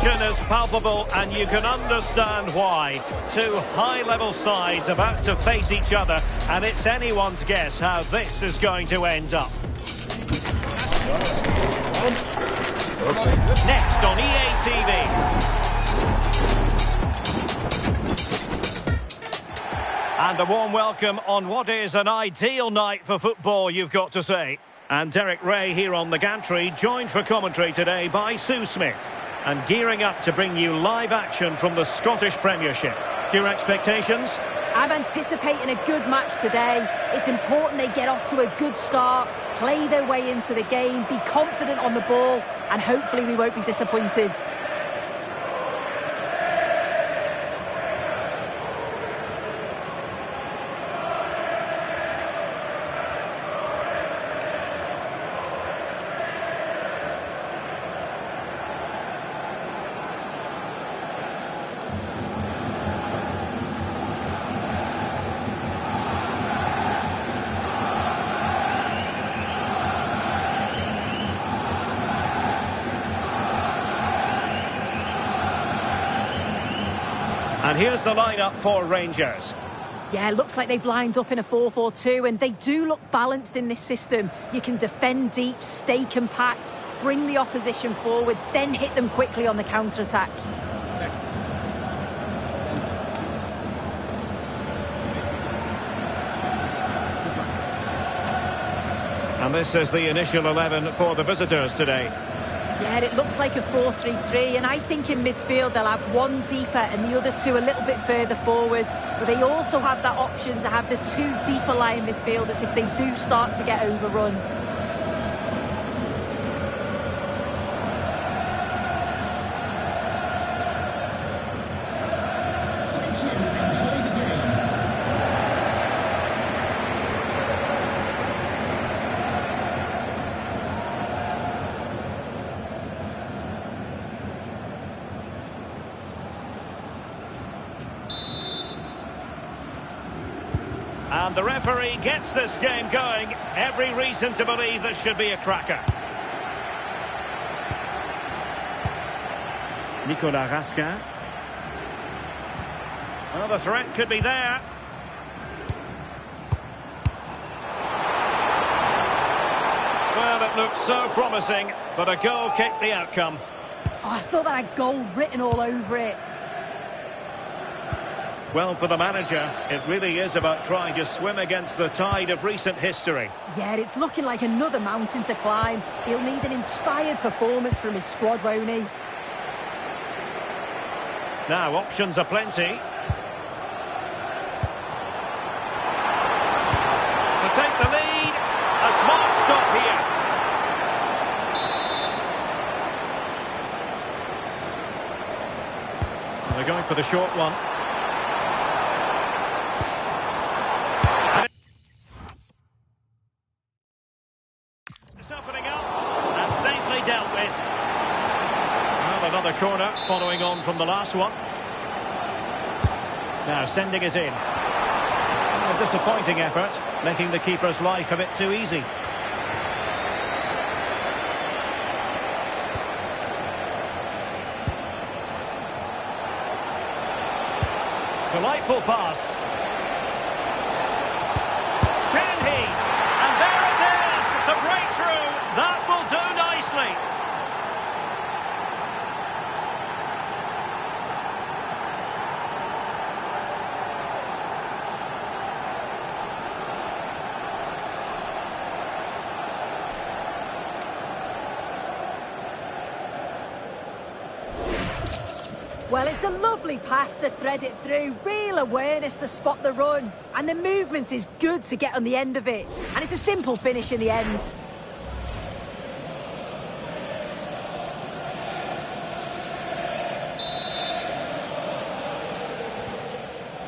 tension is palpable, and you can understand why. Two high-level sides about to face each other, and it's anyone's guess how this is going to end up. Next on EA TV. And a warm welcome on what is an ideal night for football, you've got to say. And Derek Ray here on the gantry, joined for commentary today by Sue Smith. And gearing up to bring you live action from the Scottish Premiership. Your expectations? I'm anticipating a good match today. It's important they get off to a good start, play their way into the game, be confident on the ball, and hopefully we won't be disappointed. And here's the lineup for Rangers. Yeah, looks like they've lined up in a 4-4-2, and they do look balanced in this system. You can defend deep, stay compact, bring the opposition forward, then hit them quickly on the counter-attack. And this is the initial 11 for the visitors today. Yeah, it looks like a 4-3-3, and I think in midfield they'll have one deeper and the other two a little bit further forward. But they also have that option to have the two deeper lying midfielders if they do start to get overrun. And the referee gets this game going. Every reason to believe this should be a cracker. Nicolas Raskin. Well, the threat could be there. Well, it looks so promising, but a goal kicked the outcome. Oh, I thought that had goal written all over it. Well, for the manager, it really is about trying to swim against the tide of recent history. Yeah, it's looking like another mountain to climb. He'll need an inspired performance from his squad, won't he? Now, options are plenty. To take the lead, a smart stop here. And they're going for the short one. Opening up and safely dealt with. Well, another corner following on from the last one. Now sending it in. A disappointing effort, making the keeper's life a bit too easy. Delightful pass. Can he? And there it is! The breakthrough! That will do nicely. Well, it's a lovely pass to thread it through. Real awareness to spot the run. And the movement is good to get on the end of it. And it's a simple finish in the end.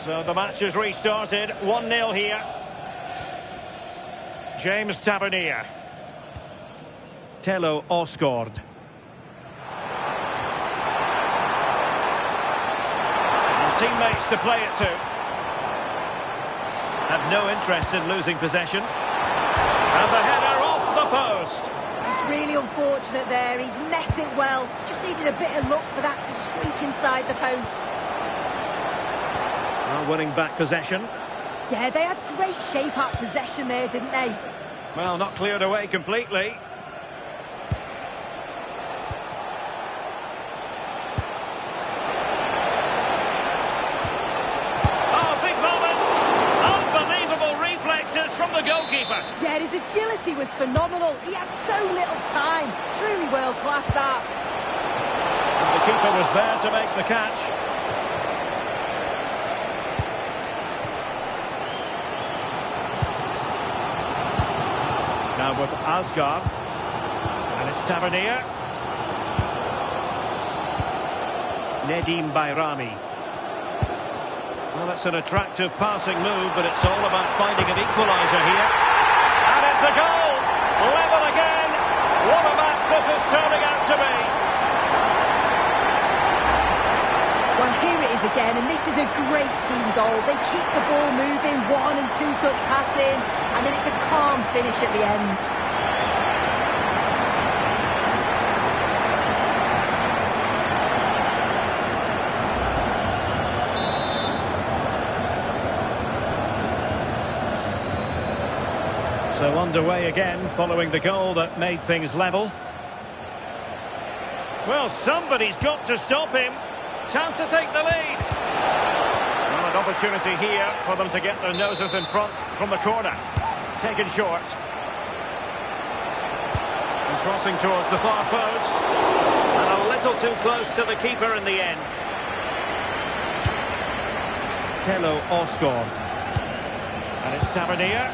So the match has restarted. 1-0 here. James Tavernier. Tello Osgård. Teammates to play it to. Have no interest in losing possession. And the header off the post. It's really unfortunate there. He's met it well. Just needed a bit of luck for that to squeak inside the post. Well, winning back possession. Yeah, they had great shape up possession there, didn't they? Well, not cleared away completely. From the goalkeeper. Yeah, his agility was phenomenal. He had so little time. Truly world-class, that. And the keeper was there to make the catch. Now with Asgard. And it's Tavernier. Nedim Bayrami. Well, it's an attractive passing move, but it's all about finding an equaliser here. And it's a goal! Level again! What a match this is turning out to be! Well, here it is again, and this is a great team goal. They keep the ball moving, 1- and 2-touch passing, and then it's a calm finish at the end. So underway again, following the goal that made things level. Well, somebody's got to stop him. Chance to take the lead. Well, an opportunity here for them to get their noses in front from the corner. Taken short. And crossing towards the far post. And a little too close to the keeper in the end. Telo Osgård. And it's Tavernier.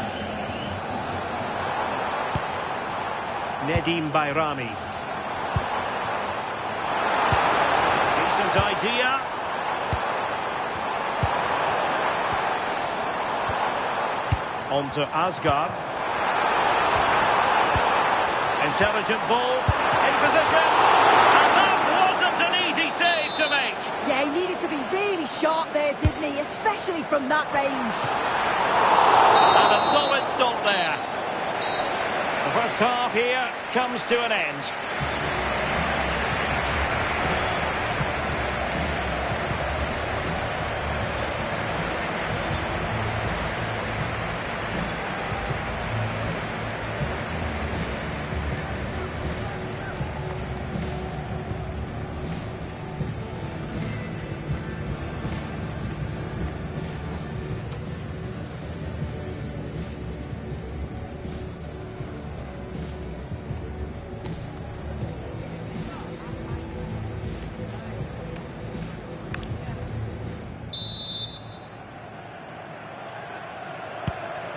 Nedim Bayrami. Decent idea. On to Asgard. Intelligent ball. In position. And that wasn't an easy save to make. Yeah, he needed to be really sharp there, didn't he? Especially from that range. And a solid stop there. The first half here comes to an end.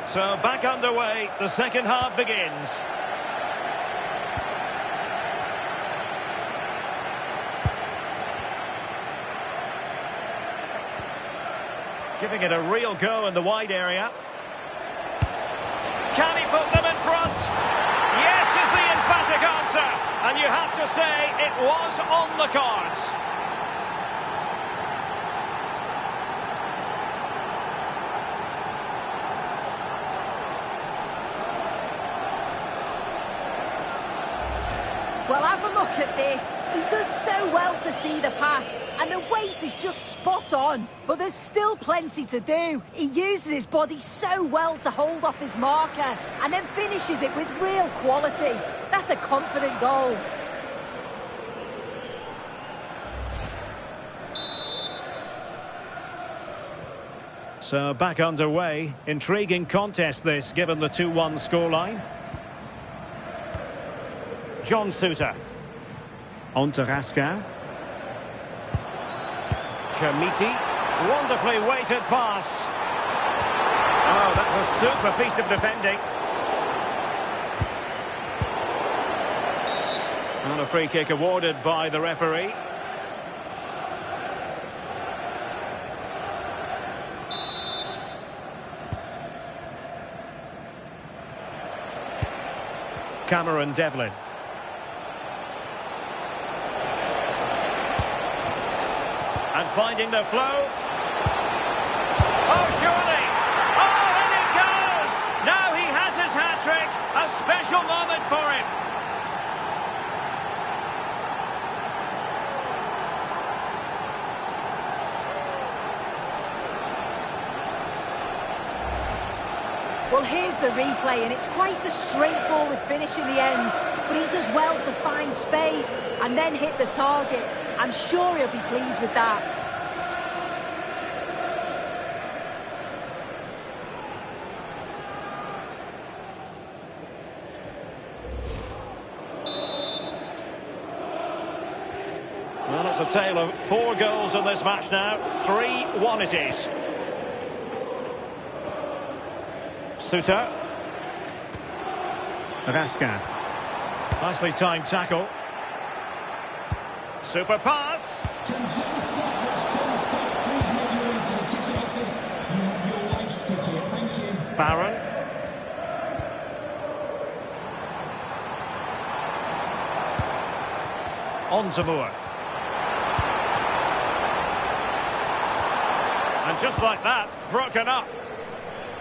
So back underway, the second half begins. Giving it a real go in the wide area. Can he put them in front? Yes is the emphatic answer. And you have to say it was on the cards. Well, have a look at this. He does so well to see the pass, and the weight is just spot on. But there's still plenty to do. He uses his body so well to hold off his marker, and then finishes it with real quality. That's a confident goal. So back underway. Intriguing contest this, given the 2-1 scoreline. John Suter. On to Raskin. Chermiti. Wonderfully weighted pass. Oh, that's a super piece of defending. And a free kick awarded by the referee. Cameron Devlin. And finding the flow. Oh, surely. Oh, and it goes. Now he has his hat-trick. A special moment for him. Well, here's the replay, and it's quite a straightforward finish in the end. But he does well to find space and then hit the target. I'm sure he'll be pleased with that. Well, it's a tale of 4 goals in this match now. 3-1 it is. Suter. Raskin. Nicely timed tackle. Super pass. Barron. On to Moore. And just like that, broken up.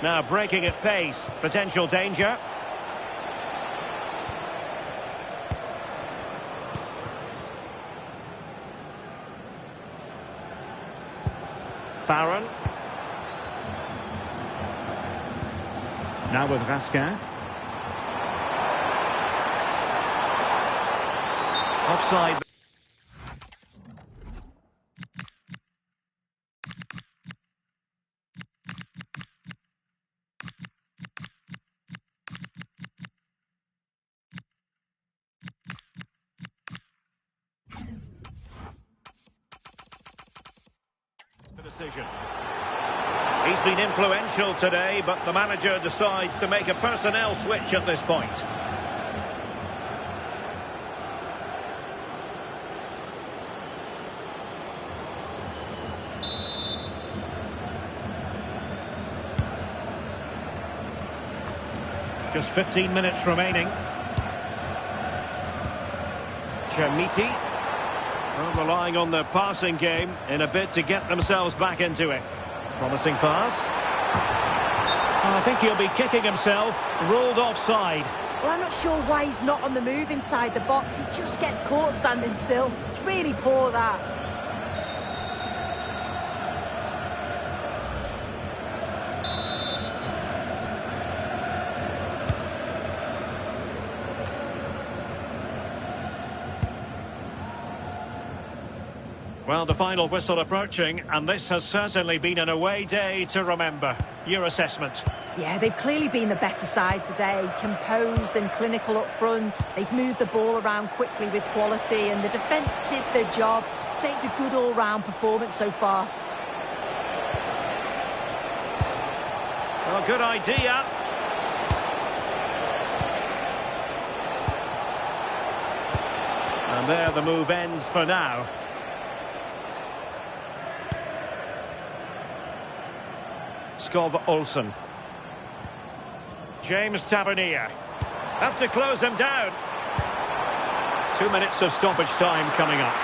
Now breaking at pace, potential danger. Barron. Now with Raskin. Offside. Decision. He's been influential today, but the manager decides to make a personnel switch at this point. Just 15 minutes remaining. Chermiti. Well, relying on their passing game in a bid to get themselves back into it. Promising pass. Oh, I think he'll be kicking himself. Ruled offside. Well, I'm not sure why he's not on the move inside the box. He just gets caught standing still. It's really poor, that. Well, the final whistle approaching, and this has certainly been an away day to remember. Your assessment? Yeah, they've clearly been the better side today. Composed and clinical up front. They've moved the ball around quickly with quality, and the defence did their job. I'd say it's a good all-round performance so far. Well, good idea. And there the move ends for now. Skov Olsen. James Tavernier. Have to close him down. 2 minutes of stoppage time coming up.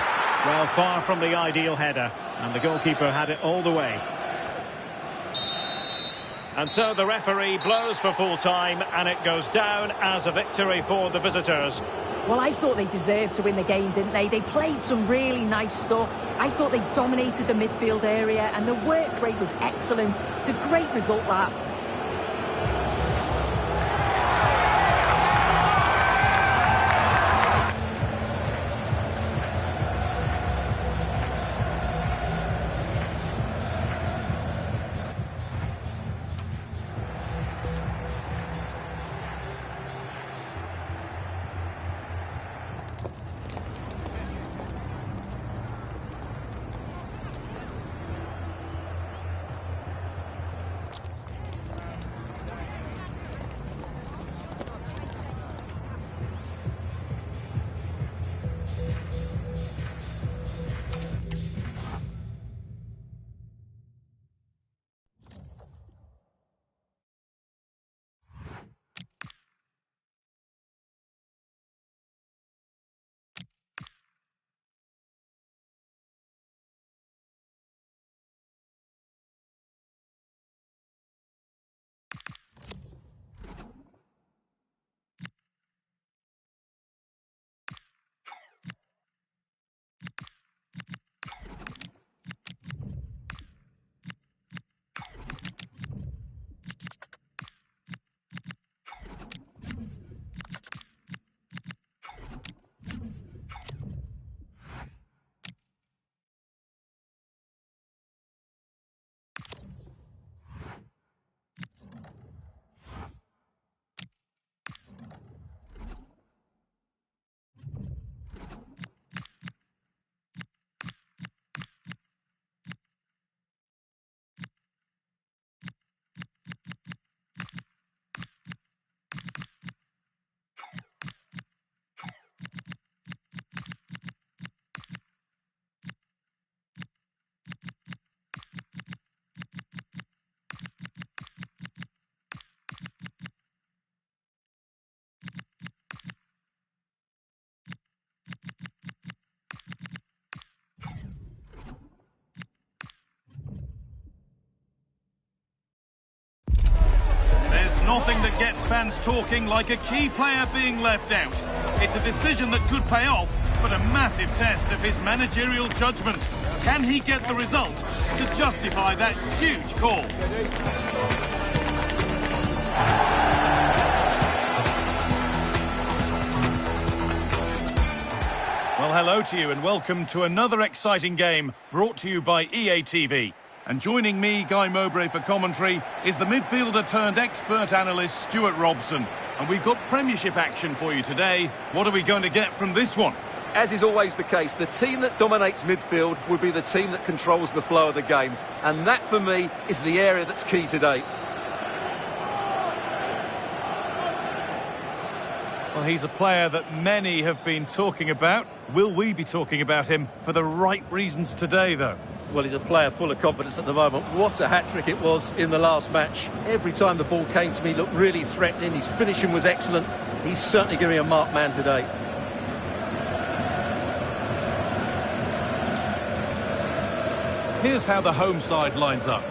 Well, far from the ideal header, and the goalkeeper had it all the way. And so the referee blows for full time, and it goes down as a victory for the visitors. Well, I thought they deserved to win the game, didn't they? They played some really nice stuff. I thought they dominated the midfield area, and the work rate was excellent. It's a great result, that. nothing that gets fans talking like a key player being left out. It's a decision that could pay off, but a massive test of his managerial judgment. Can he get the result to justify that huge call? Well, hello to you and welcome to another exciting game brought to you by EA TV. And joining me, Guy Mowbray, for commentary is the midfielder turned expert analyst Stewart Robson. And we've got Premiership action for you today. What are we going to get from this one? As is always the case, the team that dominates midfield will be the team that controls the flow of the game. And that, for me, is the area that's key today. Well, he's a player that many have been talking about. Will we be talking about him for the right reasons today, though? Well, he's a player full of confidence at the moment. What a hat-trick it was in the last match. Every time the ball came to me, looked really threatening. His finishing was excellent. He's certainly going to be a marked man today. Here's how the home side lines up.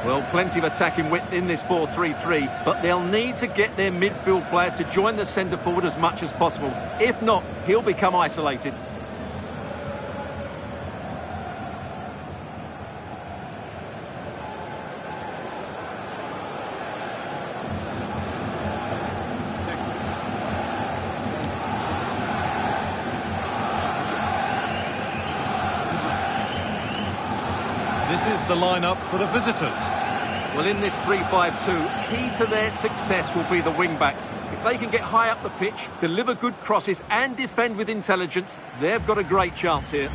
Well, plenty of attacking width in this 4-3-3, but they'll need to get their midfield players to join the centre forward as much as possible. If not, he'll become isolated. This is the lineup for the visitors. Well, in this 3-5-2, key to their success will be the wing-backs. If they can get high up the pitch, deliver good crosses and defend with intelligence, they've got a great chance here.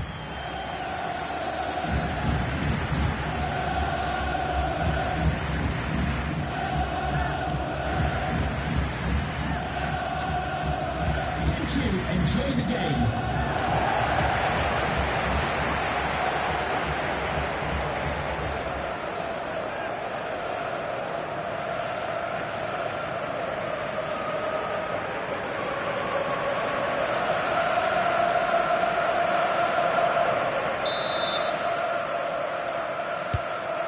Thank you. Enjoy the game.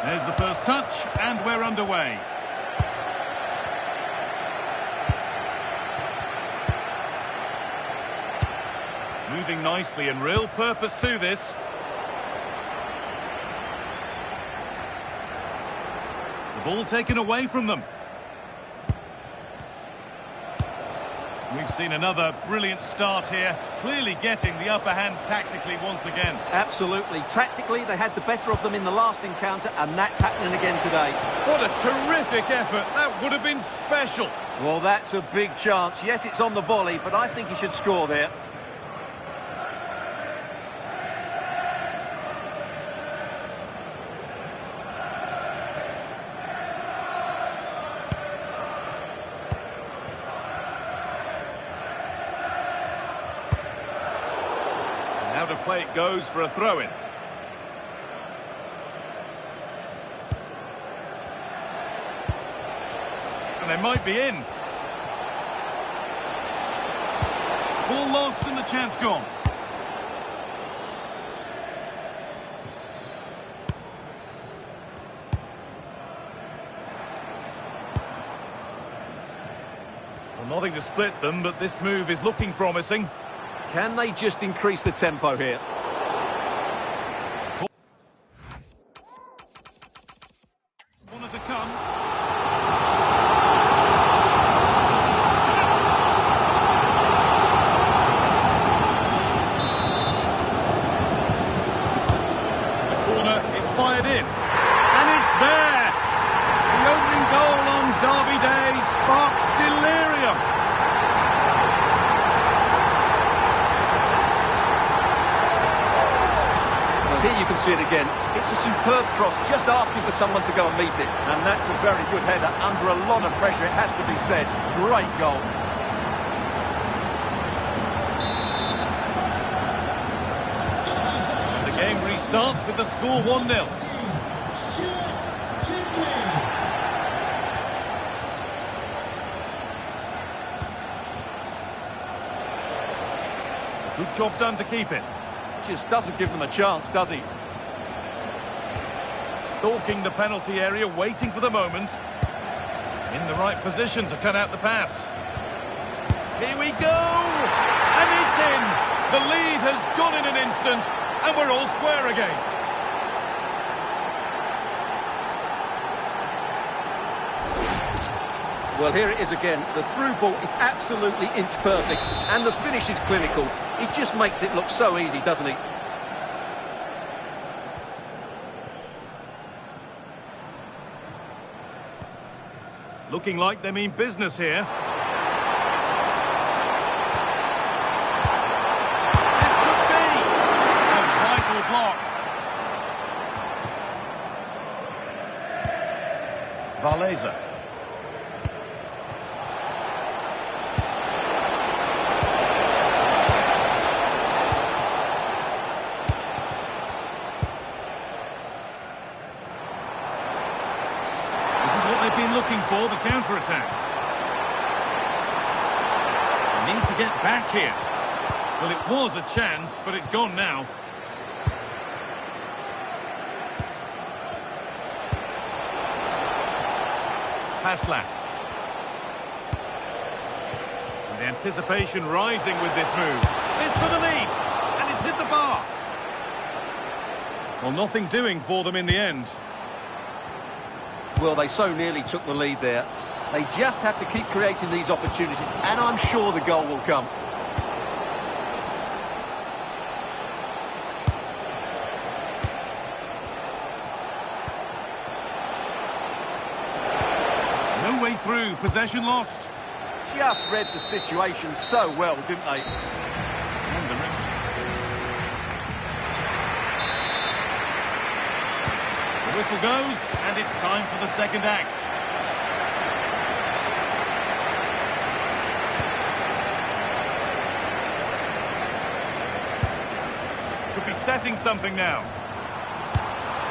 There's the first touch, and we're underway. Moving nicely and real purpose to this. The ball taken away from them. We've seen another brilliant start here, clearly getting the upper hand tactically once again. Absolutely. Tactically, they had the better of them in the last encounter, and that's happening again today. What a terrific effort. That would have been special. Well, that's a big chance. Yes, it's on the volley, but I think he should score there. Out of play it goes for a throw-in. And they might be in. Ball lost and the chance gone. Well, nothing to split them, but this move is looking promising. Can they just increase the tempo here? Corner to come. The corner is fired in. And it's there! The opening goal on Derby Day sparks delirium. Here you can see it again. It's a superb cross, just asking for someone to go and meet it. And that's a very good header, under a lot of pressure, it has to be said. Great goal. The game restarts with the score 1-0. Good job done to keep it. Just doesn't give them a chance, does he? Stalking the penalty area, waiting for the moment. In the right position to cut out the pass. Here we go! And it's in! The lead has gone in an instant, and we're all square again. Well, here it is again. The through ball is absolutely inch perfect, and the finish is clinical. He just makes it look so easy, doesn't he? Looking like they mean business here. This could be a vital block. Valeza. Looking for the counter-attack. Need to get back here. Well, it was a chance, but it's gone now. Passlack. And the anticipation rising with this move. It's for the lead, and it's hit the bar. Well, nothing doing for them in the end. Well, they so nearly took the lead there. They just have to keep creating these opportunities, and I'm sure the goal will come. No way through, possession lost. Just read the situation so well, didn't they? The whistle goes, and it's time for the second act. Could be setting something now.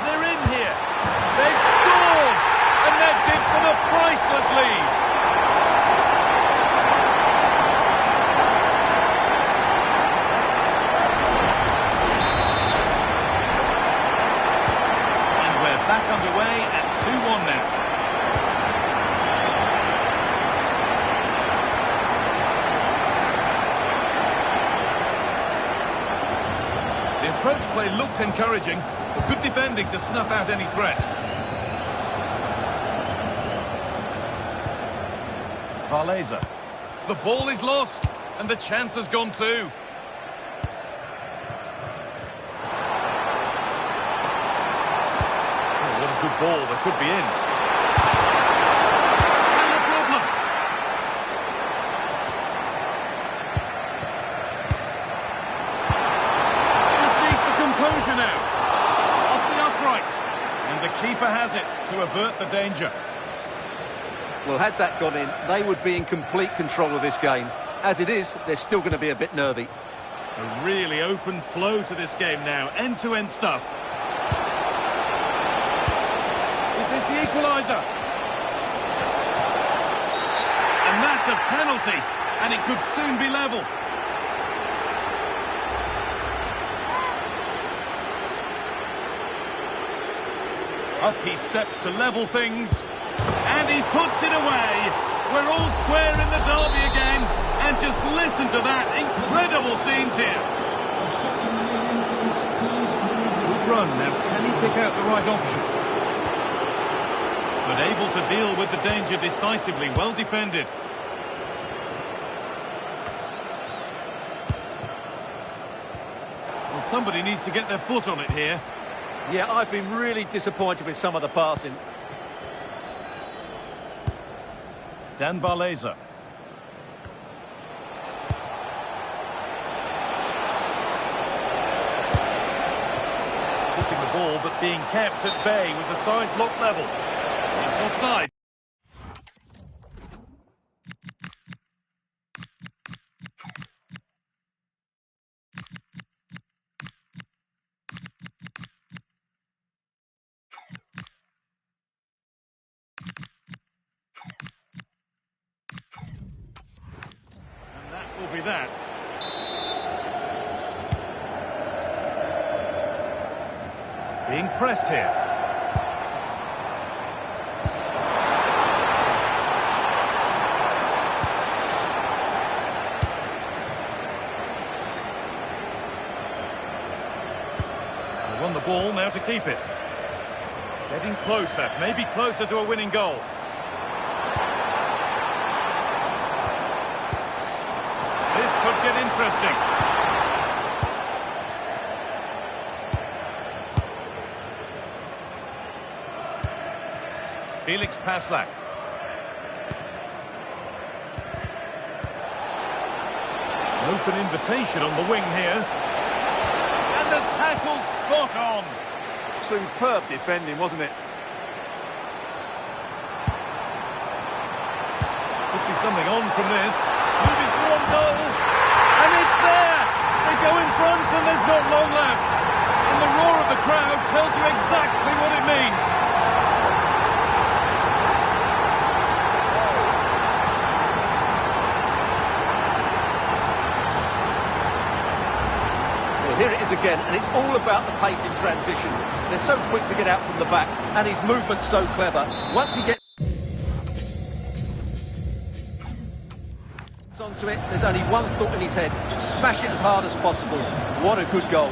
They're in here. They've scored! And that gives them a priceless lead. Back underway at 2-1 now. The approach play looked encouraging, but good defending to snuff out any threat. Valeza. The ball is lost, and the chance has gone too. Good ball, that could be in. Still a problem. Just needs the composure now. Off the upright. And the keeper has it to avert the danger. Well, had that gone in, they would be in complete control of this game. As it is, they're still going to be a bit nervy. A really open flow to this game now. End-to-end stuff. Is the equaliser? And that's a penalty, and it could soon be level. Up he steps to level things, and he puts it away. We're all square in the derby again, and just listen to that. Incredible scenes here. Good run. Now, can he pick out the right option? But able to deal with the danger decisively, well defended. Well, somebody needs to get their foot on it here. Yeah, I've been really disappointed with some of the passing. Dan Valeza. Keeping the ball, but being kept at bay with the sides locked level. It's offside. And that will be that. Being pressed here. how to keep it. Getting closer, maybe closer to a winning goal. This could get interesting. Felix Paslak. Open invitation on the wing here. And the tackle spot on. Superb defending, wasn't it? Could be something on from this. Moving through on goal. And it's there! They go in front and there's not long left. And the roar of the crowd tells you exactly what it means. Here it is again, and it's all about the pace in transition. They're so quick to get out from the back, and his movement's so clever. Once he gets onto it, there's only one thought in his head. Smash it as hard as possible. What a good goal.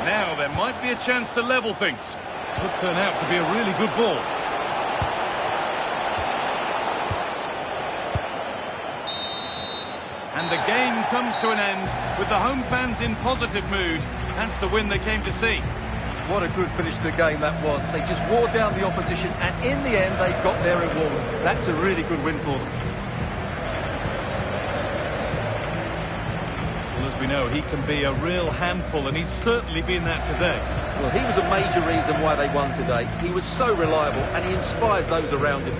Now there might be a chance to level things. Could turn out to be a really good ball. And the game comes to an end with the home fans in positive mood. That's the win they came to see. What a good finish to the game that was. They just wore down the opposition, and in the end they got their reward. That's a really good win for them. Well, as we know, he can be a real handful, and he's certainly been that today. Well, he was a major reason why they won today. He was so reliable, and he inspires those around him.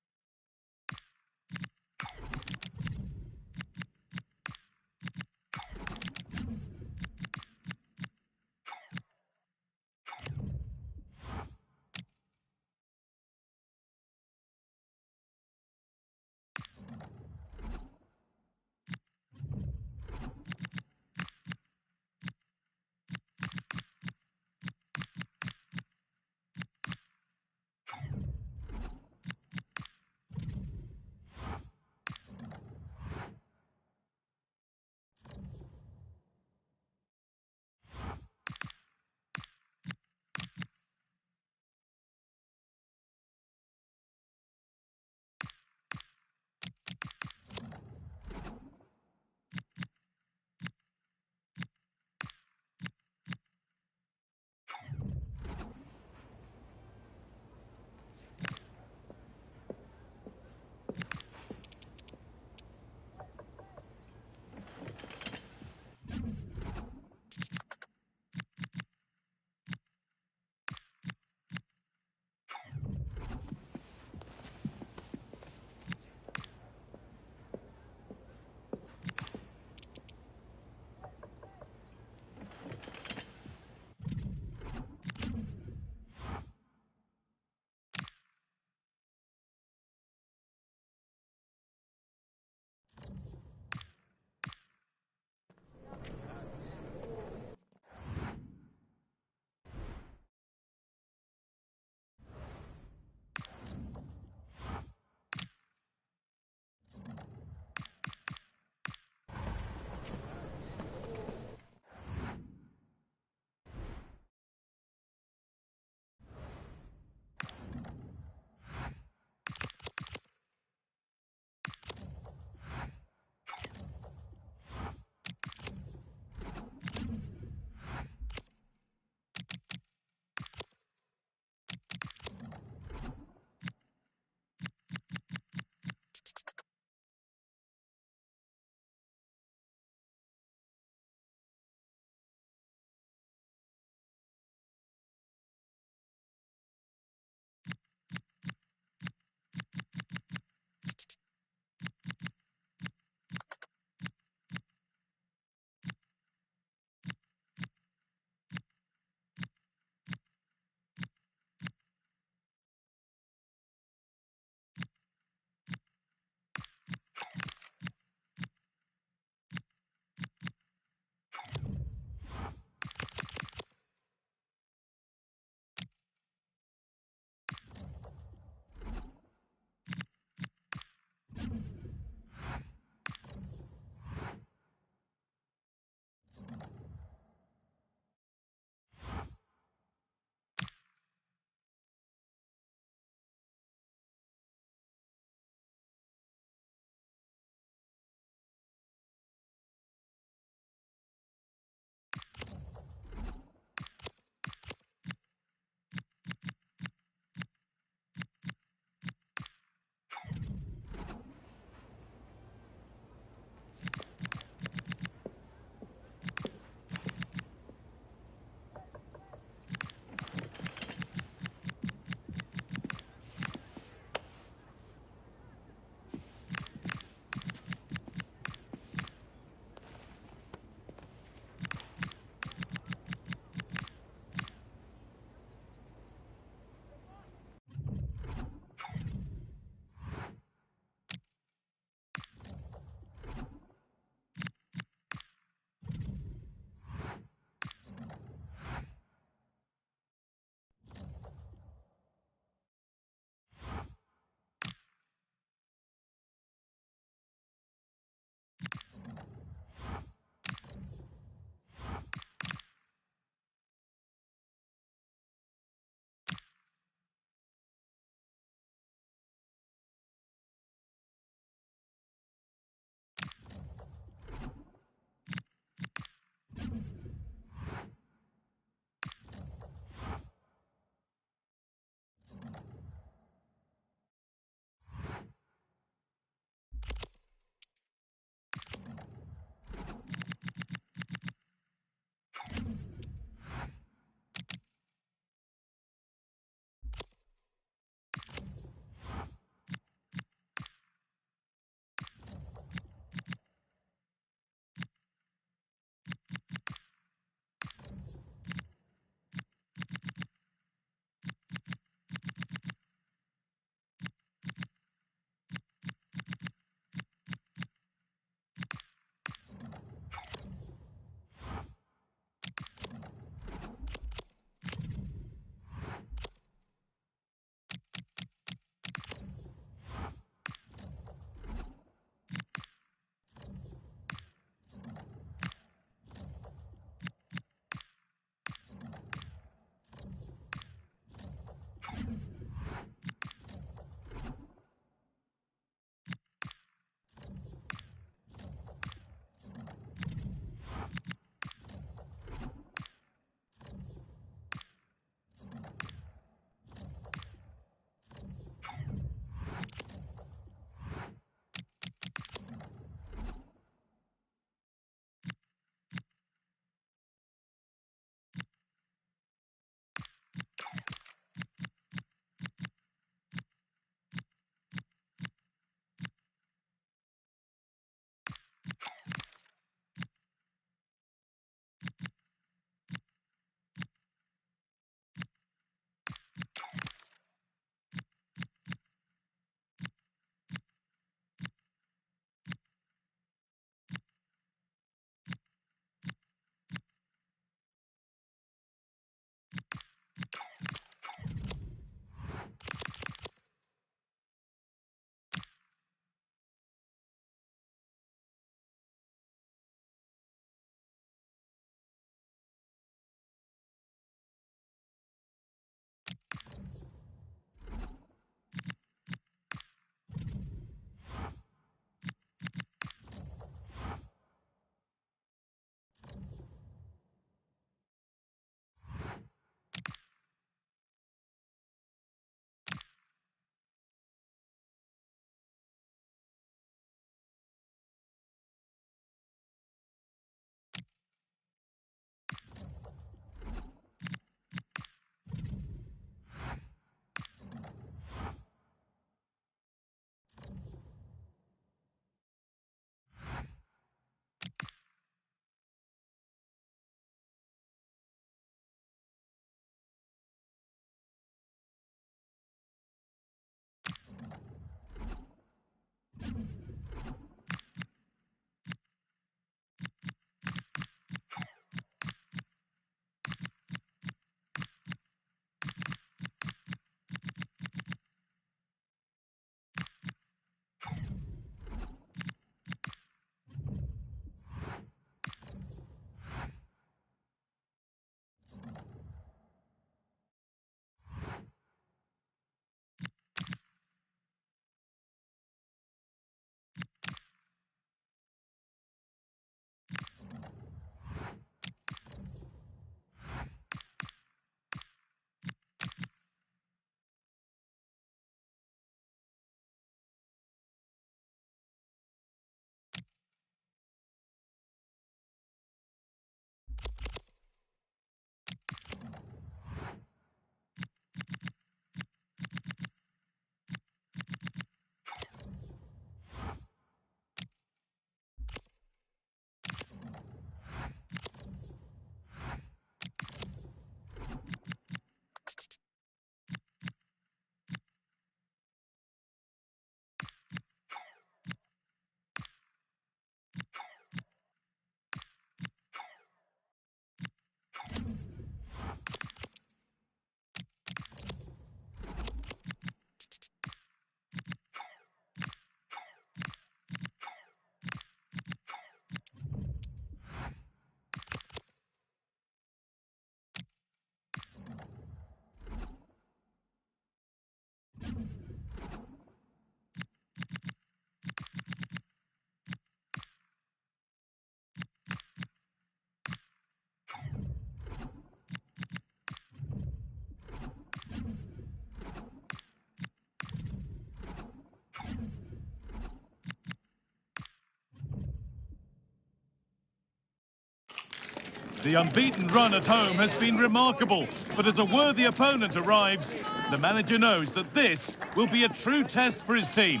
The unbeaten run at home has been remarkable, but as a worthy opponent arrives, the manager knows that this will be a true test for his team.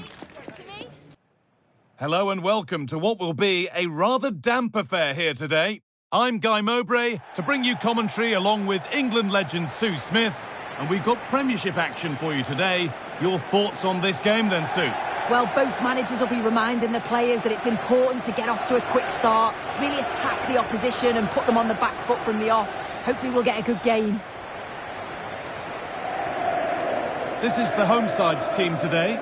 Hello and welcome to what will be a rather damp affair here today. I'm Guy Mowbray to bring you commentary along with England legend Sue Smith, and we've got Premiership action for you today. Your thoughts on this game then, Sue? Well, both managers will be reminding the players that it's important to get off to a quick start, really attack the opposition and put them on the back foot from the off. Hopefully we'll get a good game. This is the home side's team today.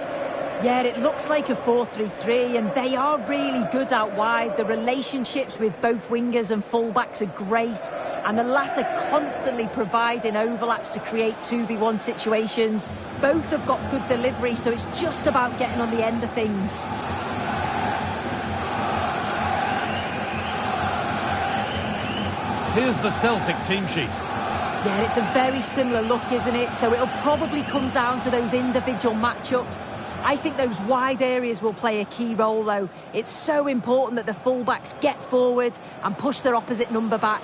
Yeah, it looks like a 4-3-3, and they are really good out wide. The relationships with both wingers and fullbacks are great, and the latter constantly providing overlaps to create 2v1 situations. Both have got good delivery, so it's just about getting on the end of things. Here's the Celtic team sheet. Yeah, it's a very similar look, isn't it? So it'll probably come down to those individual matchups. I think those wide areas will play a key role, though. It's so important that the fullbacks get forward and push their opposite number back.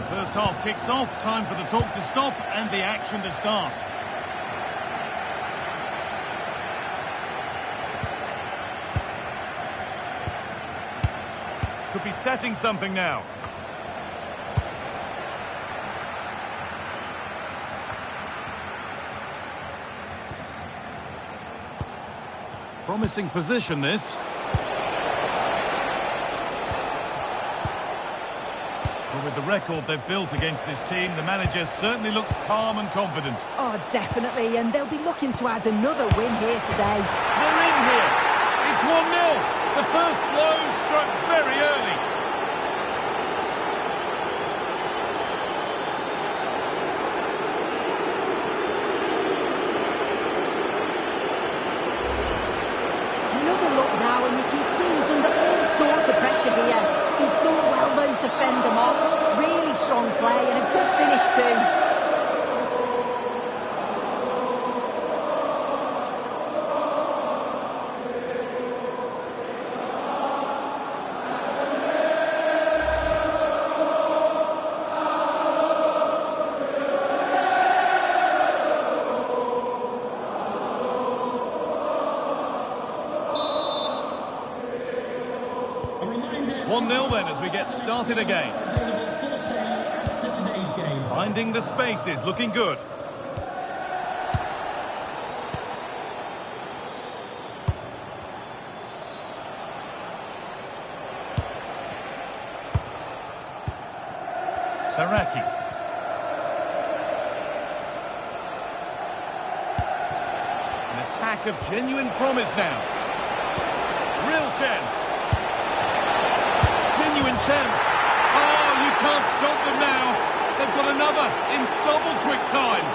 First half kicks off, time for the talk to stop and the action to start. Could be setting something now. Promising position, this. But with the record they've built against this team, the manager certainly looks calm and confident. Oh, definitely, and they'll be looking to add another win here today. They're in here. It's 1-0. The first blow struck very early. Another look now, and you can see he's under all sorts of pressure here. He's done well, though, to fend them off. Really strong play and a good finish too. A reminder, 1-0 then as we get started again. available for sale after today's game. Finding the spaces, looking good. Saraki. An attack of genuine promise now. Real chance. Genuine chance. Oh, you can't stop them now. They've got another in double quick time.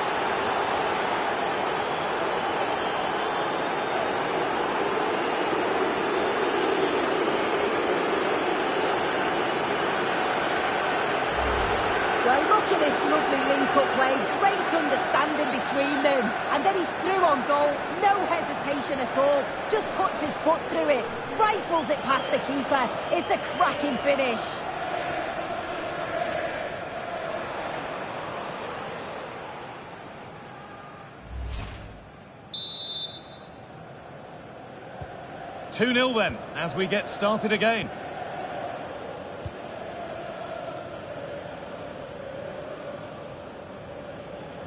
Well, look at this lovely link-up play. Great understanding between them. And then he's through on goal. No hesitation at all. Just puts his foot through it. Rifles it past the keeper. It's a cracking finish. Two 2-0 then, as we get started again.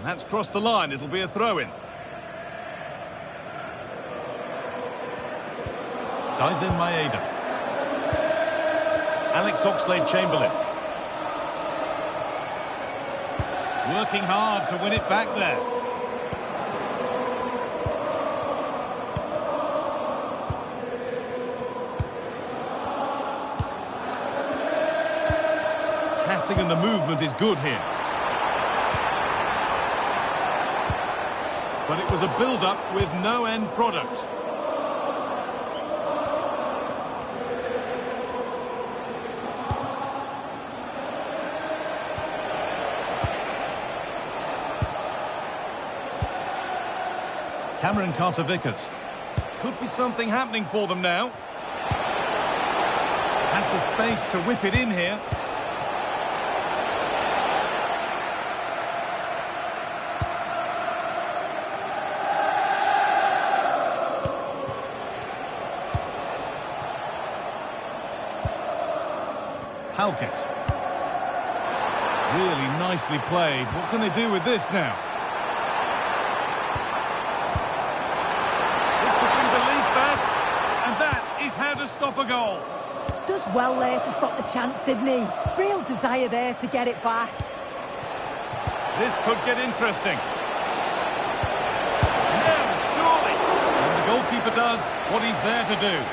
That's crossed the line. It'll be a throw-in. Dyson Maeda. Alex Oxlade-Chamberlain. Working hard to win it back there. Passing and the movement is good here. But it was a build-up with no end product. Cameron Carter-Vickers. Could be something happening for them now. Has the space to whip it in here. Halkett. Really nicely played. What can they do with this now? This could bring the lead back, and that is how to stop a goal. Does well there to stop the chance, didn't he? Real desire there to get it back. This could get interesting. No, surely. And the goalkeeper does what he's there to do.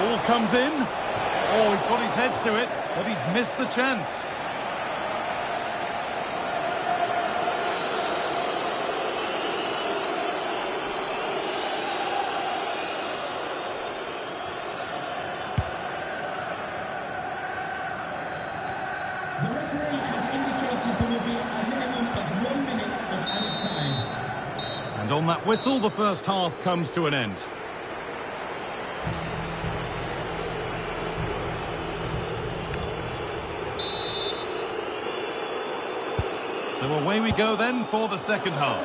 Ball comes in. Oh, he's got his head to it, but he's missed the chance. The referee has indicated there will be a minimum of 1 minute of added time. And on that whistle, the first half comes to an end. So away we go then for the second half.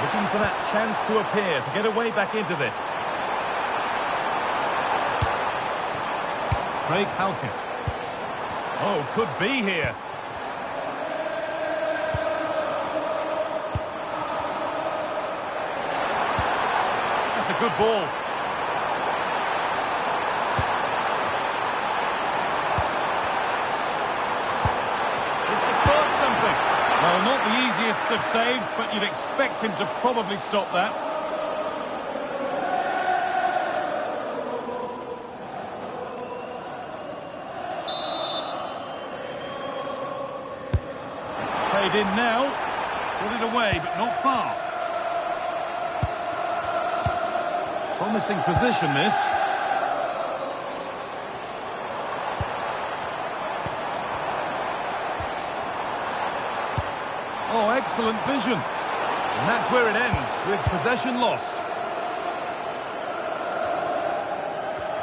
Looking for that chance to appear, to get a way back into this. Craig Halkett. Oh, could be here. That's a good ball. Well, not the easiest of saves, but you'd expect him to probably stop that. It's played in now. Put it away, but not far. Promising position, this. Oh, excellent vision. And that's where it ends, with possession lost.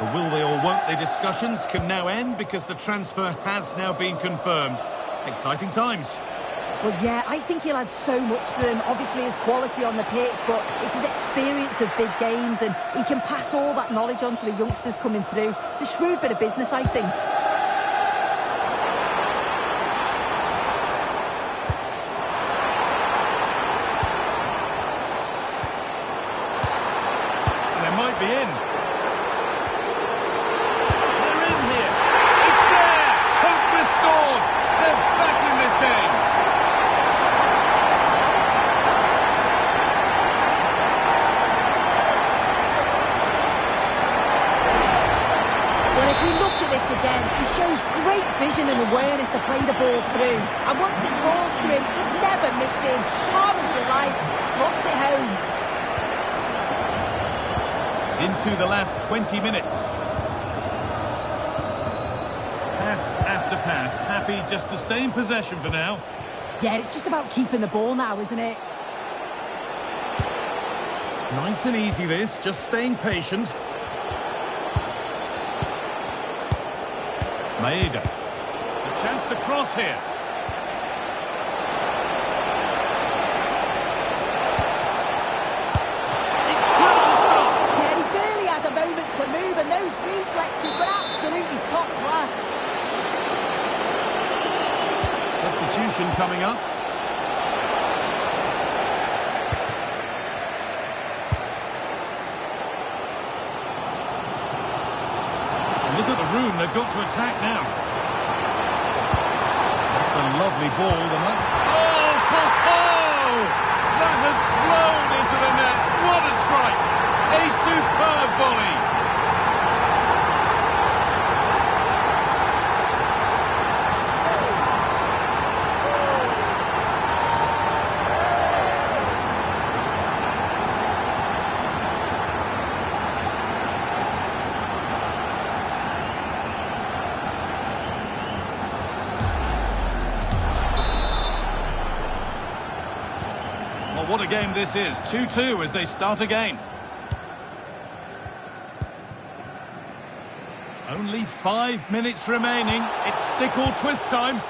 The will they or won't they discussions can now end because the transfer has now been confirmed. Exciting times. Well, yeah, I think he'll add so much to them. Obviously, his quality on the pitch, but it's his experience of big games, and he can pass all that knowledge on to the youngsters coming through. It's a shrewd bit of business, I think. Be in. They're in here. It's there. Hope restored. They're back in this game. Well, if we look at this again, he shows great vision and awareness to play the ball through. And once it falls to him, he's never missing. Calm as you like, slots it home. Into the last 20 minutes. Pass after pass. Happy just to stay in possession for now. Yeah, it's just about keeping the ball now, isn't it? Nice and easy this, just staying patient. Maeda. A chance to cross here. substitution coming up. Look at the room they've got to attack now. That's a lovely ball, and that's... Oh, ho, ho! That has flown into the net. What a strike! A superb volley. What a game this is. 2-2 as they start again. Only 5 minutes remaining. It's stick or twist time.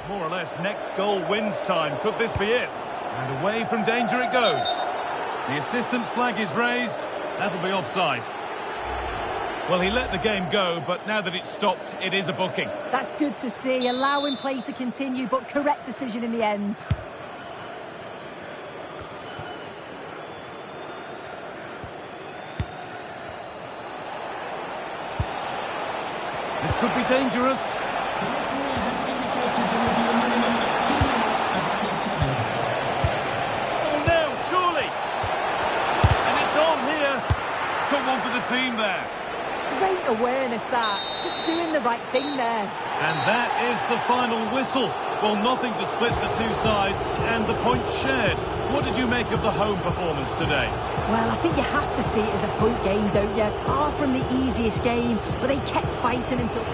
More or less next goal wins time. Could this be it? And away from danger it goes. The assistant's flag is raised. That'll be offside. Well, he let the game go, but now that it's stopped, it is a booking. That's good to see. Allowing play to continue, but correct decision in the end. This could be dangerous. The referee has indicated there will be a minimum of 2 minutes of added time. Oh, now, surely! And it's on here. Someone for the team there. Great awareness, that. Just doing the right thing there. And that is the final whistle. Well, nothing to split the two sides, and the points shared. What did you make of the home performance today? Well, I think you have to see it as a point game, don't you? Far from the easiest game, but they kept fighting until...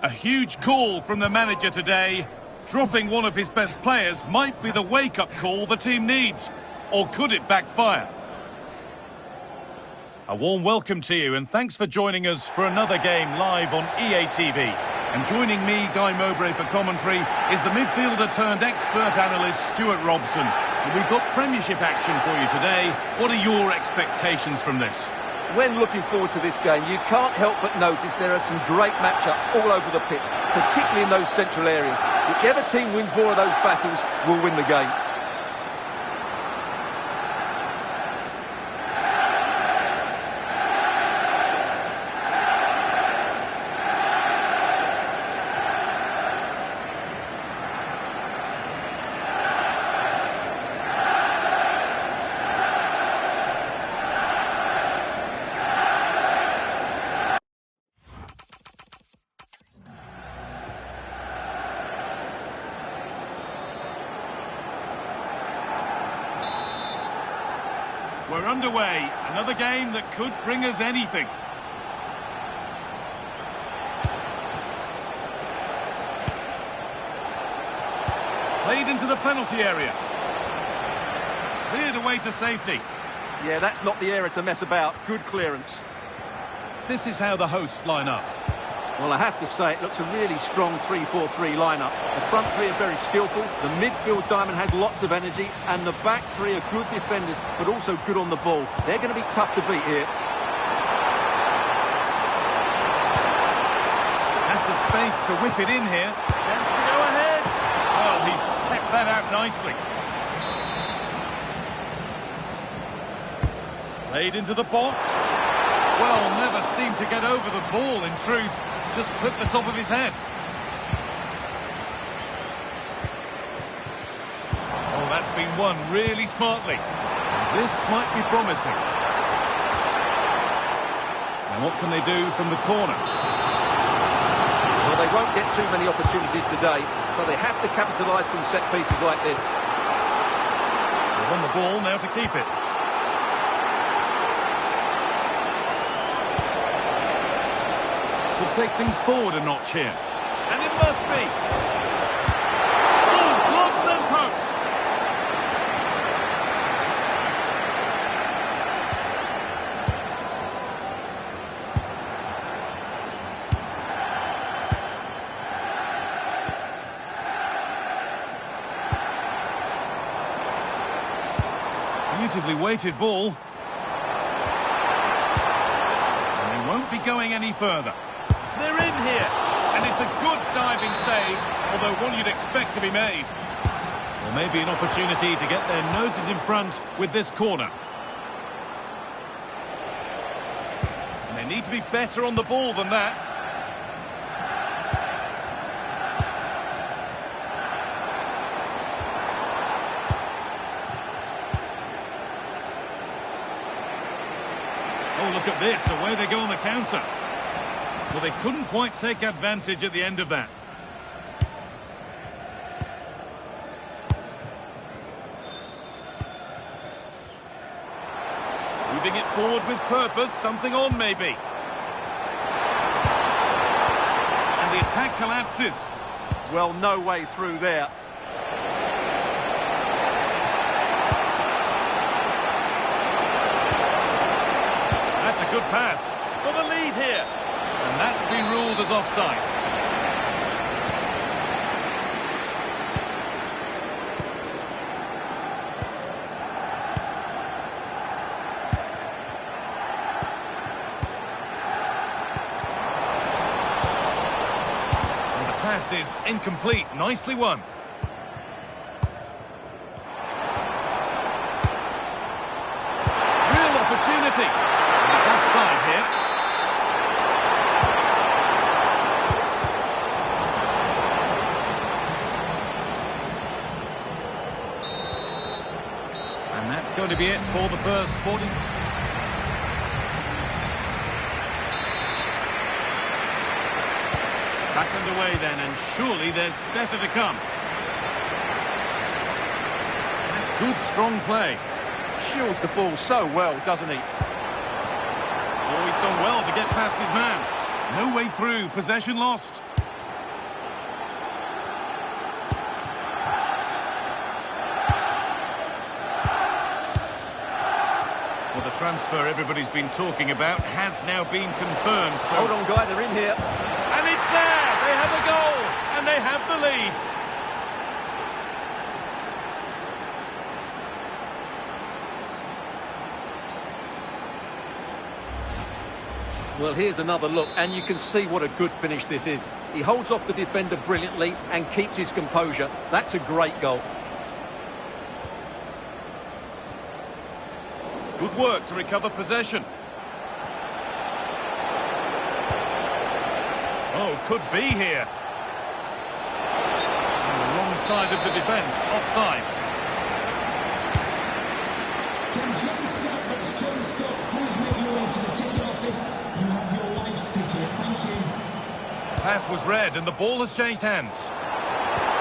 A huge call from the manager today. Dropping one of his best players might be the wake-up call the team needs. Or could it backfire? A warm welcome to you and thanks for joining us for another game live on EA TV. And joining me, Guy Mowbray, for commentary is the midfielder turned expert analyst Stewart Robson. And we've got Premiership action for you today. What are your expectations from this? When looking forward to this game, you can't help but notice there are some great matchups all over the pitch, particularly in those central areas. Whichever team wins more of those battles will win the game. We're underway. Another game that could bring us anything. Played into the penalty area. Cleared away to safety. Yeah, that's not the area to mess about. Good clearance. This is how the hosts line up. Well, I have to say, it looks a really strong 3-4-3 lineup. The front three are very skillful, the midfield diamond has lots of energy, and the back three are good defenders, but also good on the ball. They're going to be tough to beat here. Has the space to whip it in here. Chance to go ahead. Well, he's kept that out nicely. Played into the box. Well, never seemed to get over the ball, in truth. Just clipped the top of his head. Oh, that's been won really smartly. This might be promising. And what can they do from the corner? Well, they won't get too many opportunities today, so they have to capitalise from set pieces like this. They've won the ball, now to keep it. Could take things forward a notch here. And it must be. Oh, blocks them post. Beautifully weighted ball. And they won't be going any further. They're in here, and it's a good diving save, although one you'd expect to be made. Well, maybe an opportunity to get their noses in front with this corner. And they need to be better on the ball than that. Oh, look at this, away they go on the counter. Well, they couldn't quite take advantage at the end of that. Moving it forward with purpose, something on maybe. And the attack collapses. Well, no way through there. That's a good pass. For the lead here. And that's been ruled as offside. And the pass is incomplete. Nicely won. Real opportunity. And it's offside here. Going to be it for the first 40. Back underway then, and surely there's better to come. That's good, strong play. Shields the ball so well, doesn't he? Oh, he's done well to get past his man. No way through, possession lost. transfer everybody's been talking about has now been confirmed. So... Hold on, Guy, they're in here. And it's there! They have a goal! And they have the lead! Well, here's another look, and you can see what a good finish this is. He holds off the defender brilliantly and keeps his composure. That's a great goal. Good work to recover possession. Oh, could be here. On the wrong side of the defence, offside. Can John Scott, that's John Scott, please make your way to the ticket office. You have your life's ticket, thank you. Pass was read and the ball has changed hands. If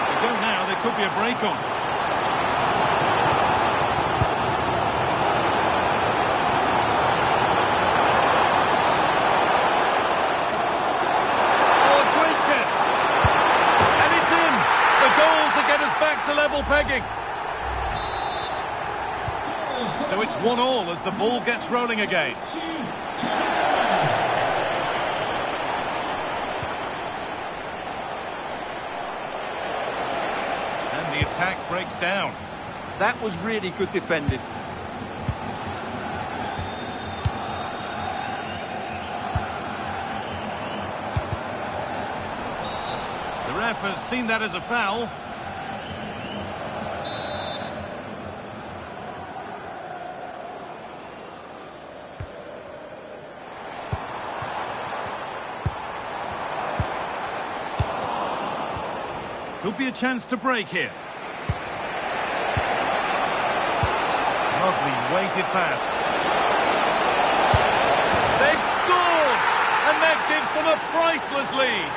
they go now, there could be a break on. To level pegging. So it's 1-1 as the ball gets rolling again. And the attack breaks down. That was really good defending. The ref has seen that as a foul. Could be a chance to break here. Lovely weighted pass. They've scored! And that gives them a priceless lead.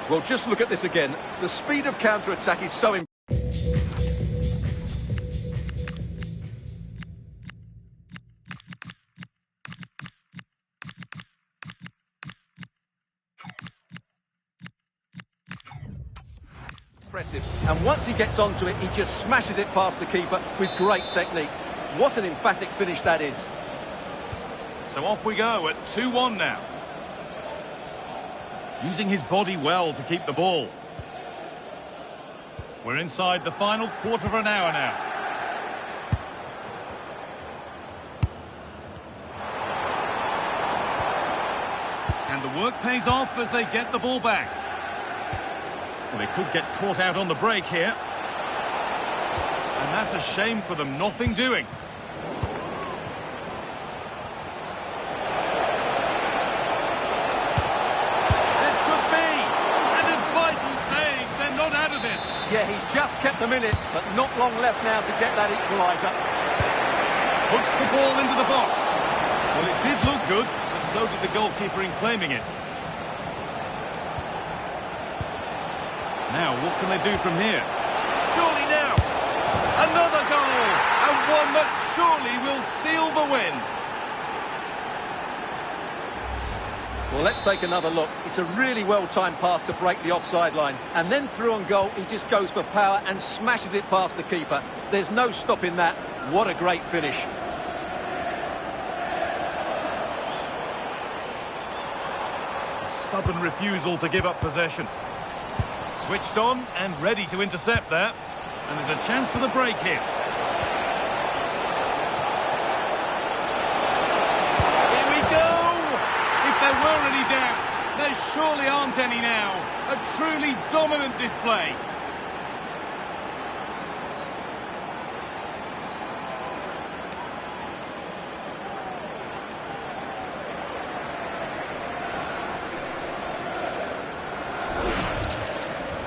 Well, just look at this again. The speed of counter-attack is so important. And once he gets onto it, he just smashes it past the keeper with great technique. What an emphatic finish that is. So off we go at 2-1 now. Using his body well to keep the ball. We're inside the final quarter of an hour now. And the work pays off as they get the ball back. Well, they could get caught out on the break here. And that's a shame for them, nothing doing. This could be! And a vital save, they're not out of this. Yeah, he's just kept them in it, but not long left now to get that equaliser. Puts the ball into the box. Well, it did look good, but so did the goalkeeper in claiming it. Now, what can they do from here? Surely now! Another goal! And one that surely will seal the win. Well, let's take another look. It's a really well-timed pass to break the offside line. And then through on goal, he just goes for power and smashes it past the keeper. There's no stopping that. What a great finish. A stubborn refusal to give up possession. Switched on and ready to intercept there. And there's a chance for the break here. Here we go! If there were any doubts, there surely aren't any now. A truly dominant display.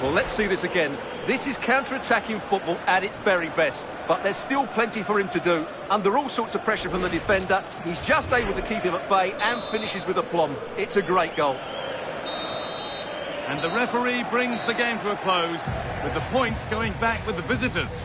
Well, let's see this again. This is counter-attacking football at its very best. But there's still plenty for him to do. Under all sorts of pressure from the defender, he's just able to keep him at bay and finishes with aplomb. It's a great goal. And the referee brings the game to a close, with the points going back with the visitors.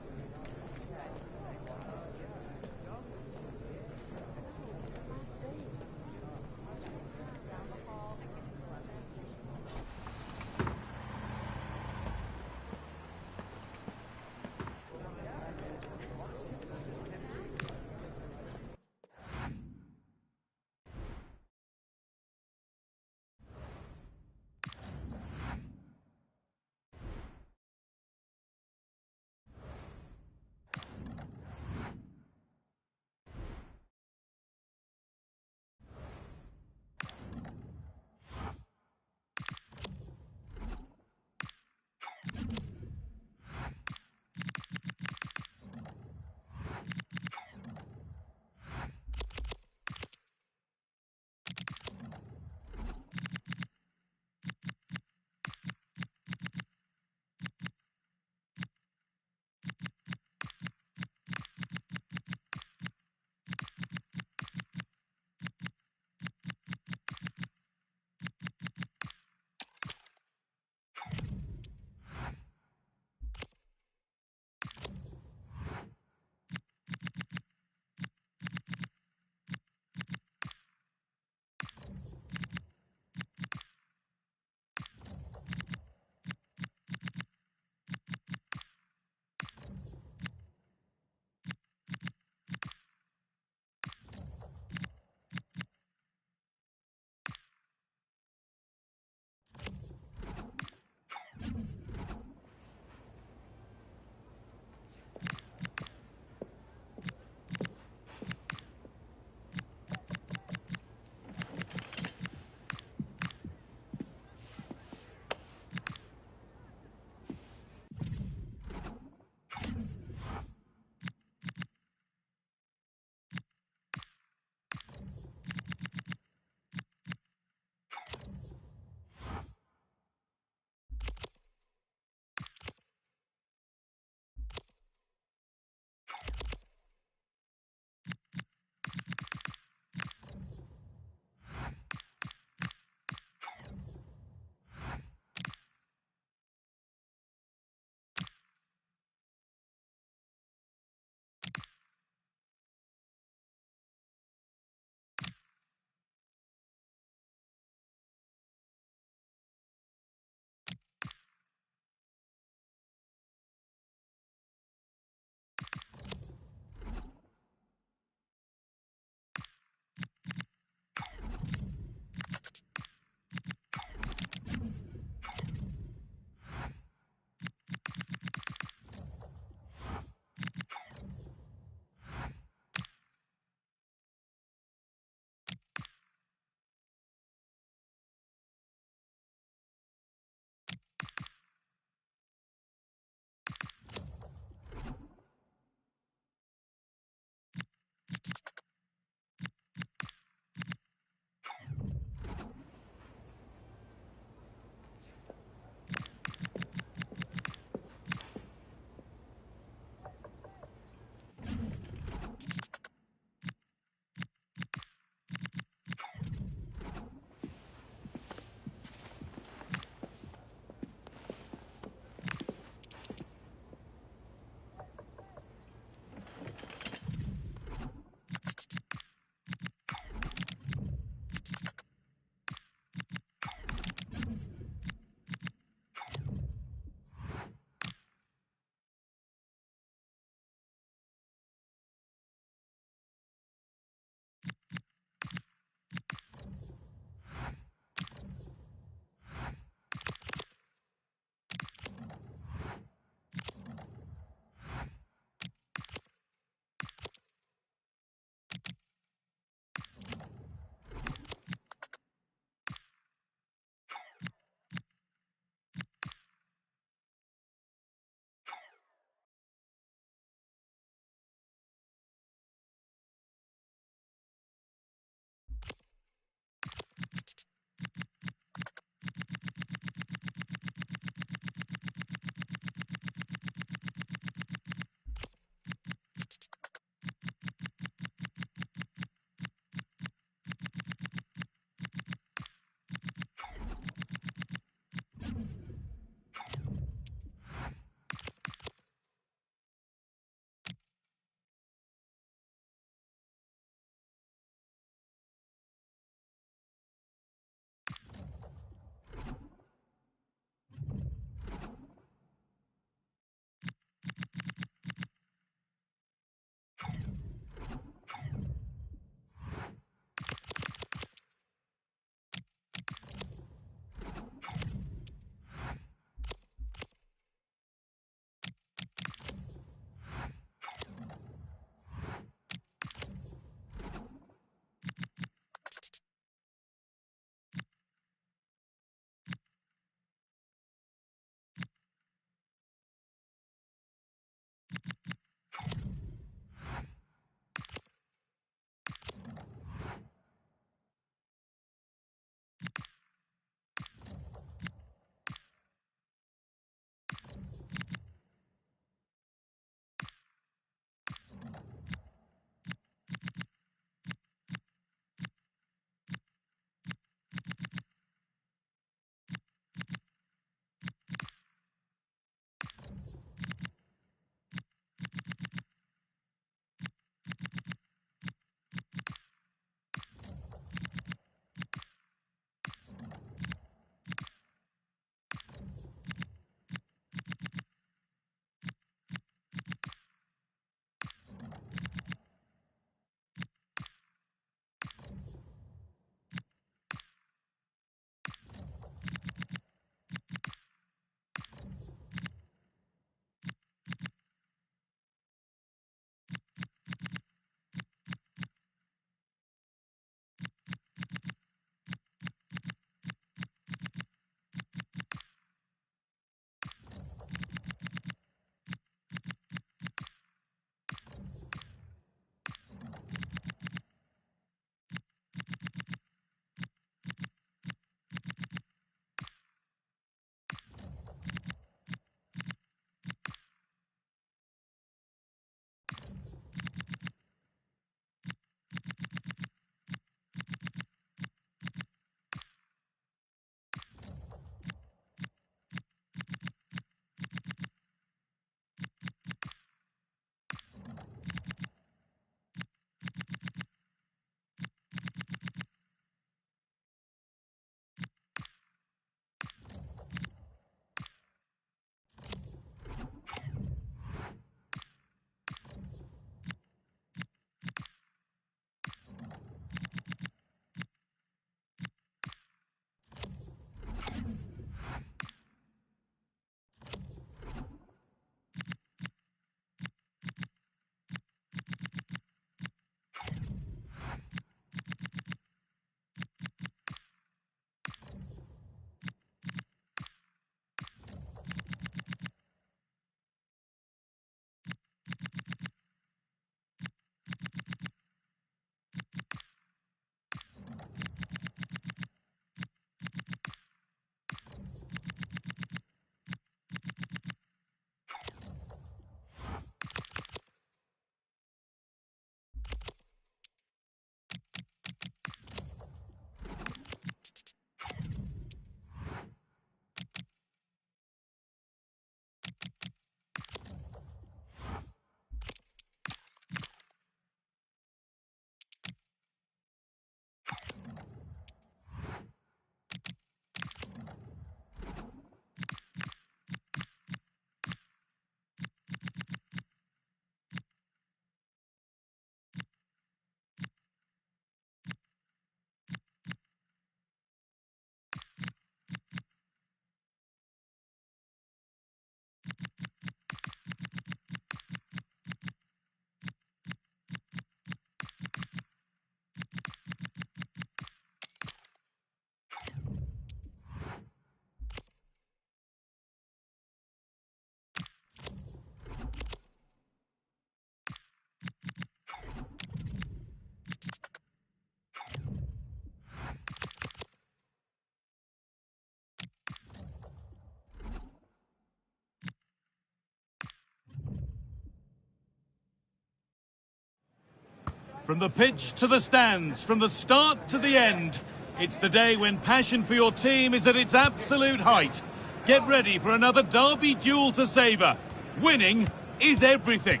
From the pitch to the stands, from the start to the end, it's the day when passion for your team is at its absolute height. Get ready for another derby duel to savour. Winning is everything.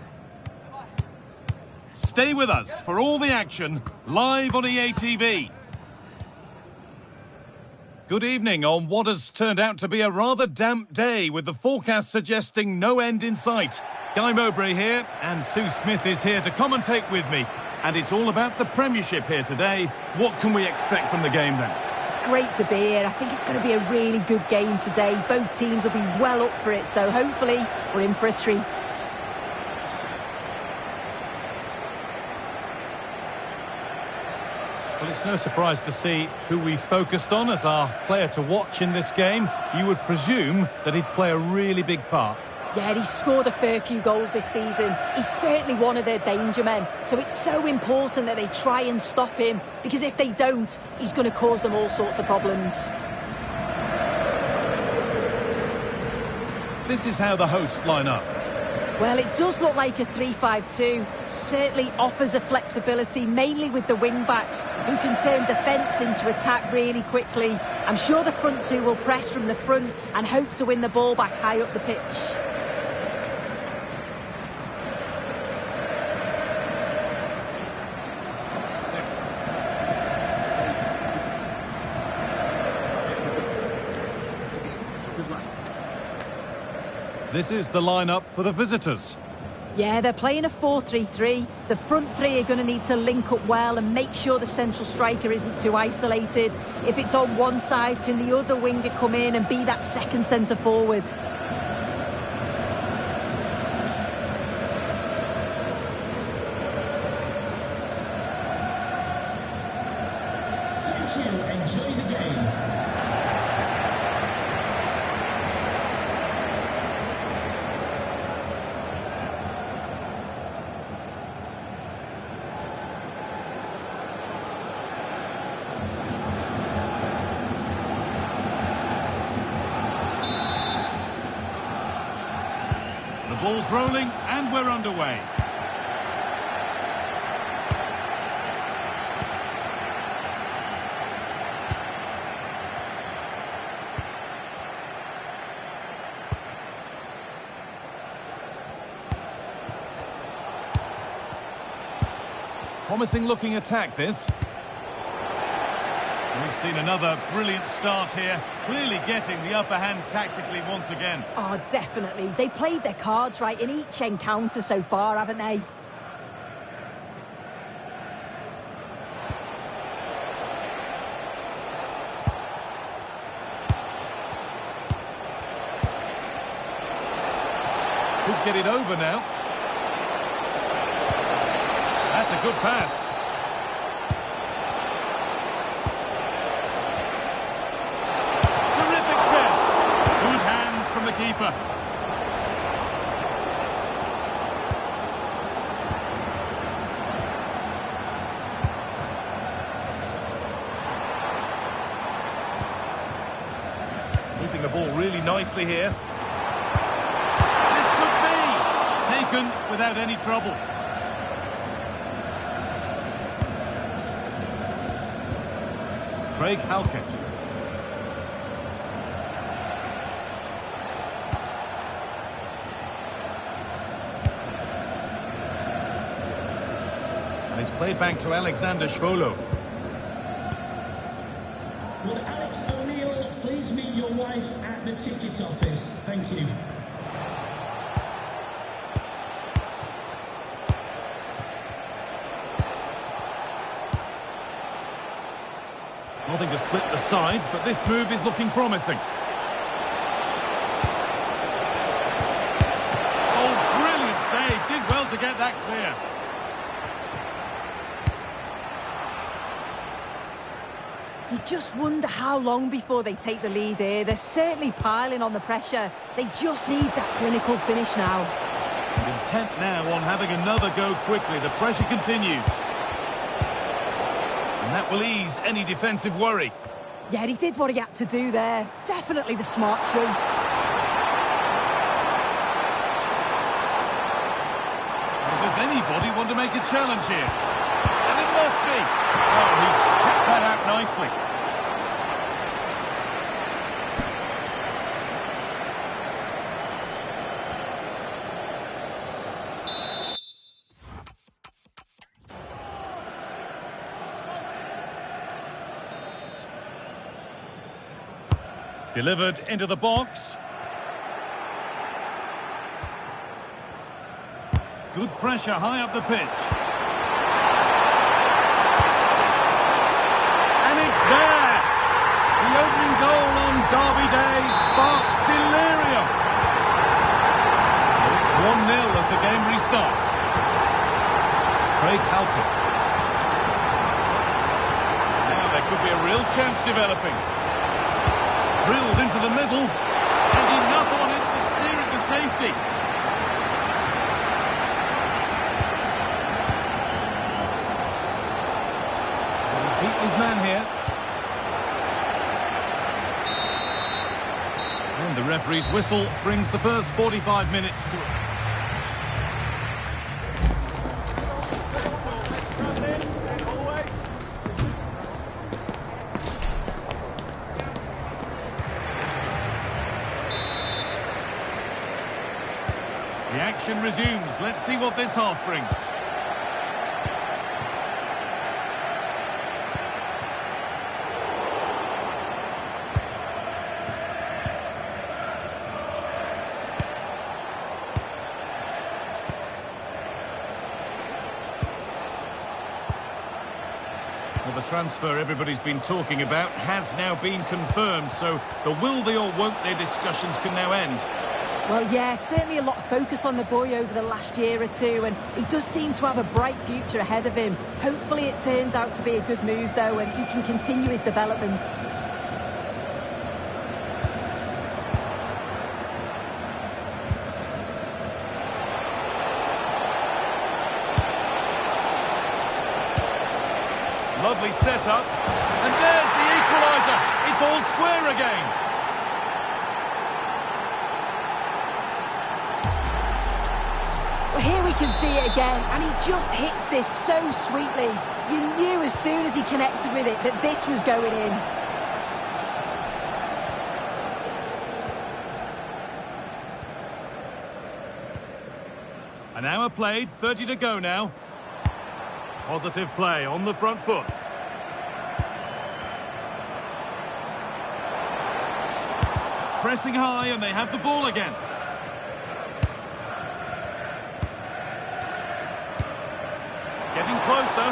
Stay with us for all the action, live on EA TV. Good evening on what has turned out to be a rather damp day, with the forecast suggesting no end in sight. Guy Mowbray here, and Sue Smith is here to commentate with me. And it's all about the Premiership here today. What can we expect from the game then? It's great to be here. I think it's going to be a really good game today. Both teams will be well up for it, so hopefully we're in for a treat. Well, it's no surprise to see who we focused on as our player to watch in this game. You would presume that he'd play a really big part. Yeah, he's scored a fair few goals this season. He's certainly one of their danger men. So it's so important that they try and stop him, because if they don't, he's going to cause them all sorts of problems. This is how the hosts line up. Well, it does look like a 3-5-2. Certainly offers a flexibility, mainly with the wing-backs, who can turn defence into attack really quickly. I'm sure the front two will press from the front and hope to win the ball back high up the pitch. This is the lineup for the visitors. Yeah, they're playing a 4-3-3. The front three are going to need to link up well and make sure the central striker isn't too isolated. If it's on one side, can the other winger come in and be that second centre forward? Thank you. Enjoy the game. The ball's rolling and we're underway. Promising looking attack, this. We've seen another brilliant start here, clearly getting the upper hand tactically once again. Oh, definitely. They've played their cards right in each encounter so far, haven't they? Could get it over now. That's a good pass. The keeper. Keeping the ball really nicely here. This could be taken without any trouble. Craig Halkett. It's played back to Alexander Schwolo. Would Alex O'Neill please meet your wife at the ticket office? Thank you. Nothing to split the sides, but this move is looking promising. Oh, brilliant save. Did well to get that clear. You just wonder how long before they take the lead here. They're certainly piling on the pressure. They just need that clinical finish now. Intent now on having another go quickly. The pressure continues. And that will ease any defensive worry. Yeah, he did what he had to do there. Definitely the smart choice. Does anybody want to make a challenge here? And it must be. Oh, he's kept that out nicely. Delivered into the box. Good pressure high up the pitch. And it's there! The opening goal on Derby Day sparks delirium. It's 1-0 as the game restarts. Craig Halkett. Now there could be a real chance developing. Drilled into the middle, and enough on it to steer it to safety. He'll beat his man here. And the referee's whistle brings the first 45 minutes to it. The action resumes. Let's see what this half brings. Well, the transfer everybody's been talking about has now been confirmed, so the will they or won't they discussions can now end. Well, yeah, certainly a lot of focus on the boy over the last year or two, and he does seem to have a bright future ahead of him. Hopefully it turns out to be a good move, though, and he can continue his development. Lovely setup, and there's the equaliser. It's all square again. Here we can see it again, and he just hits this so sweetly. You knew as soon as he connected with it that this was going in. An hour played, 30 to go now. Positive play on the front foot. Pressing high, and they have the ball again. Getting closer.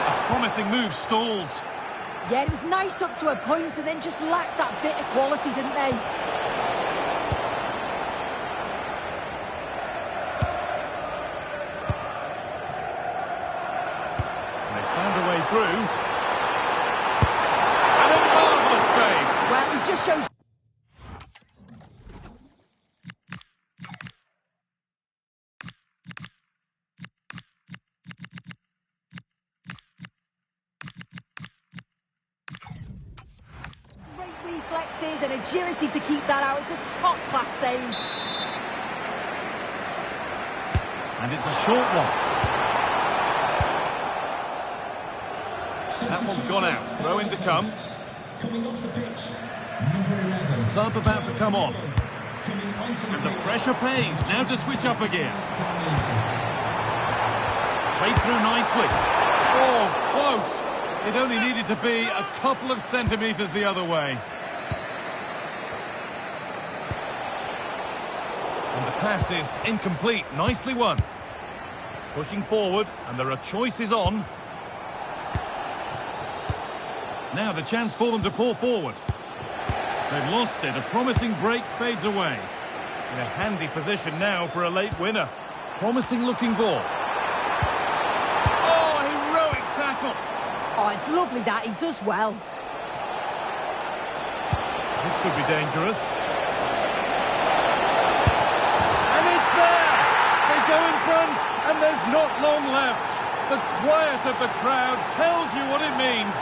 A promising move stalls. Yeah, it was nice up to a point and then just lacked that bit of quality, didn't they? They found a way through. And a marvellous save. Well, it just shows... reflexes and agility to keep that out. It's a top-class save. And it's a short one. That one's gone out. Throw in to come. Coming off the pitch, number 11. Sub about to come on. And the pressure pays. Now to switch up again. Played through nicely. Oh, close. It only needed to be a couple of centimetres the other way. And the pass is incomplete. Nicely won. Pushing forward, and there are choices on. Now the chance for them to pull forward. They've lost it. A promising break fades away. In a handy position now for a late winner. Promising looking ball. Oh, heroic tackle. Oh, it's lovely that. He does well. This could be dangerous. And it's there! They go in front, and there's not long left. The quiet of the crowd tells you what it means.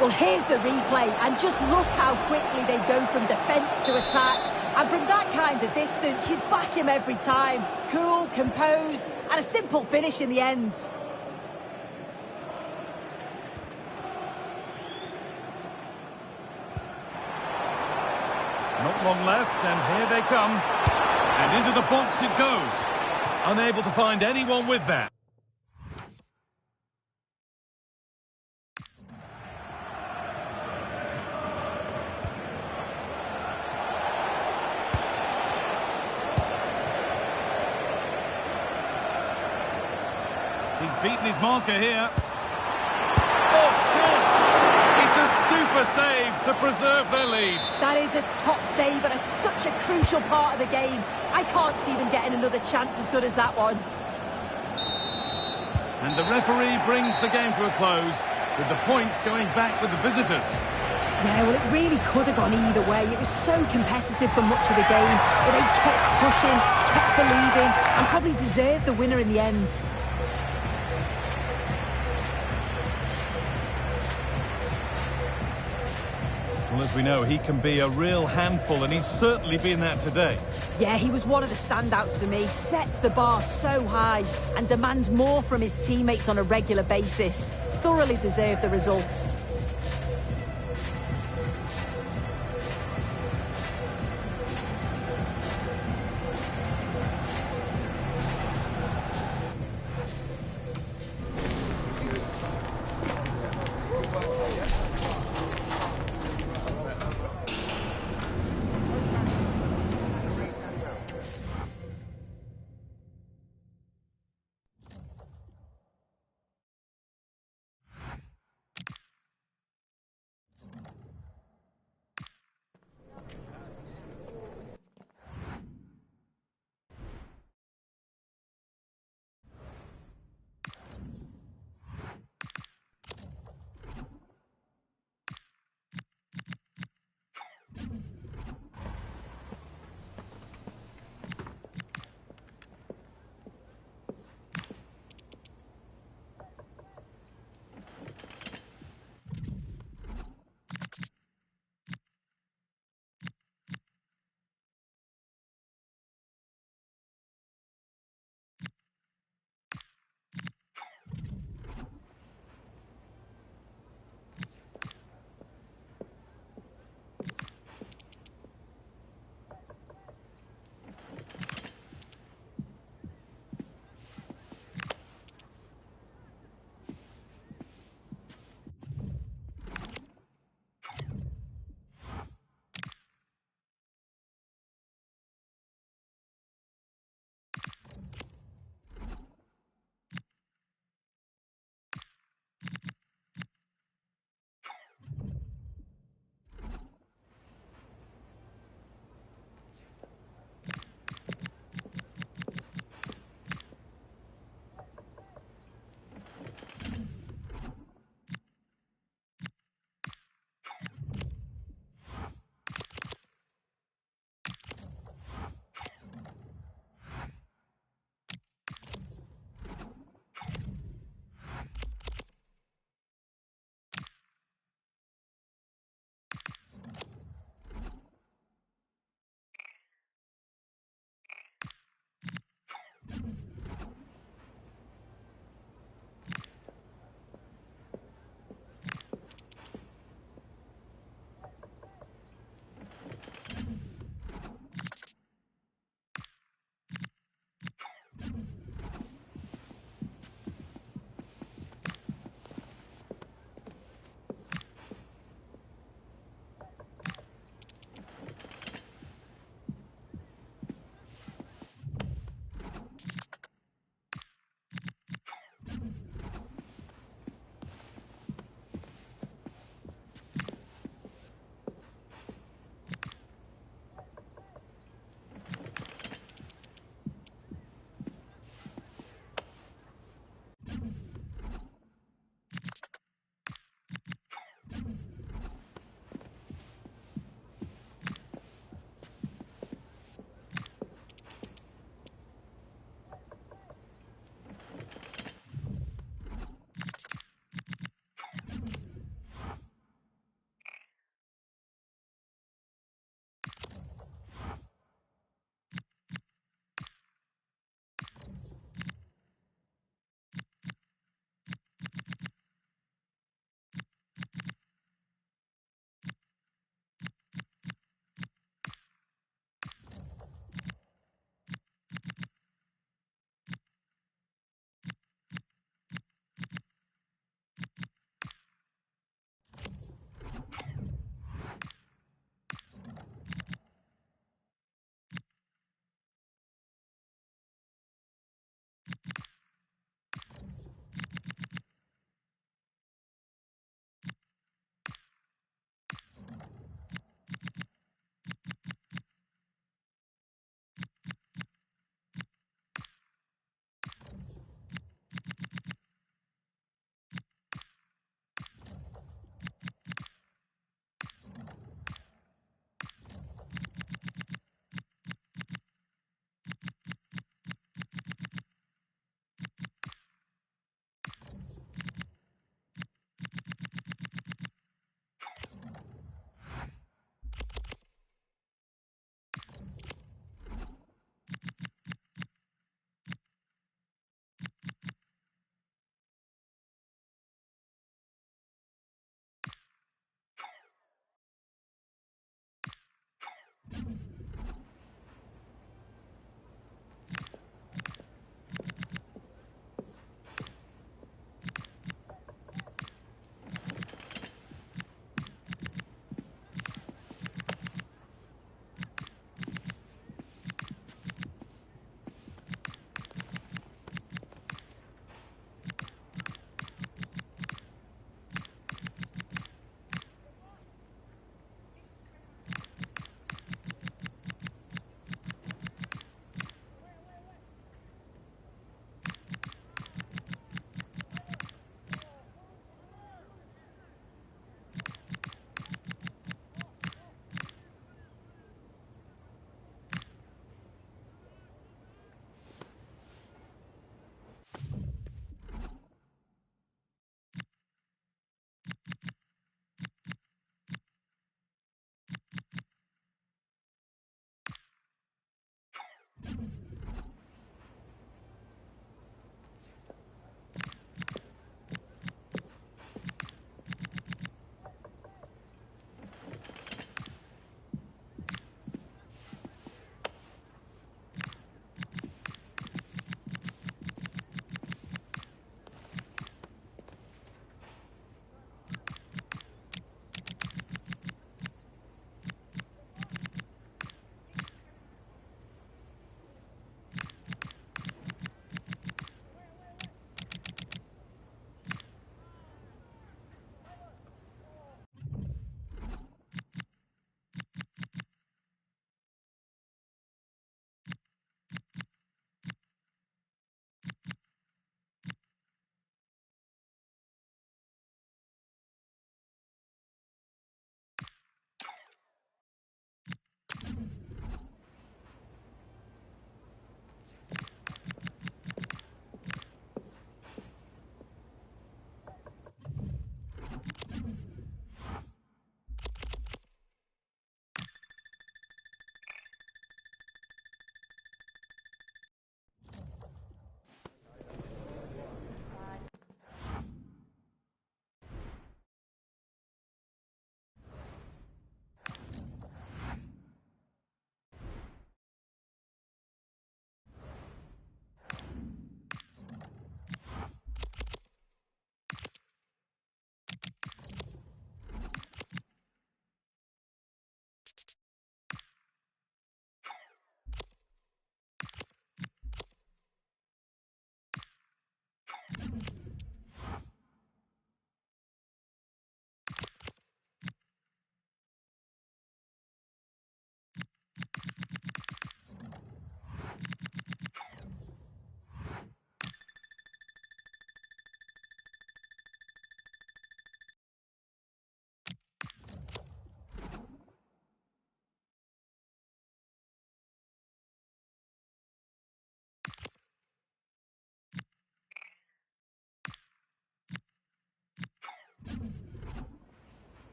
Well, here's the replay, and just look how quickly they go from defence to attack. And from that kind of distance, you'd back him every time. Cool, composed, and a simple finish in the end. Not long left, and here they come. And into the box it goes. Unable to find anyone with that. He's beaten his marker here. Oh, chance! It's a super save to preserve their lead. That is a top save and such a crucial part of the game. I can't see them getting another chance as good as that one. And the referee brings the game to a close, with the points going back with the visitors. Yeah, well, it really could have gone either way. It was so competitive for much of the game, but they kept pushing, kept believing, and probably deserved the winner in the end. Well, as we know, he can be a real handful, and he's certainly been that today. Yeah, he was one of the standouts for me. Sets the bar so high and demands more from his teammates on a regular basis. Thoroughly deserved the result.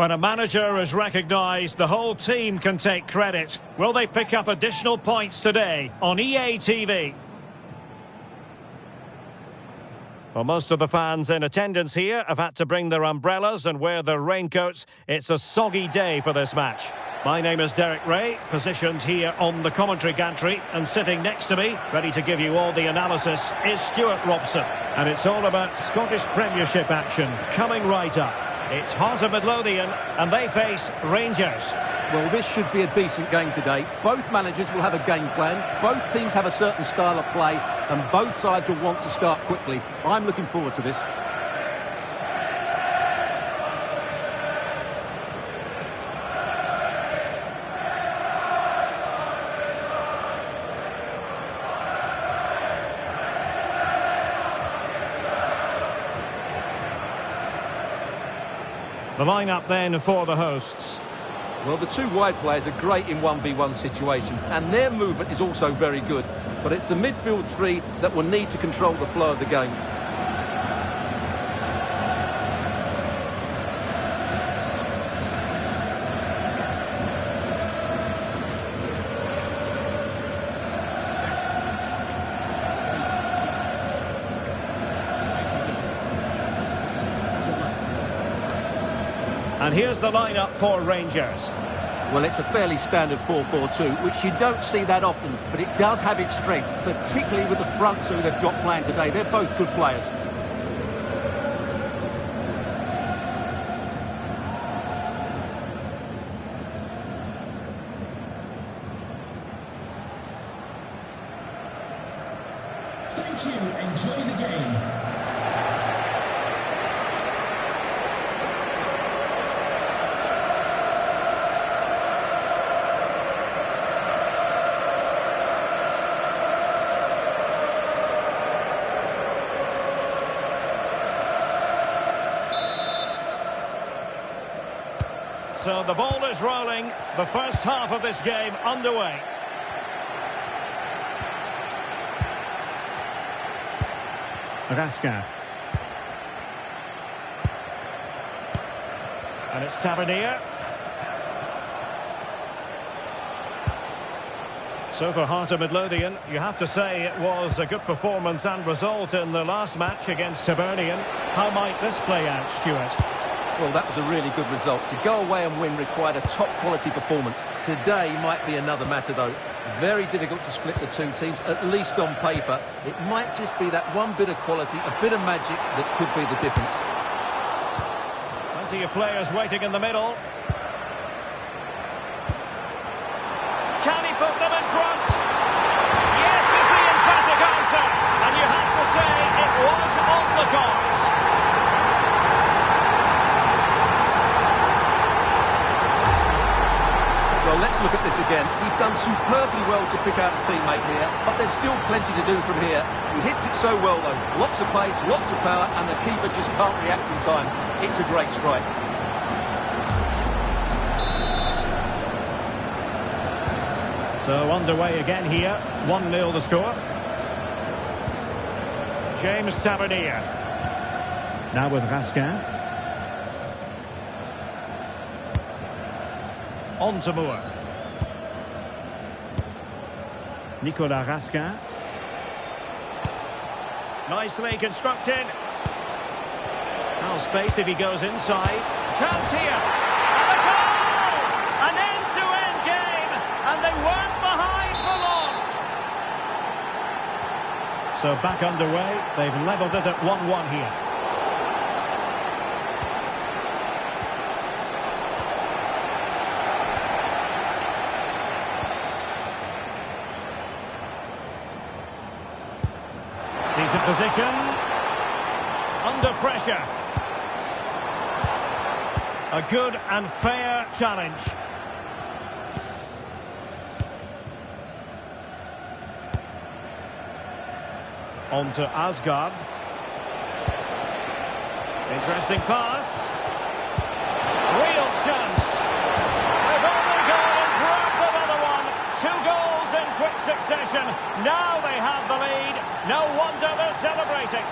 When a manager is recognised, the whole team can take credit. Will they pick up additional points today on EA TV? Well, most of the fans in attendance here have had to bring their umbrellas and wear their raincoats. It's a soggy day for this match. My name is Derek Ray, positioned here on the commentary gantry, and sitting next to me, ready to give you all the analysis, is Stewart Robson. And it's all about Scottish Premiership action coming right up. It's Heart of Midlothian, and they face Rangers. Well, this should be a decent game today. Both managers will have a game plan. Both teams have a certain style of play, and both sides will want to start quickly. I'm looking forward to this. The lineup then for the hosts. Well, the two wide players are great in 1v1 situations, and their movement is also very good. But it's the midfield three that will need to control the flow of the game. And here's the lineup for Rangers. Well, it's a fairly standard 4-4-2, which you don't see that often, but it does have its strength, particularly with the front two they've got playing today. They're both good players. Thank you. Enjoy the game. So the ball is rolling, the first half of this game underway. Raska. And it's Tavernier. So for Heart of Midlothian, you have to say it was a good performance and result in the last match against Hibernian. How might this play out, Stewart? Well, that was a really good result. To go away and win required a top-quality performance. Today might be another matter, though. Very difficult to split the two teams, at least on paper. It might just be that one bit of quality, a bit of magic that could be the difference. Plenty of players waiting in the middle. Can he put them in front? Yes is the emphatic answer. And you have to say it was on the cards. Well, let's look at this again. He's done superbly well to pick out a teammate here, but there's still plenty to do from here. He hits it so well, though. Lots of pace, lots of power, and the keeper just can't react in time. It's a great strike. So underway again here. 1-0 the score. James Tavernier. Now with Raskin. On to Moore. Nicolas Raskin. Nicely constructed. Now space if he goes inside. Chance here. And the goal! So back underway. They've levelled it at 1-1 here. Decent position. Under pressure. A good and fair challenge. On to Asgard. Interesting pass. Real chance. They've only gone and grabbed another one. 2 goals in quick succession. Now they have the lead. No wonder they're celebrating.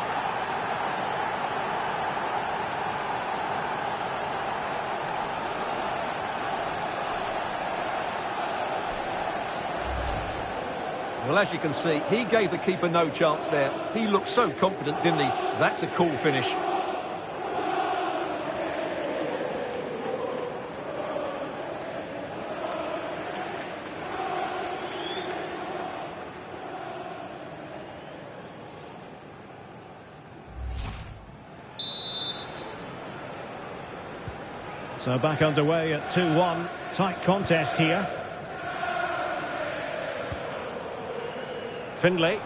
Well, as you can see, he gave the keeper no chance there. He looked so confident, didn't he? That's a cool finish. So back underway at 2-1. Tight contest here. Findlay.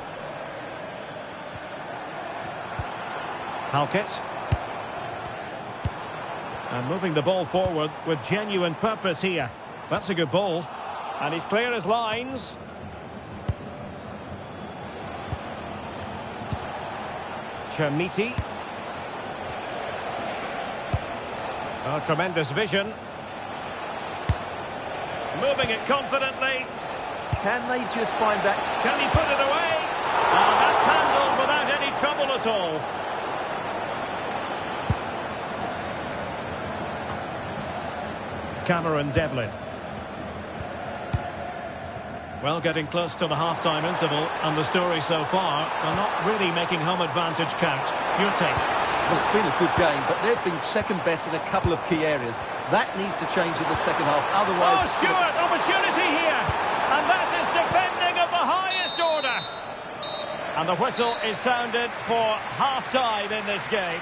Halkett. And moving the ball forward with genuine purpose here. That's a good ball. And he's clear as lines. Chermiti. Oh, tremendous vision. Moving it confidently. Can they just find that? Can he put it away? Oh, that's handled without any trouble at all. Cameron Devlin. Well, getting close to the half-time interval, and the story so far, they're not really making home advantage count. Your take? Well, it's been a good game, but they've been second best in a couple of key areas. That needs to change in the second half, otherwise... Oh, Stewart, opportunity here! And that is defending of the highest order. And the whistle is sounded for half-time in this game.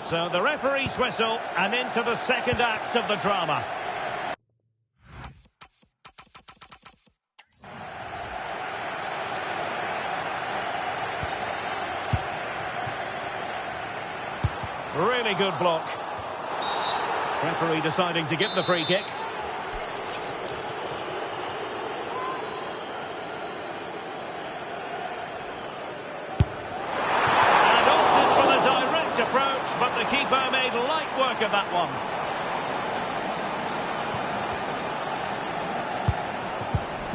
So the referee's whistle, and into the second act of the drama. Really good block. Referee deciding to give the free kick. But the keeper made light work of that one.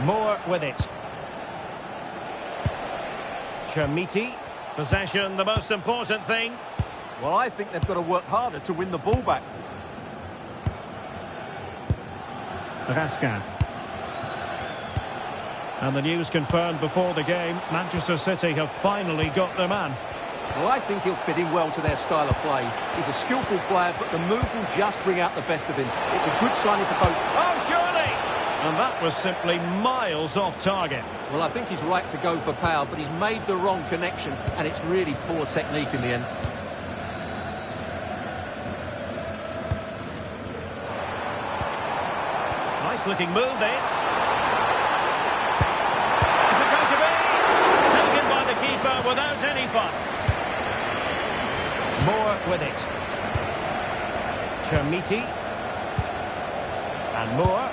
Moore with it. Chermiti. Possession, the most important thing. Well, I think they've got to work harder to win the ball back. Rascan. And the news confirmed before the game, Manchester City have finally got their man. Well, I think he'll fit in well to their style of play. He's a skillful player, but the move will just bring out the best of him. It's a good signing for both. Oh, surely! And that was simply miles off target. Well, I think he's right to go for power, but he's made the wrong connection, and it's really poor technique in the end. Nice looking move, this. Is it going to be? Taken by the keeper without any fuss. Moore with it. Chermiti. And Moore.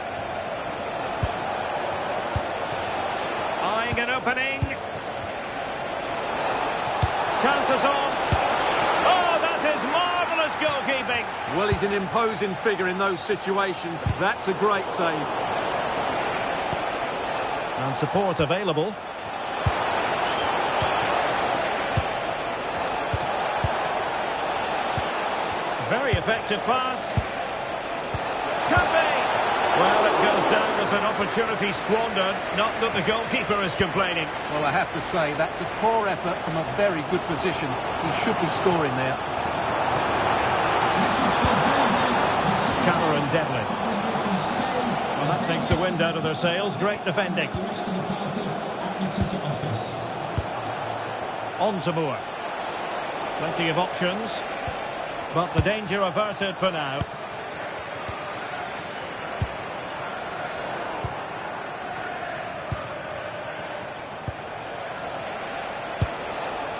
Eyeing an opening. Chances on. Oh, that is marvellous goalkeeping. Well, he's an imposing figure in those situations. That's a great save. And support available. Very effective pass. Could be! Well, it goes down as an opportunity squandered. Not that the goalkeeper is complaining. Well, I have to say, that's a poor effort from a very good position. He should be scoring there. Cameron Devlin. Well, that takes the wind out of their sails. Great defending. On to Moore. Plenty of options. But the danger averted for now.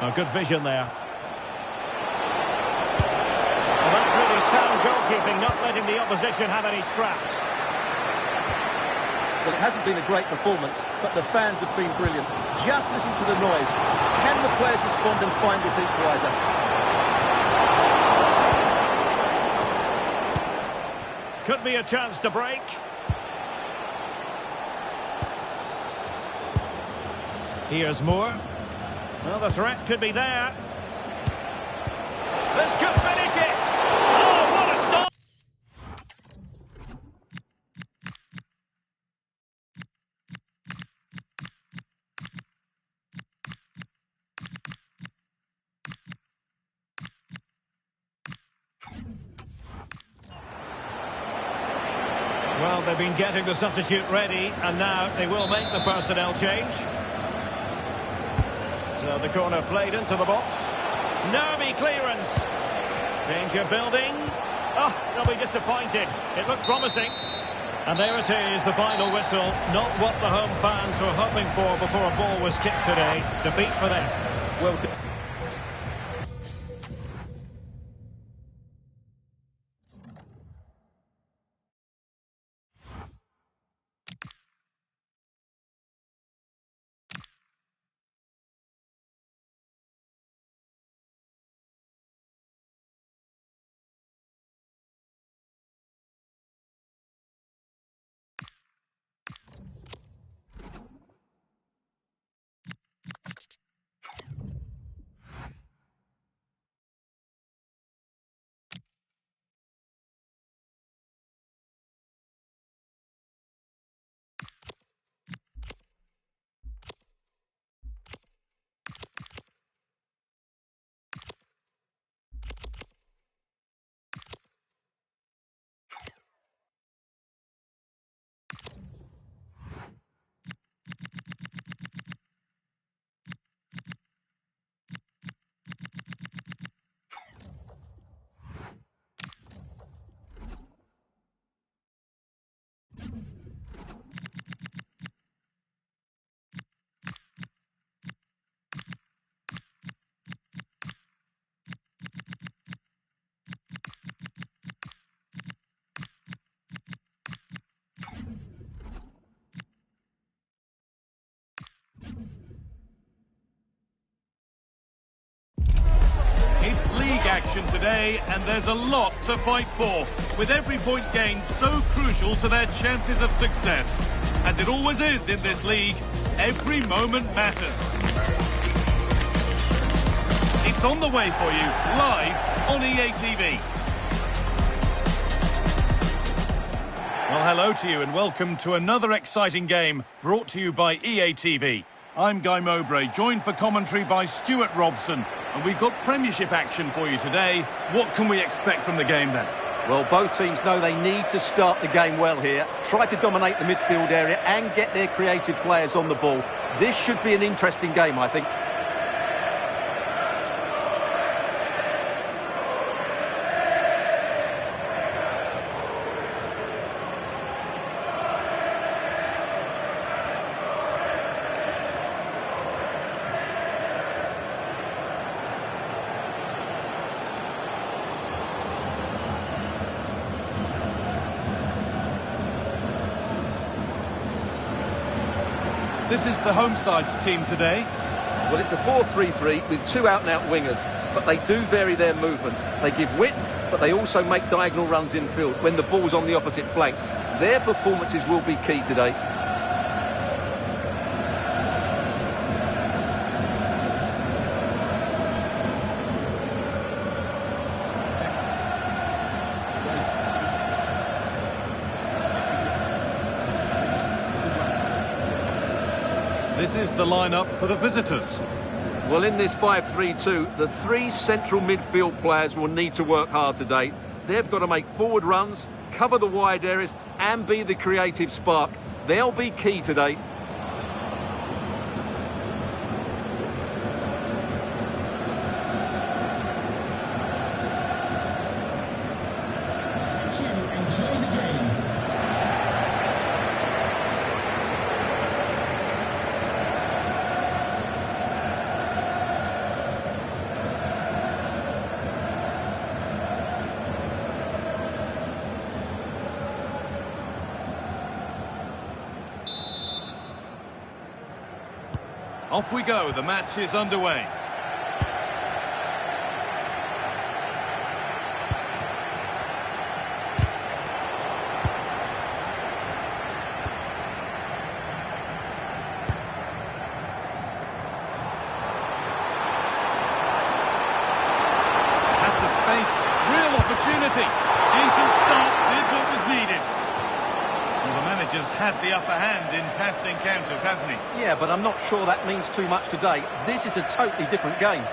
A good vision there. Well, that's really sound goalkeeping, not letting the opposition have any scraps. Well, it hasn't been a great performance, but the fans have been brilliant. Just listen to the noise. Can the players respond and find this equaliser? Could be a chance to break. Here's Moore. Well, the threat could be there. This could finish it! Oh, what a stop! Well, they've been getting the substitute ready, and now they will make the personnel change. So the corner played into the box. Nervy clearance. Danger building. Oh, they'll be disappointed. It looked promising. And there it is, the final whistle. Not what the home fans were hoping for before a ball was kicked today. Defeat for them. Well. Action today, and there's a lot to fight for, with every point gained so crucial to their chances of success. As it always is in this league, every moment matters. It's on the way for you, live on EA TV. Well, hello to you and welcome to another exciting game brought to you by EA TV. I'm Guy Mowbray, joined for commentary by Stewart Robson. And we've got Premiership action for you today. What can we expect from the game then? Well, both teams know they need to start the game well here. Try to dominate the midfield area and get their creative players on the ball. This should be an interesting game, I think. This is the home side's team today. Well, it's a 4-3-3 with two out-and-out wingers, but they do vary their movement. They give width, but they also make diagonal runs infield when the ball's on the opposite flank. Their performances will be key today. This is the lineup for the visitors. Well, in this 5-3-2, the three central midfield players will need to work hard today. They've got to make forward runs, cover the wide areas, and be the creative spark. They'll be key today. Thank you. Enjoy the game. Off we go, the match is underway. Has the space, real opportunity. Decent start, did what was needed. Well, the manager's had the upper hand in past encounters, hasn't he? Yeah, but I'm not sure that means too much today. This is a totally different game.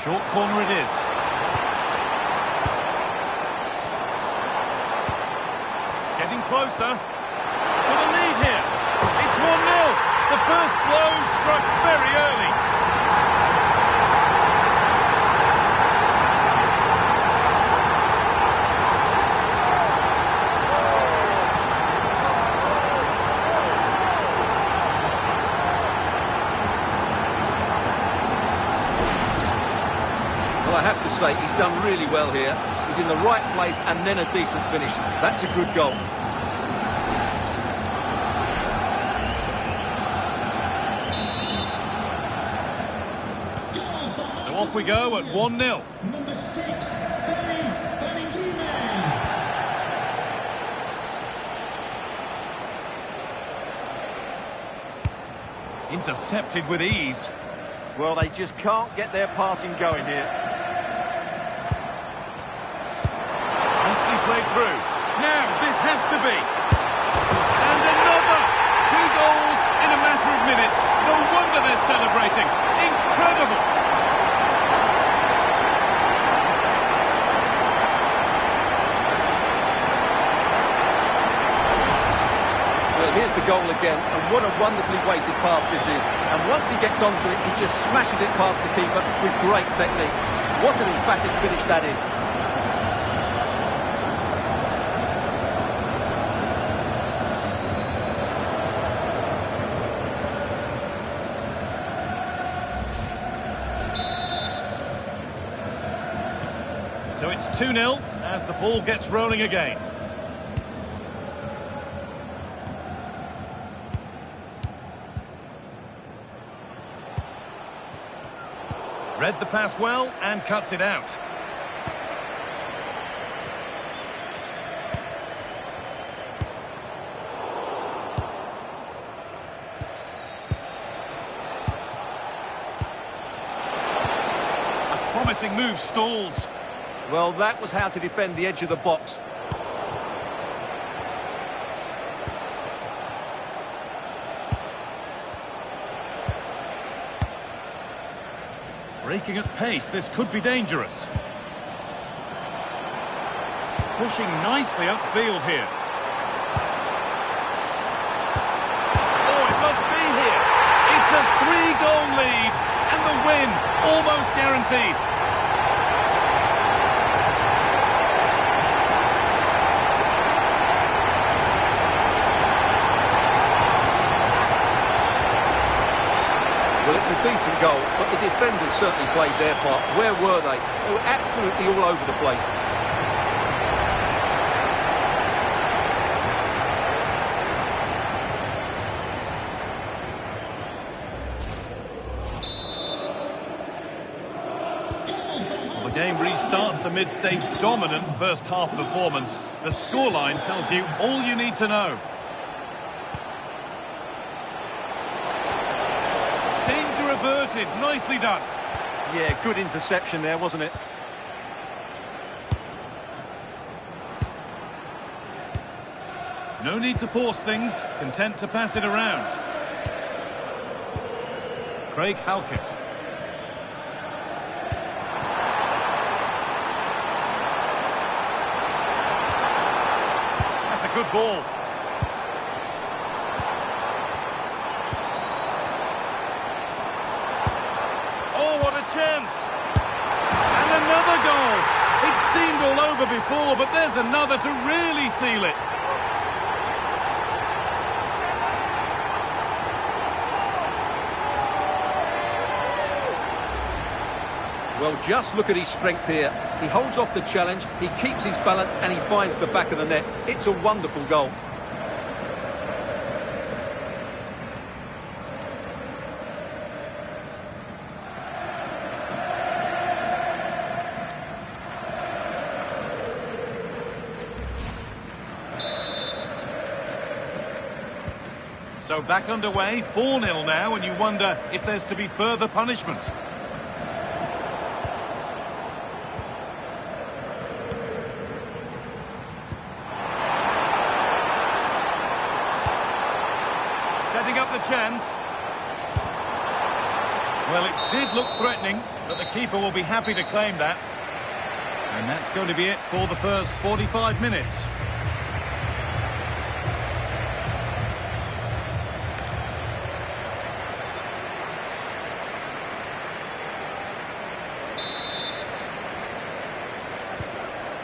Short corner it is. Getting closer. For the lead here. It's 1-0. The first blow struck very early. Well, I have to say, he's done really well here. He's in the right place and then a decent finish. That's a good goal. So off we go at 1-0. Number 6, Baningime. Intercepted with ease. Well, they just can't get their passing going here. Nicely played through. Now, this has to be. And another! 2 goals in a matter of minutes. No wonder they're celebrating. Incredible! Well, here's the goal again, and what a wonderfully weighted pass this is. And once he gets onto it, he just smashes it past the keeper with great technique. What an emphatic finish that is. So it's 2-0 as the ball gets rolling again. Read the pass well and cuts it out. A promising move stalls. Well, that was how to defend the edge of the box. Breaking at pace, this could be dangerous. Pushing nicely upfield here. Oh, it must be here. It's a 3-goal lead, and the win almost guaranteed. Well, it's a decent goal, but the defenders certainly played their part. Where were they? They were absolutely all over the place. Well, the game restarts amidst a dominant first-half performance. The scoreline tells you all you need to know. Averted. Nicely done. Yeah, good interception there, wasn't it? No need to force things, content to pass it around. Craig Halkett. That's a good ball. Oh, what a chance! And another goal! It seemed all over before, but there's another to really seal it. Well, just look at his strength here. He holds off the challenge, he keeps his balance, and he finds the back of the net. It's a wonderful goal. So back underway, 4-0 now, and you wonder if there's to be further punishment. Setting up the chance. Well, it did look threatening, but the keeper will be happy to claim that. And that's going to be it for the first 45 minutes.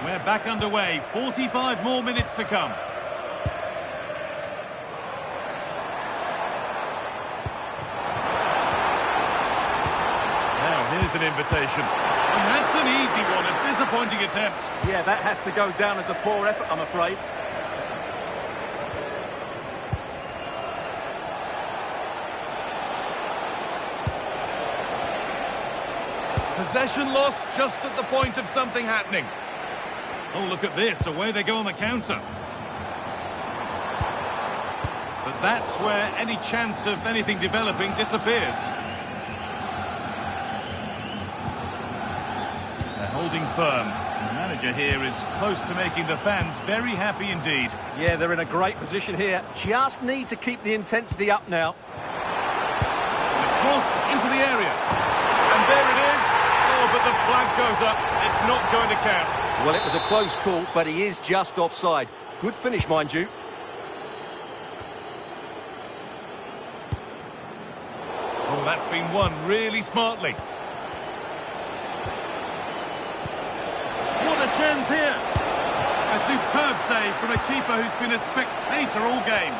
We're back underway, 45 more minutes to come. Now, here's an invitation. And that's an easy one, a disappointing attempt. Yeah, that has to go down as a poor effort, I'm afraid. Possession lost just at the point of something happening. Oh, look at this, away they go on the counter. But that's where any chance of anything developing disappears. They're holding firm. The manager here is close to making the fans very happy indeed. Yeah, they're in a great position here. Just need to keep the intensity up now. The cross into the area. And there it is. Oh, but the flag goes up. It's not going to count. Well, it was a close call, but he is just offside. Good finish, mind you. Oh, that's been won really smartly. What a chance here. A superb save from a keeper who's been a spectator all game.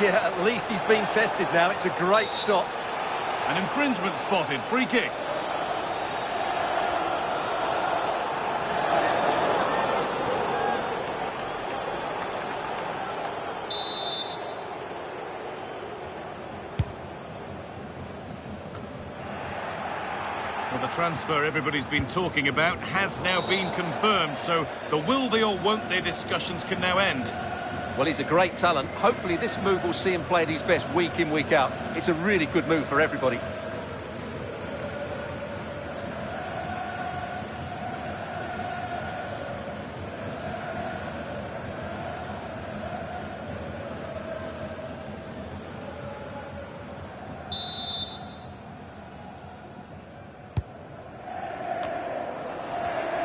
Yeah, at least he's been tested now. It's a great stop. An infringement spotted. Free kick. Well, the transfer everybody's been talking about has now been confirmed, so the will they or won't they discussions can now end. Well, he's a great talent. Hopefully this move will see him play at his best week in, week out. It's a really good move for everybody.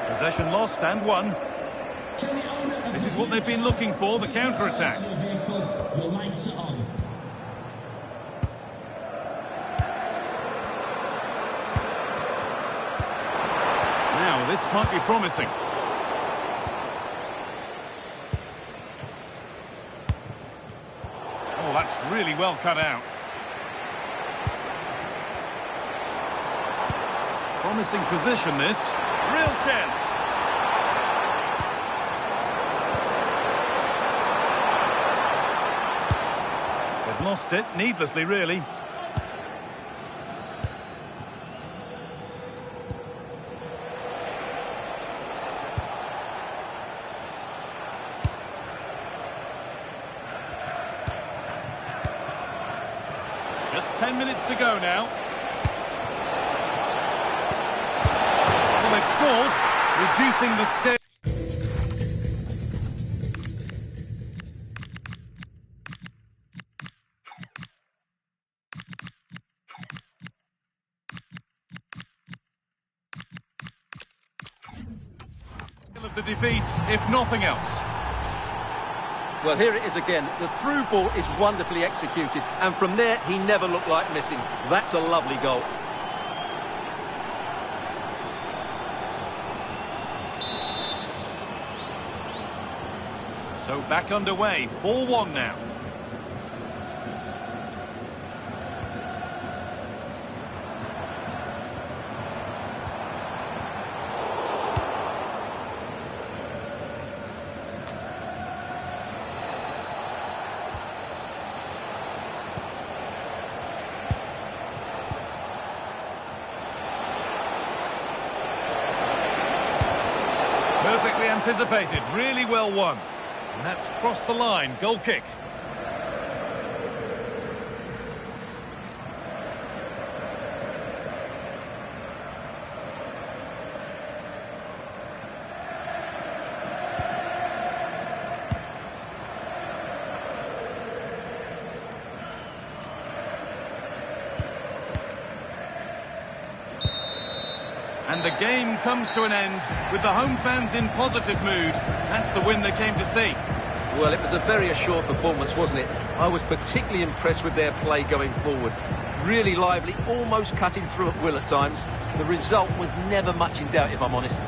Possession lost and won. This is what they've been looking for, the counter-attack. Your lights are on. Now, this might be promising. Oh, that's really well cut out. Promising position, this. Real chance. They've lost it, needlessly, really. Just 10 minutes to go now. Well, they've scored, reducing the scale. the defeat, if nothing else. Well, here it is again. The through ball is wonderfully executed, and from there, he never looked like missing. That's a lovely goal. So back underway, 4-1 now. Perfectly anticipated, really well won. And that's crossed the line, goal kick. And the game comes to an end with the home fans in positive mood. That's the win they came to see. Well, it was a very assured performance, wasn't it? I was particularly impressed with their play going forward. Really lively, almost cutting through at will at times. The result was never much in doubt, if I'm honest.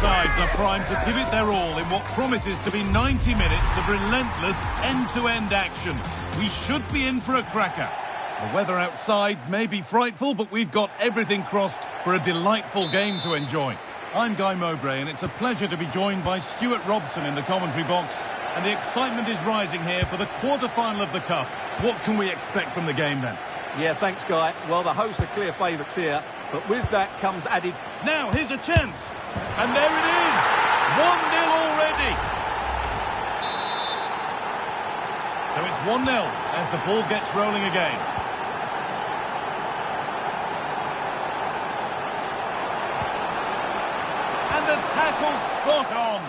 Sides are primed to give it their all in what promises to be 90 minutes of relentless end-to-end action. We should be in for a cracker. The weather outside may be frightful, but we've got everything crossed for a delightful game to enjoy. I'm Guy Mowbray, and it's a pleasure to be joined by Stewart Robson in the commentary box. And the excitement is rising here for the quarter-final of the Cup. What can we expect from the game then? Yeah, thanks, Guy. Well, the hosts are clear favourites here, but with that comes added... Now, here's a chance. And there it is! 1-0 already! So it's 1-0 as the ball gets rolling again. And the tackle spot on!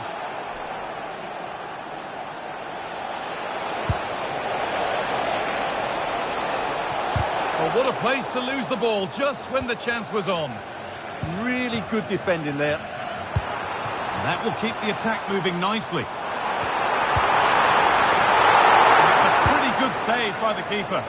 Oh, what a place to lose the ball just when the chance was on. Really good defending there. That will keep the attack moving nicely. It's a pretty good save by the keeper.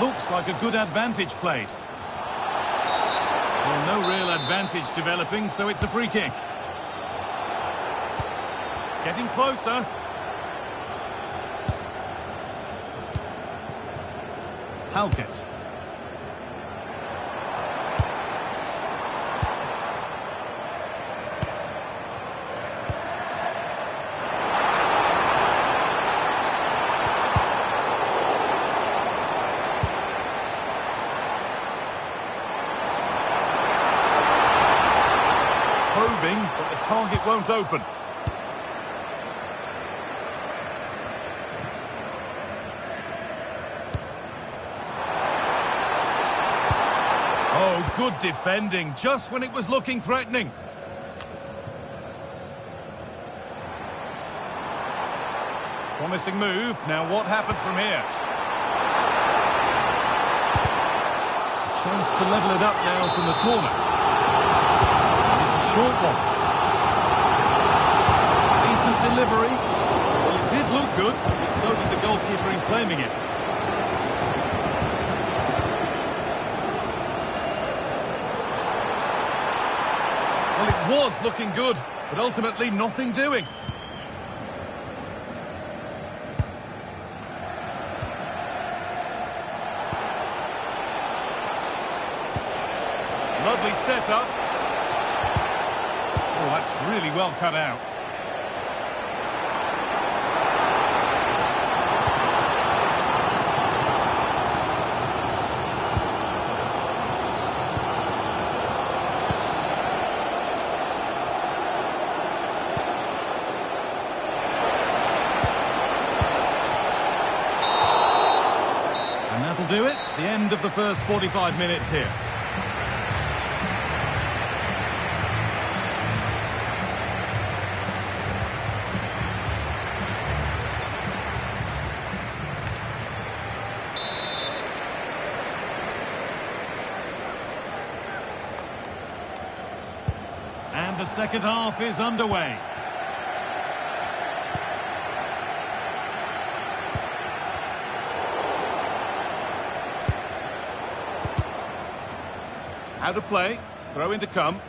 Looks like a good advantage played. Well, no real advantage developing, so it's a free kick. Getting closer. Halkett. But the target won't open. Oh, good defending, just when it was looking threatening. Promising move. Now what happens from here? Chance to level it up now from the corner. Short one. Decent delivery. Well, it did look good, but so did the goalkeeper in claiming it. Well, it was looking good, but ultimately nothing doing. Lovely setup. Oh, that's really well cut out. And that'll do it. The end of the first 45 minutes here. And the second half is underway. Out of play, throw in to come.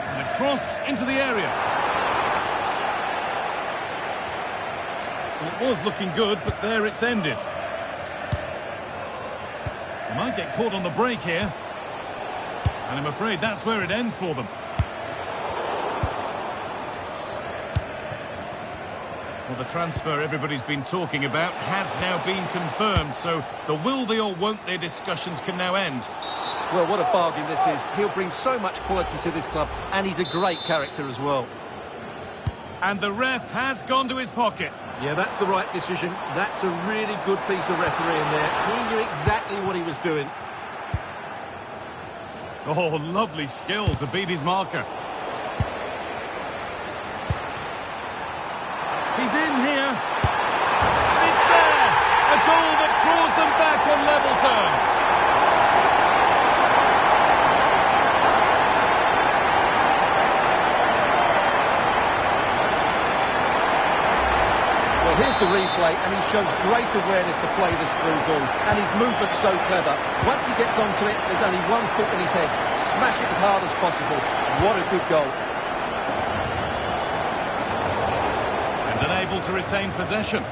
And a cross into the area. Well, it was looking good, but there it's ended. They might get caught on the break here. And I'm afraid that's where it ends for them. Well, the transfer everybody's been talking about has now been confirmed, so the will they or won't they discussions can now end. Well, what a bargain this is. He'll bring so much quality to this club, and he's a great character as well. And the ref has gone to his pocket. Yeah, that's the right decision. That's a really good piece of refereeing there. He knew exactly what he was doing. Oh, lovely skill to beat his marker. He's in here. It's there. A goal that draws them back on level terms. Well, here's the replay, and he shows great awareness to play this through ball. And his movement's so clever. Once he gets onto it, there's only one foot in his head. Smash it as hard as possible. What a good goal. Unable to retain possession.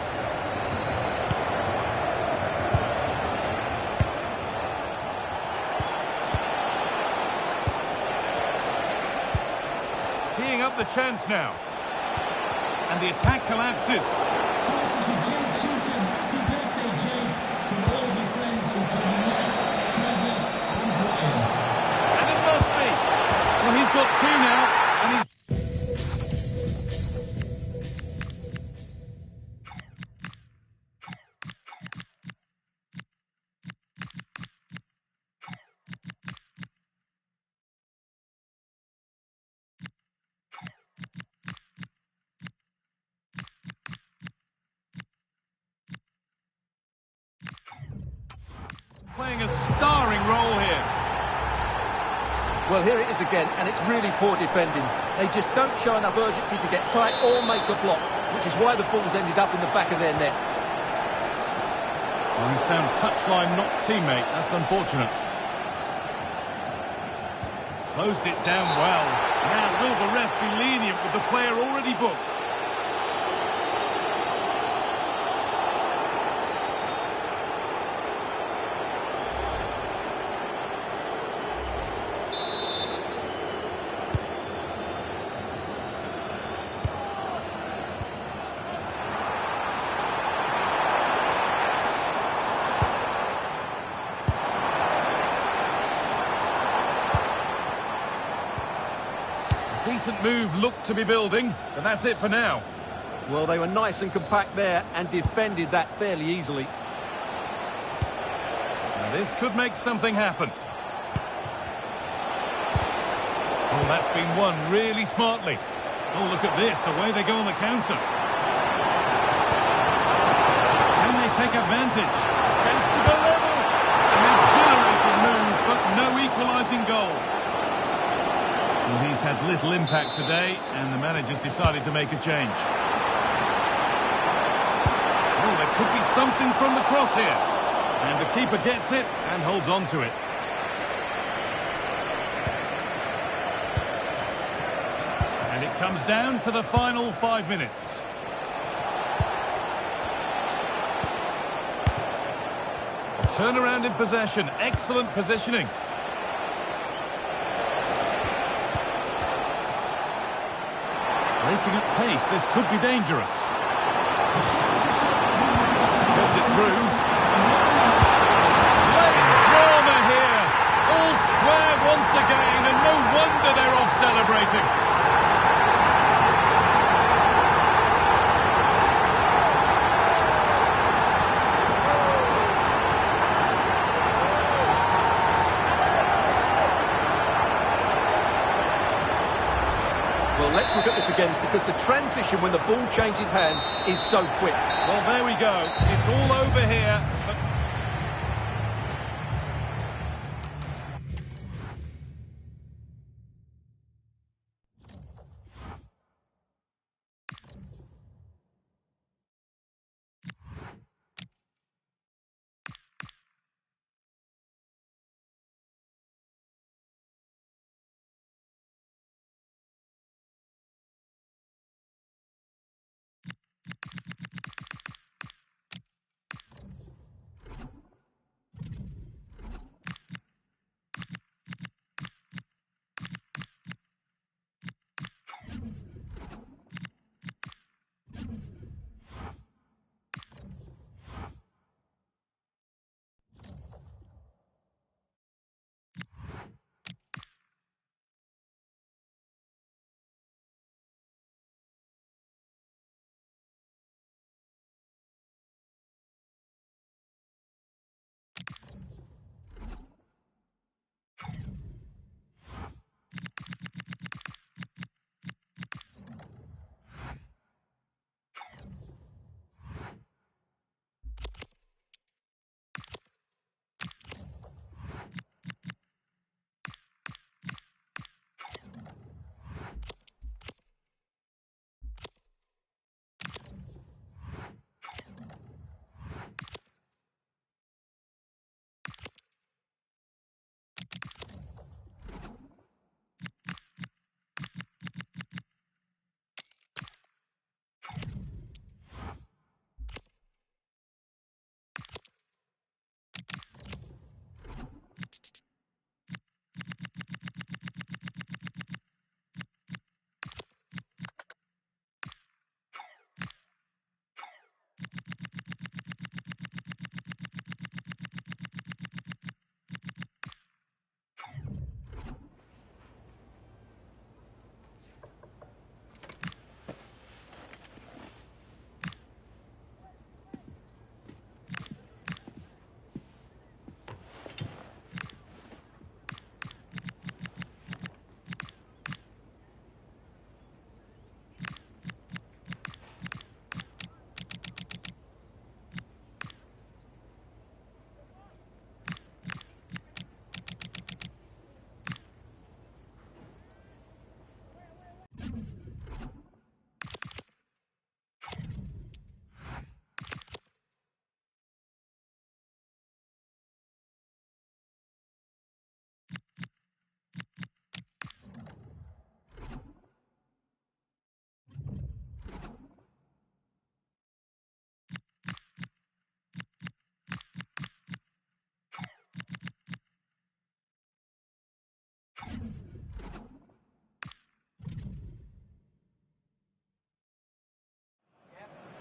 Teeing up the chance now. And the attack collapses. So this is a Jane Cheatham. Happy birthday, Jane, from all of your friends, including Mike, Trevor and Brian. And it must be. Well, he's got two now, and he's... playing a starring role here. Well, here it is again, and it's really poor defending. They just don't show enough urgency to get tight or make a block, which is why the ball's ended up in the back of their net. Well, he's found touchline, not teammate. That's unfortunate. Closed it down well. Now, will the ref be lenient with the player already booked? Decent move looked to be building, but that's it for now. Well, they were nice and compact there and defended that fairly easily. Now this could make something happen. Oh, that's been won really smartly. Oh, look at this. Away they go on the counter. Can they take advantage? Chance to go level. An exhilarating move, but no equalising goal. Well, he's had little impact today, and the manager's decided to make a change. Oh, there could be something from the cross here. And the keeper gets it and holds on to it. And it comes down to the final 5 minutes. A turnaround in possession. Excellent positioning. Breaking at pace, this could be dangerous. Gets it through. Great drama here. All square once again, and no wonder they're off celebrating. Well, let's look at this again, because the transition when the ball changes hands is so quick. Well, there we go. It's all over here. But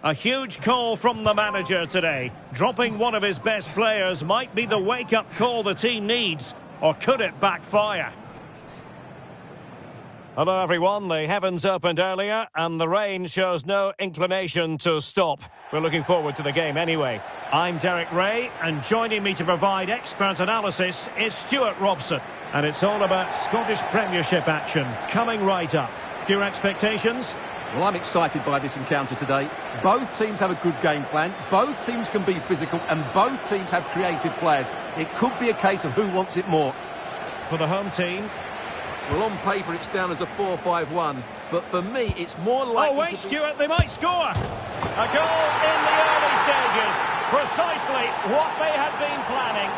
A huge call from the manager today. Dropping one of his best players might be the wake-up call the team needs, or could it backfire? Hello everyone, the heavens opened earlier and the rain shows no inclination to stop. We're looking forward to the game anyway. I'm Derek Ray and joining me to provide expert analysis is Stewart Robson. And it's all about Scottish Premiership action coming right up. Your expectations? Well, I'm excited by this encounter today. Both teams have a good game plan, both teams can be physical and both teams have creative players. It could be a case of who wants it more. For the home team. Well, on paper it's down as a 4-5-1, but for me it's more likely Oh wait, Stewart, they might score! A goal in the early stages. Precisely what they had been planning.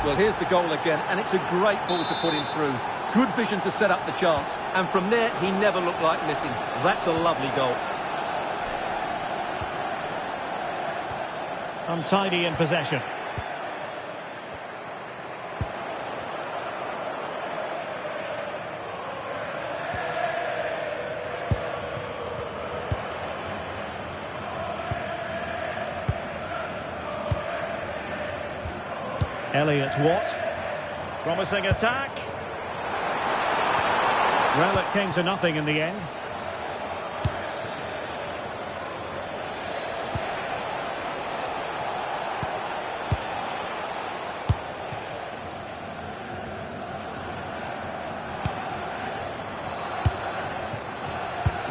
Well, here's the goal again, and it's a great ball to put him through. Good vision to set up the chance, and from there he never looked like missing. That's a lovely goal. Untidy in possession. Elliott Watt. Promising attack. Well, it came to nothing in the end.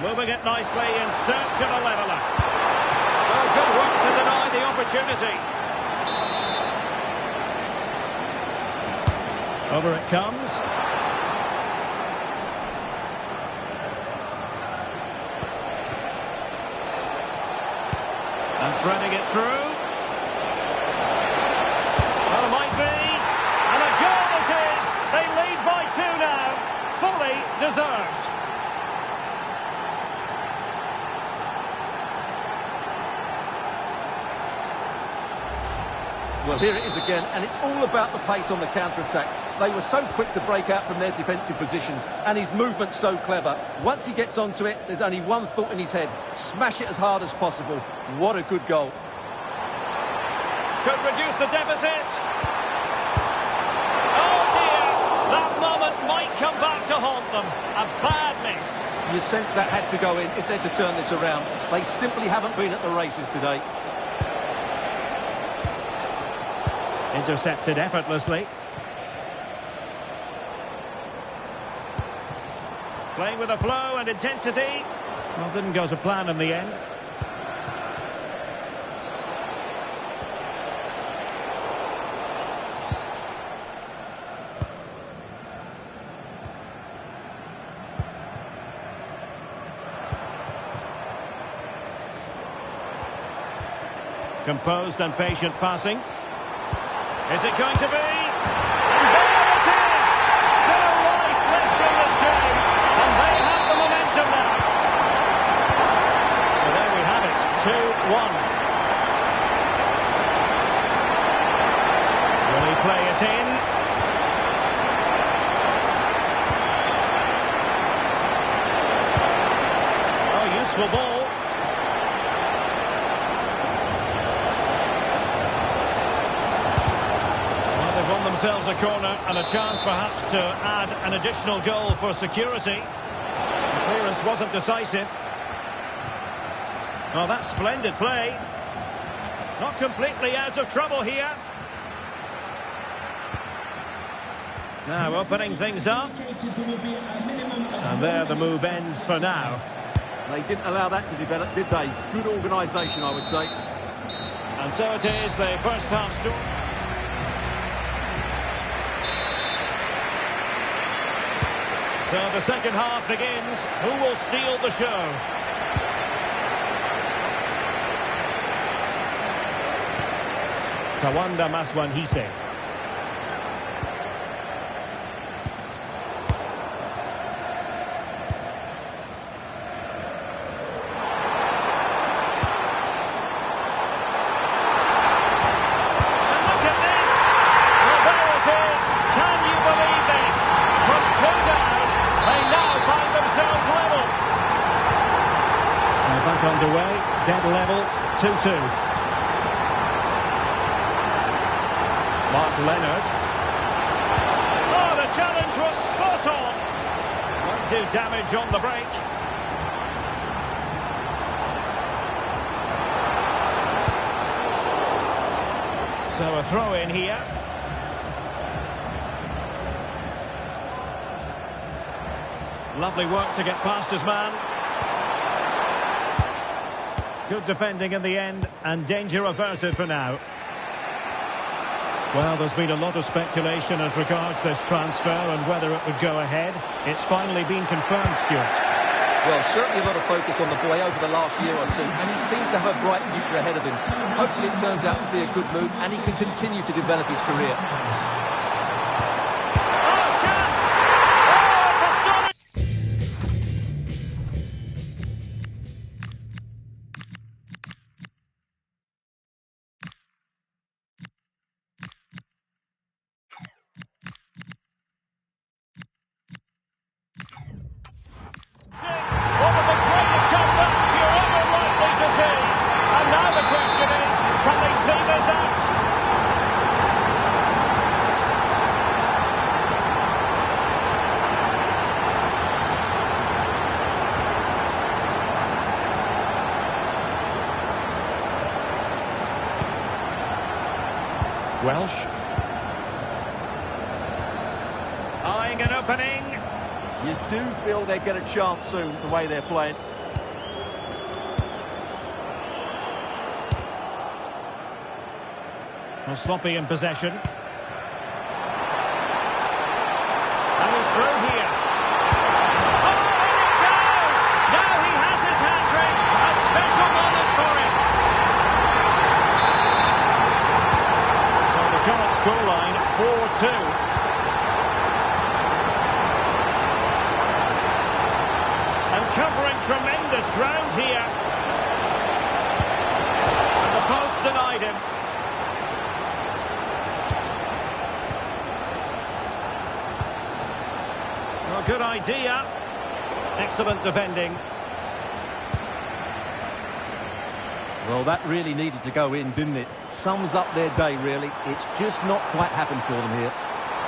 Moving it nicely in search of a leveller. Well, good work to deny the opportunity. Over it comes. And threading it through. Well, it might be. And a goal it is. They lead by 2 now. Fully deserved. Well, here it is again, and it's all about the pace on the counter-attack. They were so quick to break out from their defensive positions, and his movement's so clever. Once he gets onto it, there's only one thought in his head. Smash it as hard as possible. What a good goal. Could reduce the deficit. Oh dear, that moment might come back to haunt them. A bad miss. You sense that had to go in if they're to turn this around. They simply haven't been at the races today. Intercepted effortlessly. Playing with a flow and intensity. Well, didn't go to plan in the end. Composed and patient passing. Is it going to be? And there it is! Still life left in this game. And they have the momentum now. So there we have it, 2-1. Will he play it in? Oh, useful ball. Themselves a corner and a chance perhaps to add an additional goal for security. The clearance wasn't decisive. Oh, that's splendid play. Not completely out of trouble here. Now opening things up. And there the move ends for now. They didn't allow that to develop, did they? Good organisation, I would say. And so it is, the first half story. So the second half begins. Who will steal the show? Kawanda Maswanhise. Back underway, dead level, 2-2. Mark Leonard. Oh, the challenge was spot on. Won't do damage on the break. So a throw in here. Lovely work to get past his man. Good defending in the end, and danger averted for now. Well, there's been a lot of speculation as regards this transfer and whether it would go ahead. It's finally been confirmed, Stewart. Well, certainly a lot of focus on the boy over the last year or two, and he seems to have a bright future ahead of him. Hopefully it turns out to be a good move, and he can continue to develop his career. One of the greatest comebacks you're ever likely to see. And now the question is, can they see this out? Welsh. Eyeing an opening. You do feel they get a chance soon, the way they're playing. Well, sloppy in possession. And he's through here. Oh, in it goes! Now he has his hat-trick. A special moment for him. So the current scoreline, 4-2. Covering tremendous ground here. And the post denied him. Well, good idea. Excellent defending. Well, that really needed to go in, didn't it? Sums up their day, really. It's just not quite happened for them here.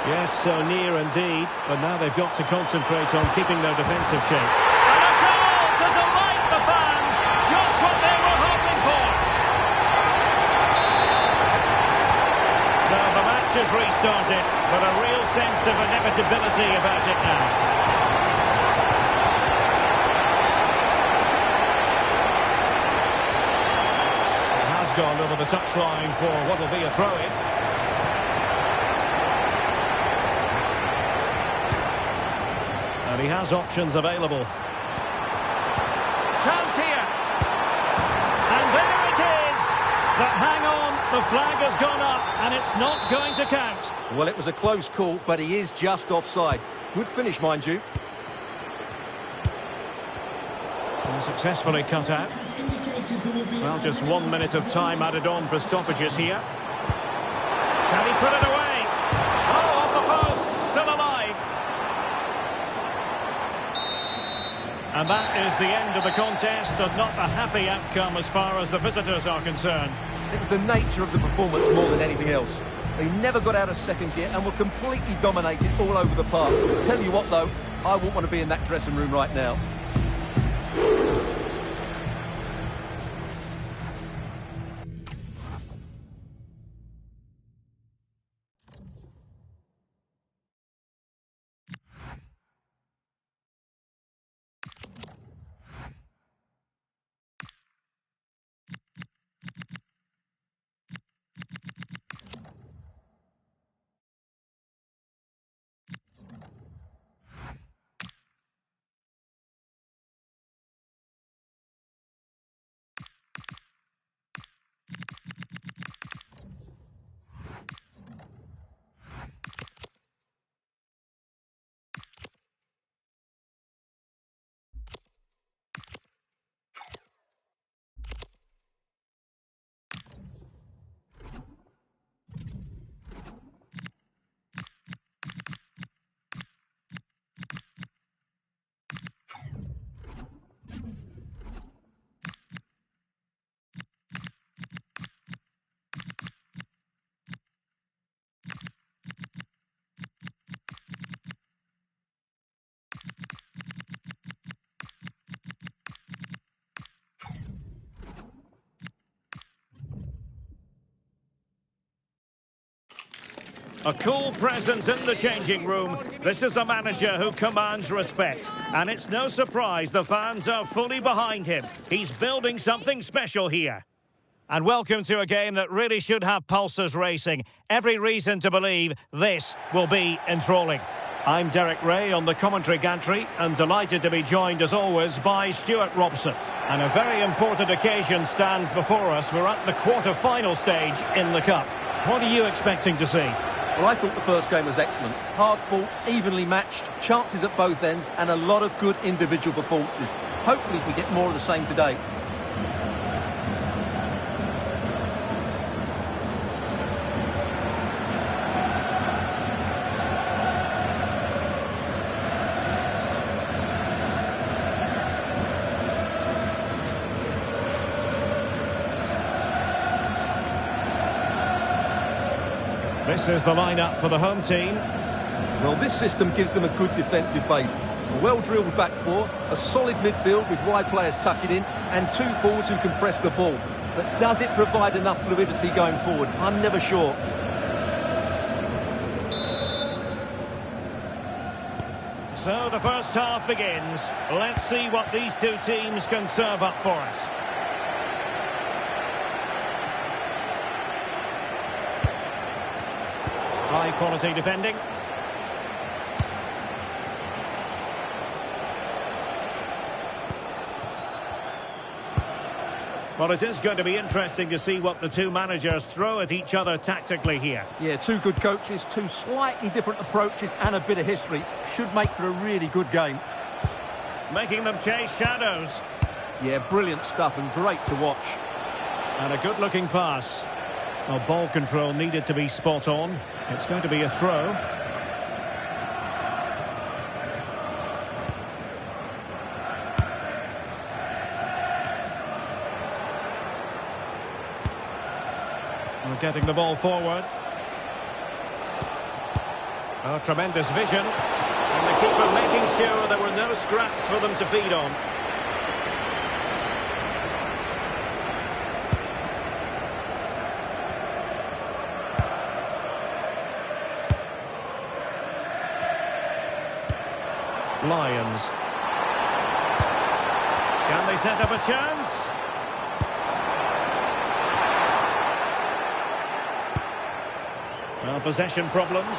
Yes, so near indeed. But now they've got to concentrate on keeping their defensive shape. To delight the fans, just what they were hoping for. So the match has restarted, but a real sense of inevitability about it now. It has gone over the touchline for what will be a throw-in. And he has options available. Chance here. And there it is. But hang on, the flag has gone up and it's not going to count. Well, it was a close call, but he is just offside. Good finish, mind you. And successfully cut out. Well, just 1 minute of time added on for stoppages here. Can he put it away? Oh, off the post. Still alive. And that is the end of the contest, and not a happy outcome as far as the visitors are concerned. It was the nature of the performance more than anything else. They never got out of second gear and were completely dominated all over the park. Tell you what, though, I wouldn't want to be in that dressing room right now. A cool presence in the changing room. This is a manager who commands respect. And it's no surprise the fans are fully behind him. He's building something special here. And welcome to a game that really should have pulses racing. Every reason to believe this will be enthralling. I'm Derek Ray on the commentary gantry and delighted to be joined as always by Stewart Robson. And a very important occasion stands before us. We're at the quarter-final stage in the Cup. What are you expecting to see? Well, I thought the first game was excellent. Hard fought, evenly matched, chances at both ends and a lot of good individual performances. Hopefully we get more of the same today. This is the lineup for the home team. Well, this system gives them a good defensive base. A well-drilled back four, a solid midfield with wide players tucking in, and two forwards who can press the ball. But does it provide enough fluidity going forward? I'm never sure. So the first half begins. Let's see what these two teams can serve up for us. High quality defending. Well, it is going to be interesting to see what the two managers throw at each other tactically here. Yeah, two good coaches, two slightly different approaches and a bit of history. Should make for a really good game. Making them chase shadows. Yeah, brilliant stuff and great to watch. And a good-looking pass. Well, ball control needed to be spot on. It's going to be a throw. We're getting the ball forward. Oh, tremendous vision. And the keeper making sure there were no scraps for them to feed on. Lions. Can they set up a chance? Well, possession problems.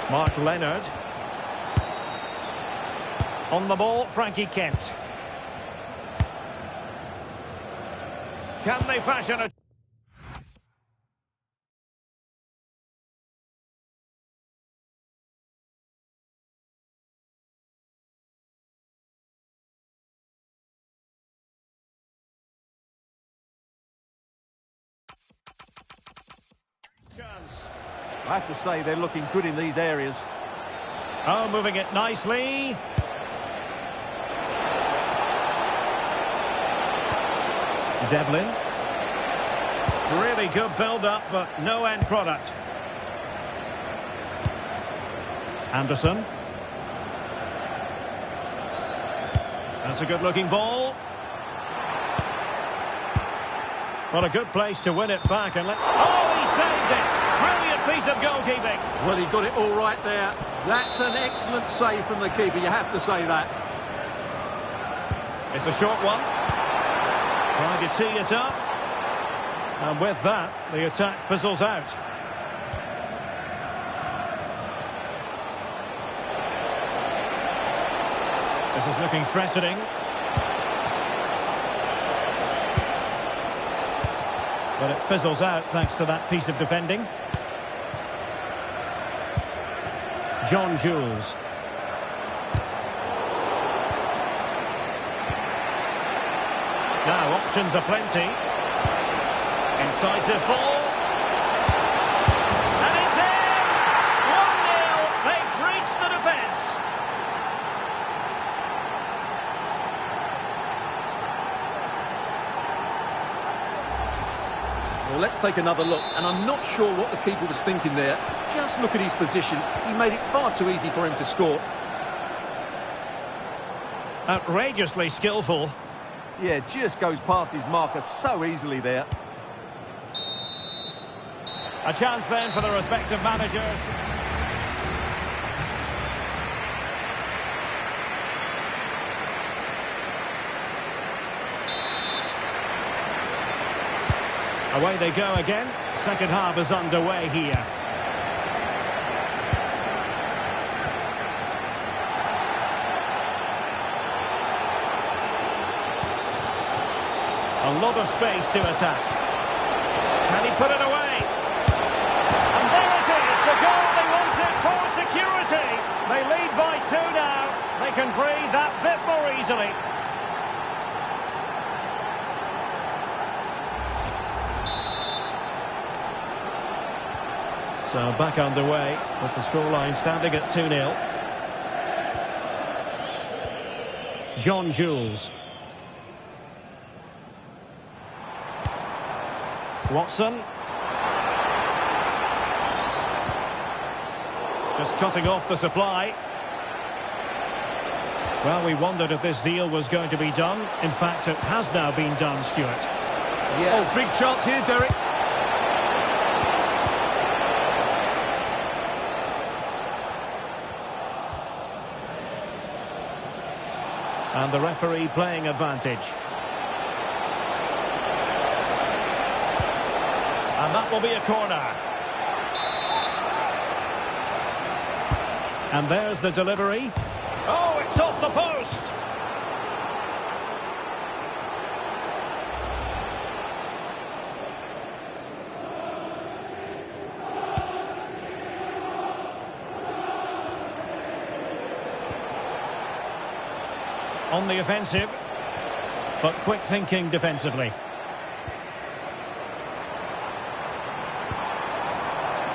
Mark Leonard. On the ball, Frankie Kent. Can they fashion a chance? I have to say they're looking good in these areas. Oh, moving it nicely. Devlin. Really good build-up, but no end product. Anderson. That's a good-looking ball. What a good place to win it back and let... Oh, he saved it! Brilliant piece of goalkeeping. Well, he got it all right there. That's an excellent save from the keeper, you have to say that. It's a short one. Trying to tee it up. And with that, the attack fizzles out. This is looking threatening. But it fizzles out thanks to that piece of defending. John Jules. Now, options are plenty. Incisive ball. And it's in! 1-0. They've breached the defence. Well, let's take another look. And I'm not sure what the keeper was thinking there. Just look at his position. He made it far too easy for him to score. Outrageously skillful. Yeah, just goes past his marker so easily there. A chance then for the respective managers. Away they go again. Second half is underway here. A lot of space to attack. Can he put it away? And there it is, the goal they wanted for security. They lead by 2 now. They can breathe that bit more easily. So back underway with the scoreline standing at 2-0. John Jules. Watson. Just cutting off the supply. Well, we wondered if this deal was going to be done. In fact, it has now been done, Stewart. Yeah. Oh, big chance here, Derek. And the referee playing advantage. And that will be a corner. And there's the delivery. Oh, it's off the post. On the offensive, but quick thinking defensively.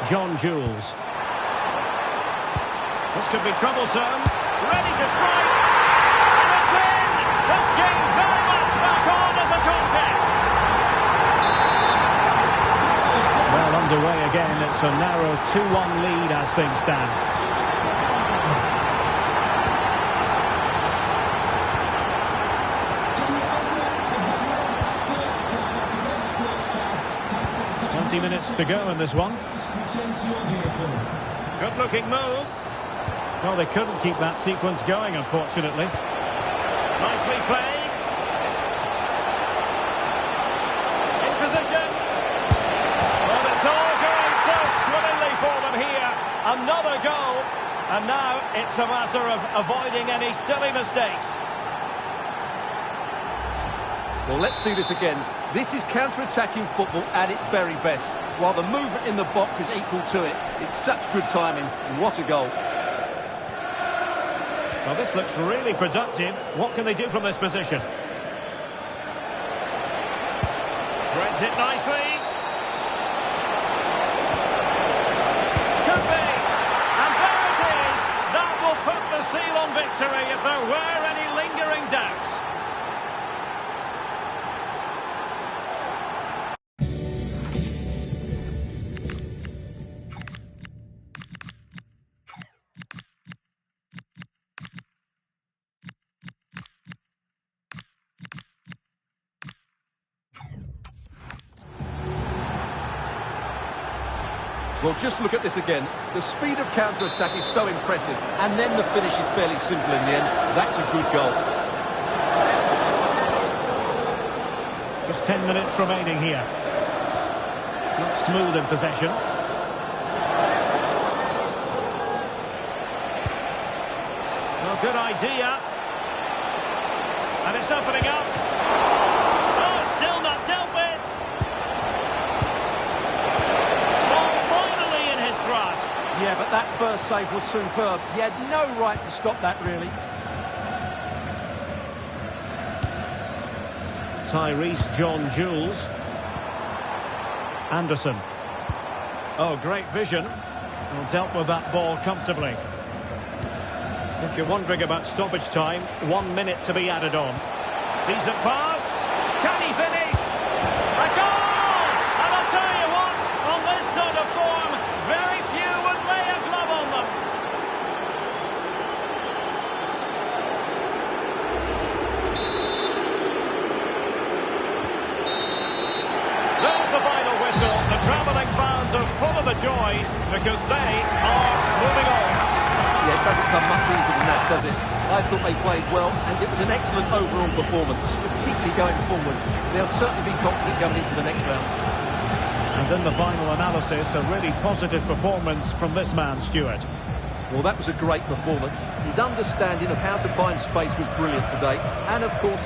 John Jules. This could be troublesome. Ready to strike. And it's in! This game very much back on as a contest. Well, underway again. It's a narrow 2-1 lead as things stand. Minutes to go in this one. Good looking move. Well, they couldn't keep that sequence going, unfortunately. Nicely played. In position. Well, it's all going so swimmingly for them here. Another goal. And now it's a matter of avoiding any silly mistakes. Well, let's see this again. This is counter-attacking football at its very best. While the movement in the box is equal to it, it's such good timing. What a goal. Well, this looks really productive. What can they do from this position? Threads it nicely. Could be. And there it is. That will put the seal on victory if there were any lingering doubts. Well, just look at this again. The speed of counter-attack is so impressive, and then the finish is fairly simple in the end. That's a good goal. Just 10 minutes remaining here. Not smooth in possession. Well, good idea. And it's opening up. Oh, it's still not dealt with. Yeah, but that first save was superb. He had no right to stop that, really. Tyrese John Jules. Anderson. Oh, great vision. Well, dealt with that ball comfortably. If you're wondering about stoppage time, 1 minute to be added on. Decent pass. Can he finish? A goal! And I'll tell you what, on this sort of form, very few would lay a glove on them. full of the joys because they are moving on. Yeah, it doesn't come much easier than that, does it? I thought they played well, and it was an excellent overall performance, particularly going forward. They'll certainly be confident going into the next round. And in the final analysis, a really positive performance from this man, Stewart. Well, that was a great performance. His understanding of how to find space was brilliant today, and of course...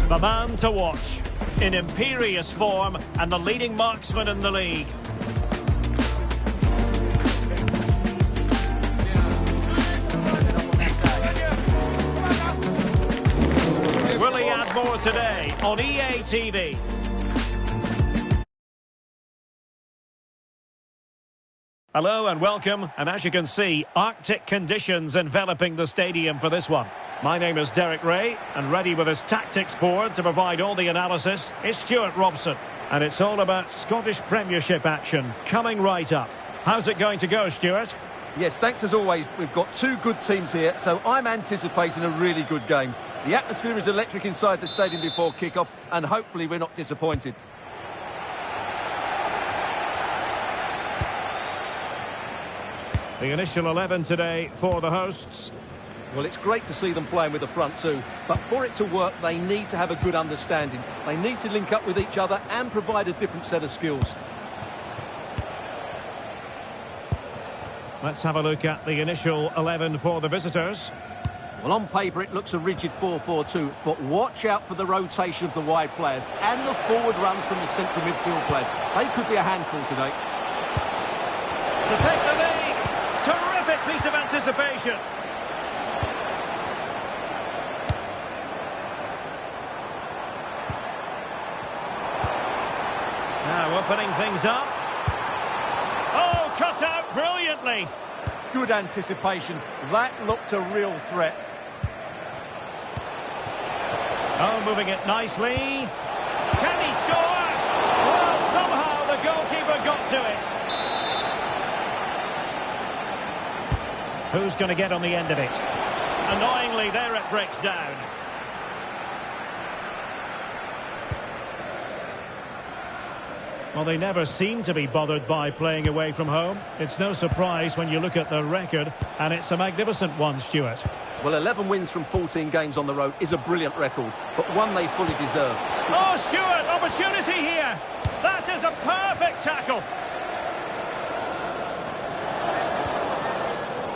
The man to watch, in imperious form and the leading marksman in the league. Will he add more today on EA TV? Hello and welcome, and as you can see, Arctic conditions enveloping the stadium for this one. My name is Derek Ray, and ready with his tactics board to provide all the analysis is Stewart Robson. And it's all about Scottish Premiership action coming right up. How's it going to go, Stewart? Yes, thanks as always. We've got two good teams here, so I'm anticipating a really good game. The atmosphere is electric inside the stadium before kick-off, and hopefully we're not disappointed. The initial 11 today for the hosts. Well, it's great to see them playing with the front two, but for it to work, they need to have a good understanding. They need to link up with each other and provide a different set of skills. Let's have a look at the initial 11 for the visitors. Well, on paper, it looks a rigid 4-4-2, but watch out for the rotation of the wide players and the forward runs from the central midfield players. They could be a handful today. To take the lead, terrific piece of anticipation. Now opening things up. Oh, cut out brilliantly. Good anticipation. That looked a real threat. Oh, moving it nicely. Can he score? Well, somehow the goalkeeper got to it. Who's going to get on the end of it? Annoyingly, there it breaks down. Well, they never seem to be bothered by playing away from home. It's no surprise when you look at the record, and it's a magnificent one, Stewart. Well, 11 wins from 14 games on the road is a brilliant record, but one they fully deserve. Oh, Stewart, opportunity here. That is a perfect tackle.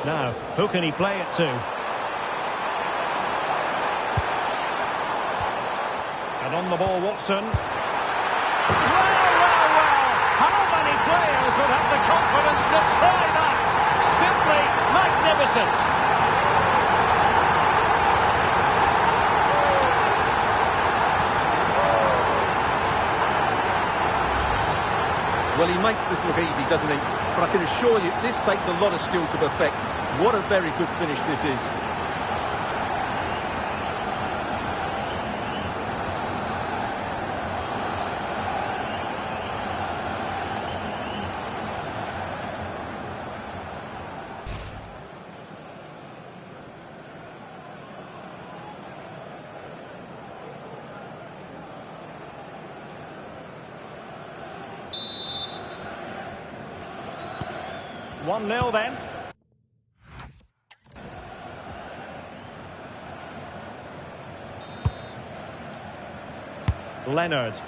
Now, who can he play it to? And on the ball, Watson. How many players would have the confidence to try that? Simply magnificent. Well, he makes this look easy, doesn't he? But I can assure you, this takes a lot of skill to perfect. What a very good finish this is. One 0 then. Leonard.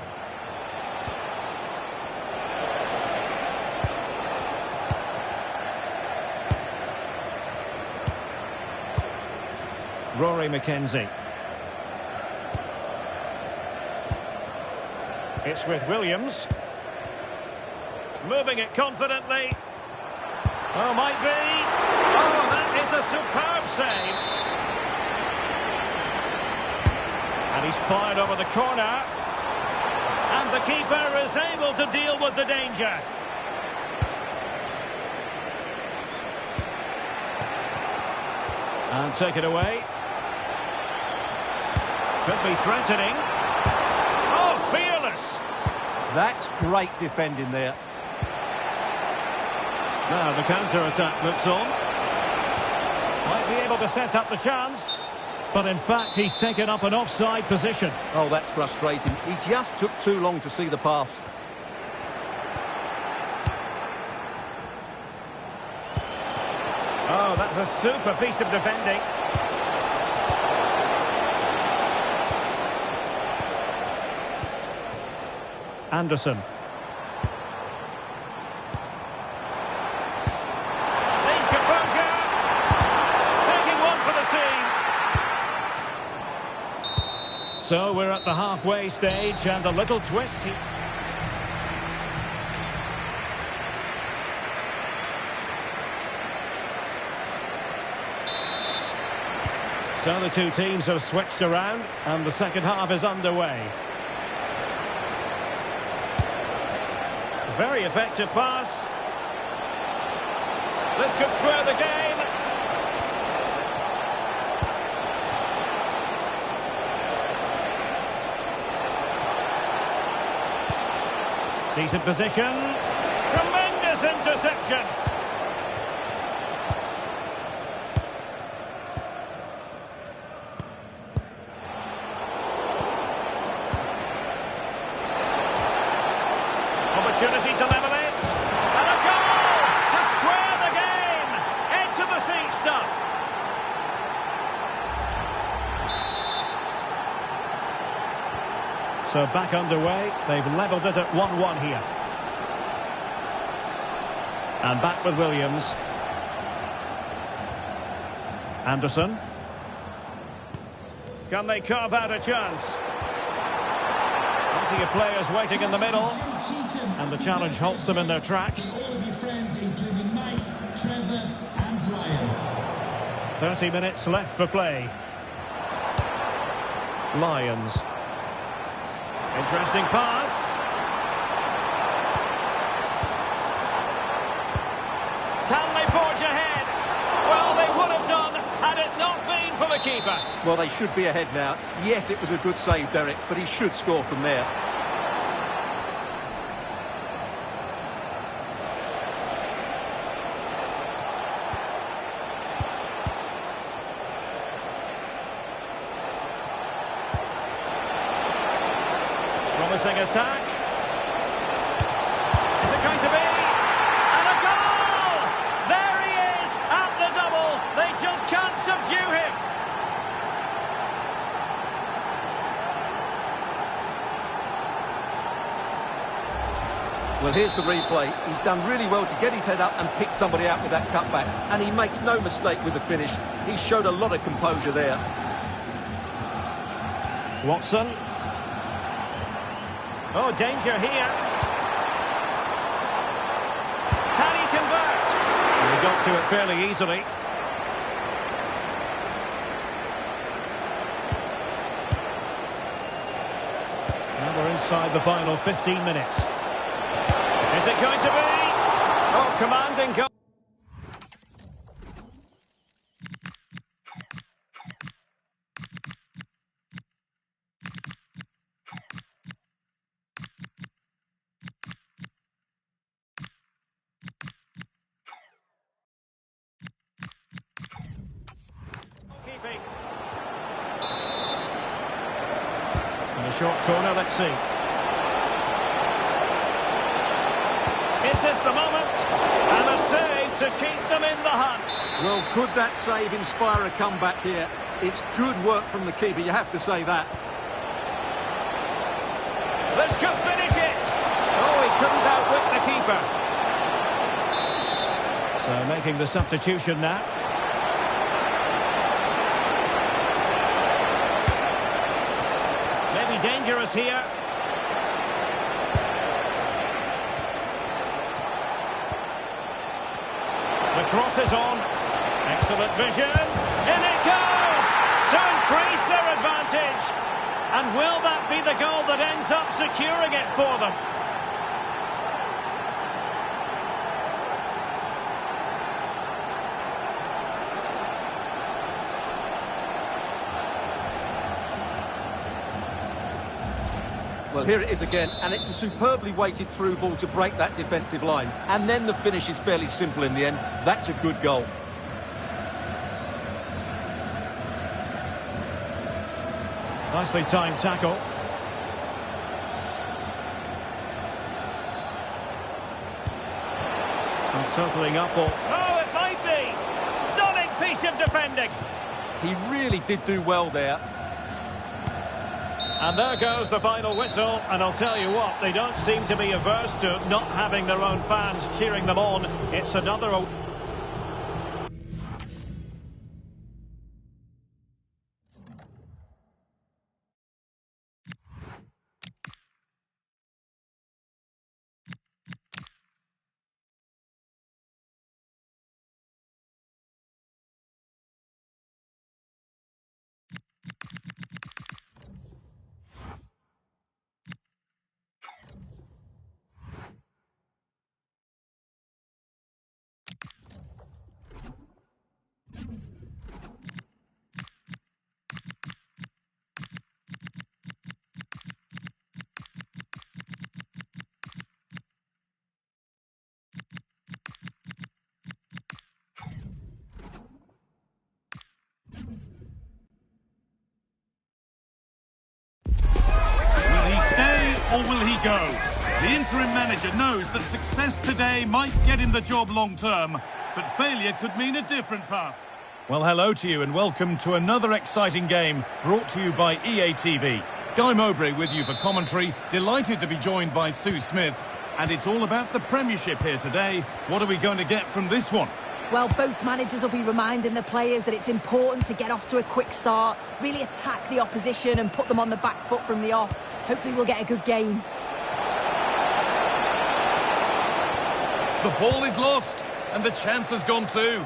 Rory McKenzie. It's with Williams. Moving it confidently. Oh, might be. Oh, that is a superb save. And he's fired over the corner. And the keeper is able to deal with the danger. And take it away. Could be threatening. Oh, fearless. That's great defending there. Now the counter-attack looks on. Might be able to set up the chance. But in fact, he's taken up an offside position. Oh, that's frustrating. He just took too long to see the pass. Oh, that's a super piece of defending. Anderson. Needs composure. Taking one for the team. So we're at the halfway stage and a little twist here. So the two teams have switched around and the second half is underway. Very effective pass. This could square the game. Decent position. Tremendous interception. Opportunity to level it. And a goal to square the game. Into the seat stuff. So back underway. They've levelled it at 1-1 here. And back with Williams. Anderson. Can they carve out a chance? Plenty of players waiting in the middle. And the challenge halts them in their tracks. All of your friends, including Mike, Trevor and Brian. 30 minutes left for play. Lions. Interesting pass. Can they forge ahead? Well, they would have done had it not been for the keeper. Well, they should be ahead now. Yes, it was a good save, Derek, but he should score from there. menacing attack. Is it going to be? And a goal! There he is at the double. They just can't subdue him. Well, here's the replay. He's done really well to get his head up and pick somebody out with that cutback. And he makes no mistake with the finish. He showed a lot of composure there. Watson. Oh, danger here. Can he convert? He got to it fairly easily. Now we're inside the final 15 minutes. Is it going to be? Oh, commanding goal. Keeping. In a short corner, let's see. Is this the moment? And a save to keep them in the hunt. Well, could that save inspire a comeback here? It's good work from the keeper, you have to say that. This could finish it. Oh, he couldn't outwit the keeper. So making the substitution now. Maybe dangerous here. The cross is on. Excellent vision. In it goes! To increase their advantage. And will that be the goal that ends up securing it for them? Well, here it is again, and it's a superbly weighted through ball to break that defensive line. And then the finish is fairly simple in the end. That's a good goal. Nicely timed tackle. Not totaling up or... Oh, it might be! Stunning piece of defending! He really did do well there. And there goes the final whistle, and I'll tell you what, they don't seem to be averse to not having their own fans cheering them on. It's another... Or will he go? The interim manager knows that success today might get him the job long term, but failure could mean a different path. Well, hello to you and welcome to another exciting game brought to you by EA TV. Guy Mowbray with you for commentary, delighted to be joined by Sue Smith. And it's all about the Premiership here today. What are we going to get from this one? Well, both managers will be reminding the players that it's important to get off to a quick start, really attack the opposition and put them on the back foot from the off. Hopefully we'll get a good game. The ball is lost, and the chance has gone too.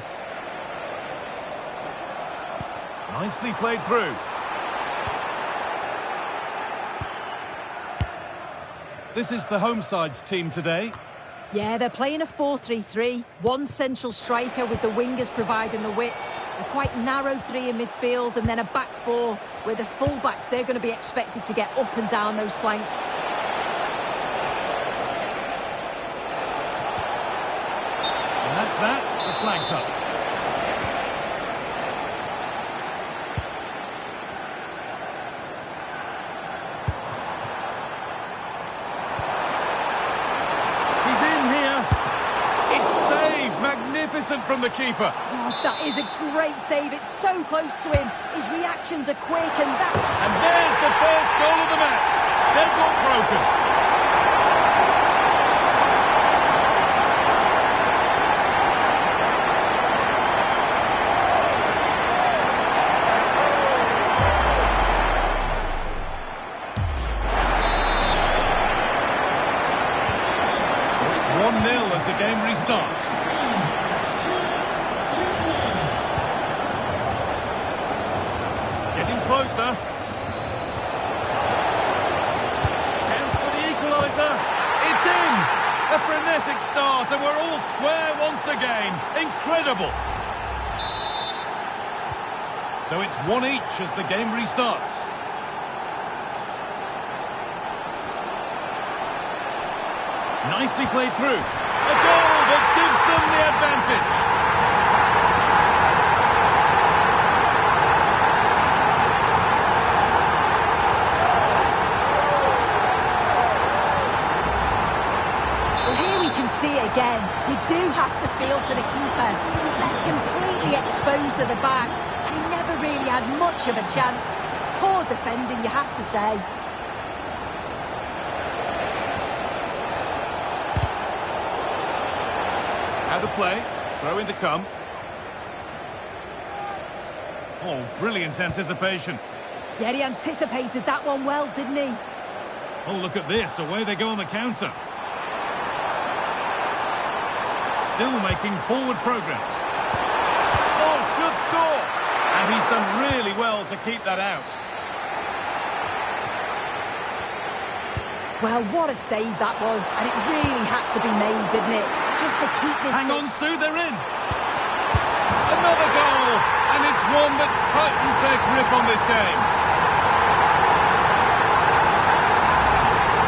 Nicely played through. This is the home side's team today. Yeah, they're playing a 4-3-3. One central striker with the wingers providing the width. A quite narrow three in midfield and then a back four where the full-backs, they're going to be expected to get up and down those flanks. And that's that. The flag's up. from the keeper. Oh, that is a great save. It's so close to him. His reactions are quick and that... And there's the first goal of the match. Deadlock broken. Game restarts. Getting closer. Chance for the equaliser. It's in. A frenetic start and we're all square once again. Incredible. So it's 1 each as the game restarts. Nicely played through. A goal that gives them the advantage. Well, here we can see it again. You do have to feel for the keeper. He's left completely exposed to the back, and he never really had much of a chance. It's poor defending, you have to say. Out of play, throw in to come. Oh, brilliant anticipation. Yeah, he anticipated that one well, didn't he? Oh, look at this, away they go on the counter. Still making forward progress. Oh, should score! And he's done really well to keep that out. Well, what a save that was, and it really had to be made, didn't it? Just to keep this... Hang on, Sue, they're in! Another goal! And it's one that tightens their grip on this game.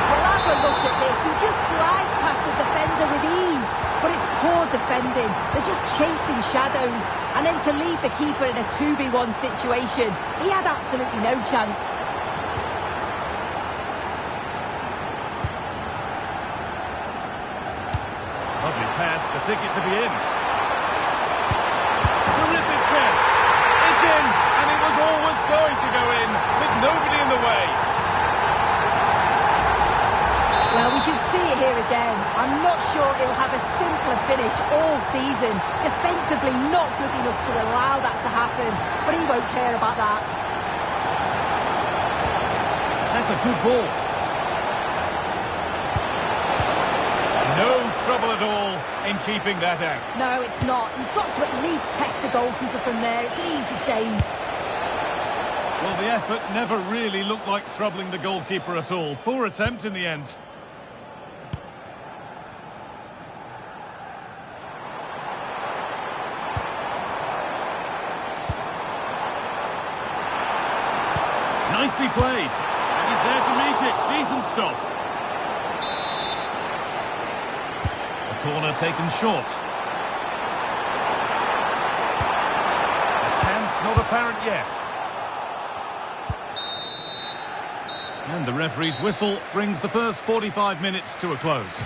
Well, have a look at this. He just glides past the defender with ease. But it's poor defending. They're just chasing shadows. And then to leave the keeper in a 2v1 situation, he had absolutely no chance. Lovely pass, the ticket to be in. Terrific chance. It's in, and it was always going to go in, with nobody in the way. Well, we can see it here again. I'm not sure he'll have a simpler finish all season. Defensively not good enough to allow that to happen, but he won't care about that. That's a good ball. No trouble at all in keeping that out. No, it's not. He's got to at least test the goalkeeper from there. It's an easy save. Well, the effort never really looked like troubling the goalkeeper at all. Poor attempt in the end. Nicely played. And he's there to meet it. Decent stop. Corner taken short. A chance not apparent yet. And the referee's whistle brings the first 45 minutes to a close.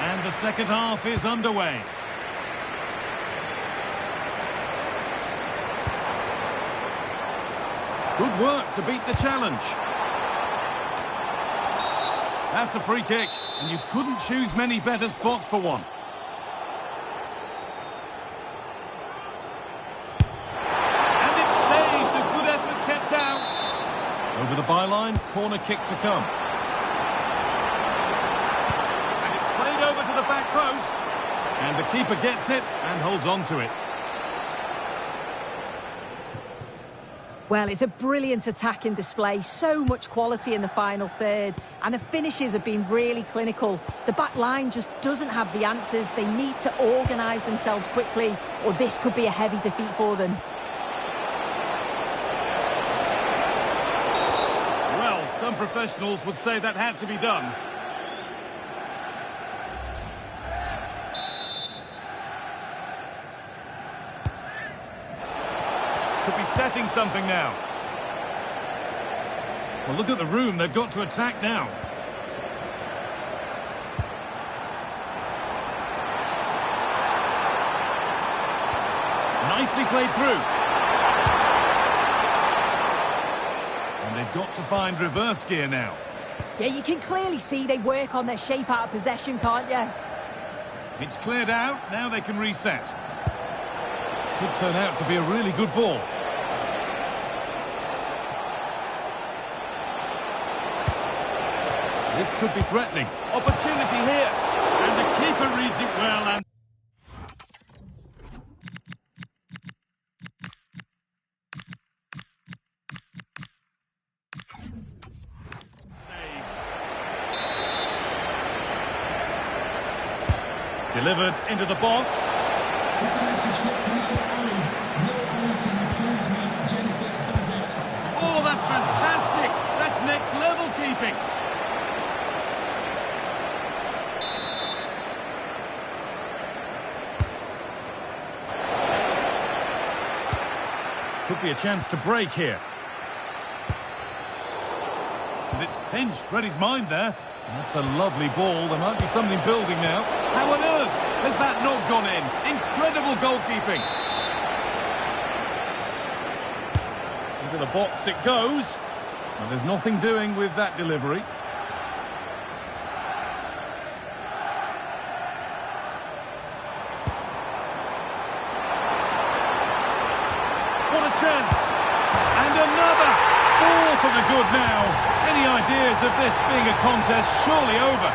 And the second half is underway. Good work to beat the challenge. That's a free kick, and you couldn't choose many better spots for one. And it's saved, a good effort kept out. Over the byline, corner kick to come. And it's played over to the back post. And the keeper gets it and holds on to it. Well, it's a brilliant attacking display. So much quality in the final third. And the finishes have been really clinical. The back line just doesn't have the answers. They need to organise themselves quickly, or this could be a heavy defeat for them. Well, some professionals would say that had to be done. Could be setting something now. Well, look at the room. They've got to attack now. Nicely played through. And they've got to find reverse gear now. Yeah, you can clearly see they work on their shape out of possession, can't you? It's cleared out, now they can reset. Could turn out to be a really good ball. This could be threatening. Opportunity here. And the keeper reads it well and... Delivered into the box. This is a message for another alley. No alley can please make Jennifer Bazette. Oh, that's fantastic! That's next level keeping. Could be a chance to break here. And it's pinched Freddie's mind there. That's a lovely ball. There might be something building now. How on earth has that not gone in? Incredible goalkeeping. Into the box it goes. And there's nothing doing with that delivery. What a chance. And another. Ball to the good now. Any ideas of this being a contest surely over?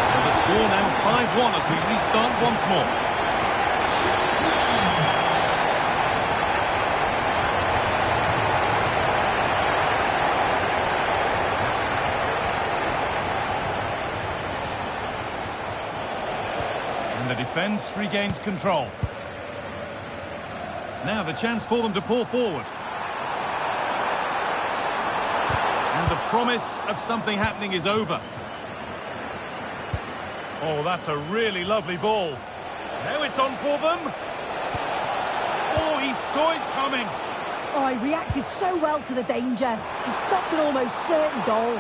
So the score now 5-1 as we restart once more. The defence regains control. Now the chance for them to pull forward. And the promise of something happening is over. Oh, that's a really lovely ball. Now it's on for them. Oh, he saw it coming. Oh, he reacted so well to the danger. He stopped an almost certain goal.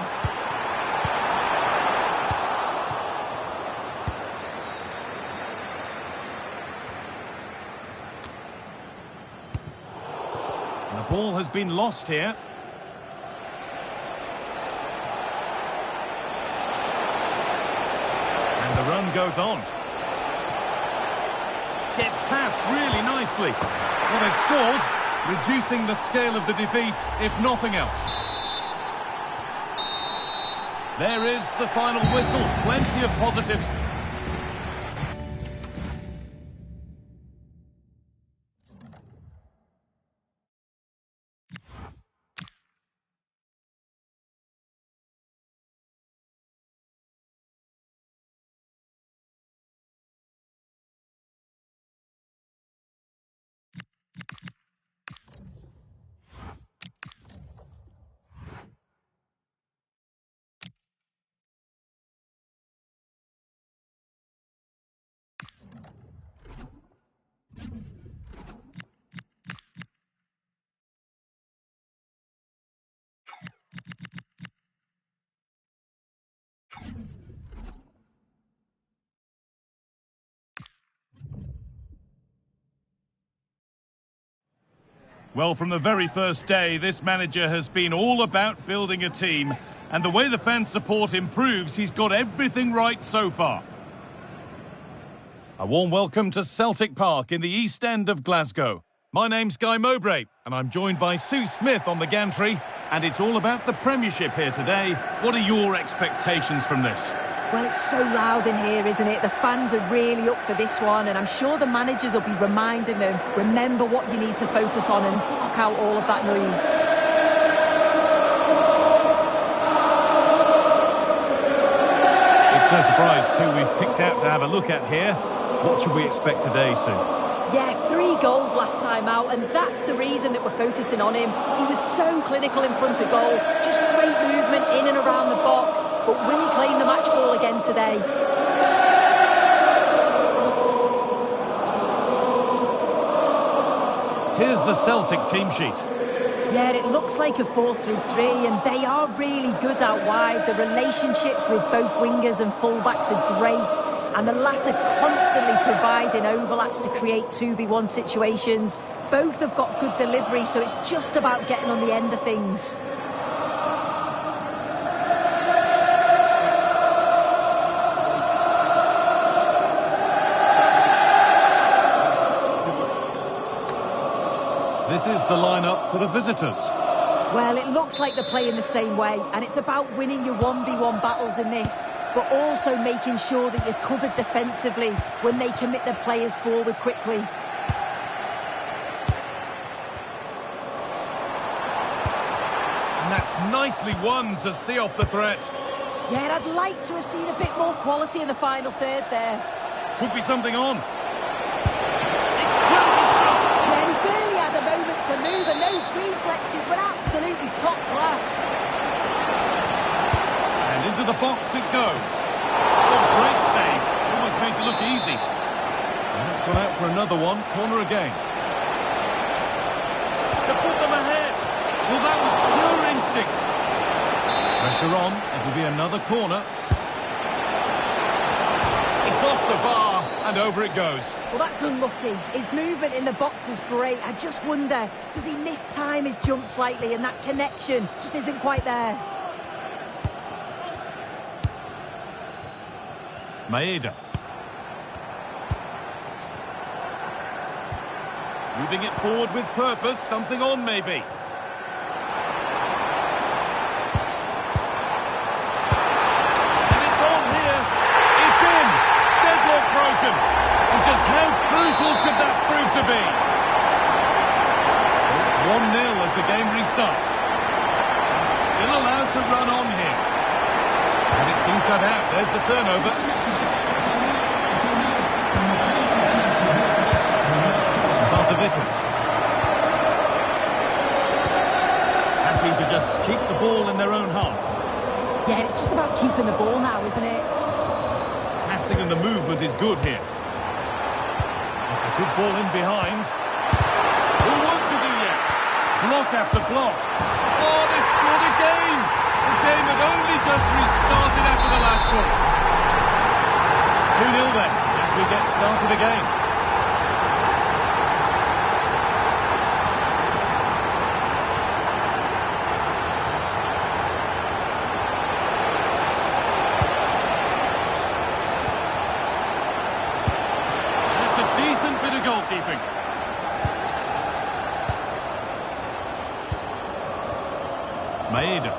The ball has been lost here. And the run goes on. Gets past really nicely. Well, they've scored, reducing the scale of the defeat, if nothing else. There is the final whistle. Plenty of positives. Well, from the very first day, this manager has been all about building a team. And the way the fan support improves, he's got everything right so far. A warm welcome to Celtic Park in the East End of Glasgow. My name's Kye Rowles, and I'm joined by Sue Smith on the gantry. And it's all about the Premiership here today. What are your expectations from this? Well, it's so loud in here, isn't it? The fans are really up for this one, and I'm sure the managers will be reminding them, remember what you need to focus on and block out all of that noise. It's no surprise who we've picked out to have a look at here. What should we expect today, Sue? Yeah, 3 goals last time out, and that's the reason that we're focusing on him. He was so clinical in front of goal, just great movement in and around the box, but will he claim the match ball again today? Here's the Celtic team sheet. Yeah, it looks like a 4-3-3, and they are really good out wide. The relationships with both wingers and fullbacks are great, and the latter constantly providing overlaps to create 2v1 situations. Both have got good delivery, so it's just about getting on the end of things. This is the lineup for the visitors. Well, it looks like they're playing the same way, and it's about winning your 1v1 battles in this, but also making sure that you're covered defensively when they commit their players forward quickly. And that's nicely won to see off the threat. Yeah, I'd like to have seen a bit more quality in the final third there. Could be something on. To move, and those reflexes were absolutely top class. And into the box it goes. Oh, great save. Almost made to look easy. And it's gone out for another one. Corner again. To put them ahead. Well, that was pure instinct. Pressure on. It'll be another corner. It's off the bar. And over it goes. Well, that's unlucky. His movement in the box is great. I just wonder, does he miss time his jump slightly, and that connection just isn't quite there? Maeda. Moving it forward with purpose. Something on, maybe. Broken. And just how crucial could that prove to be? It's 1-0 as the game restarts. Still allowed to run on here. And it's been cut out. There's the turnover. Vickers. Happy to just keep the ball in their own half. Yeah, it's just about keeping the ball now, isn't it? Passing and the movement is good here. That's a good ball in behind. Who wants to do yet? Block after block. Oh, they scored again! The game had only just restarted after the last one. 2-0 then, as we get started again. Goalkeeping. Maeda.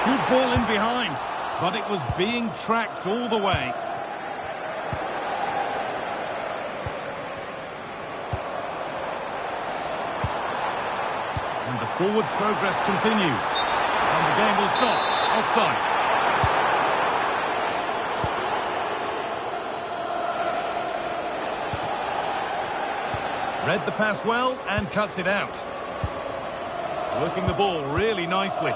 Good ball in behind, but it was being tracked all the way. And the forward progress continues. And the game will stop. Offside. Read the pass well and cuts it out. Working the ball really nicely.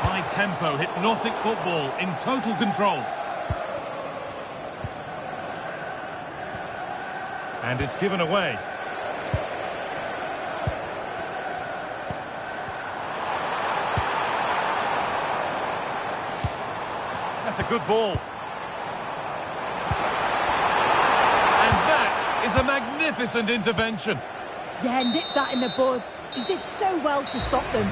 High tempo, hypnotic football in total control. And it's given away. That's a good ball. And that is a magnificent intervention. Yeah, nipped that in the bud. He did so well to stop them.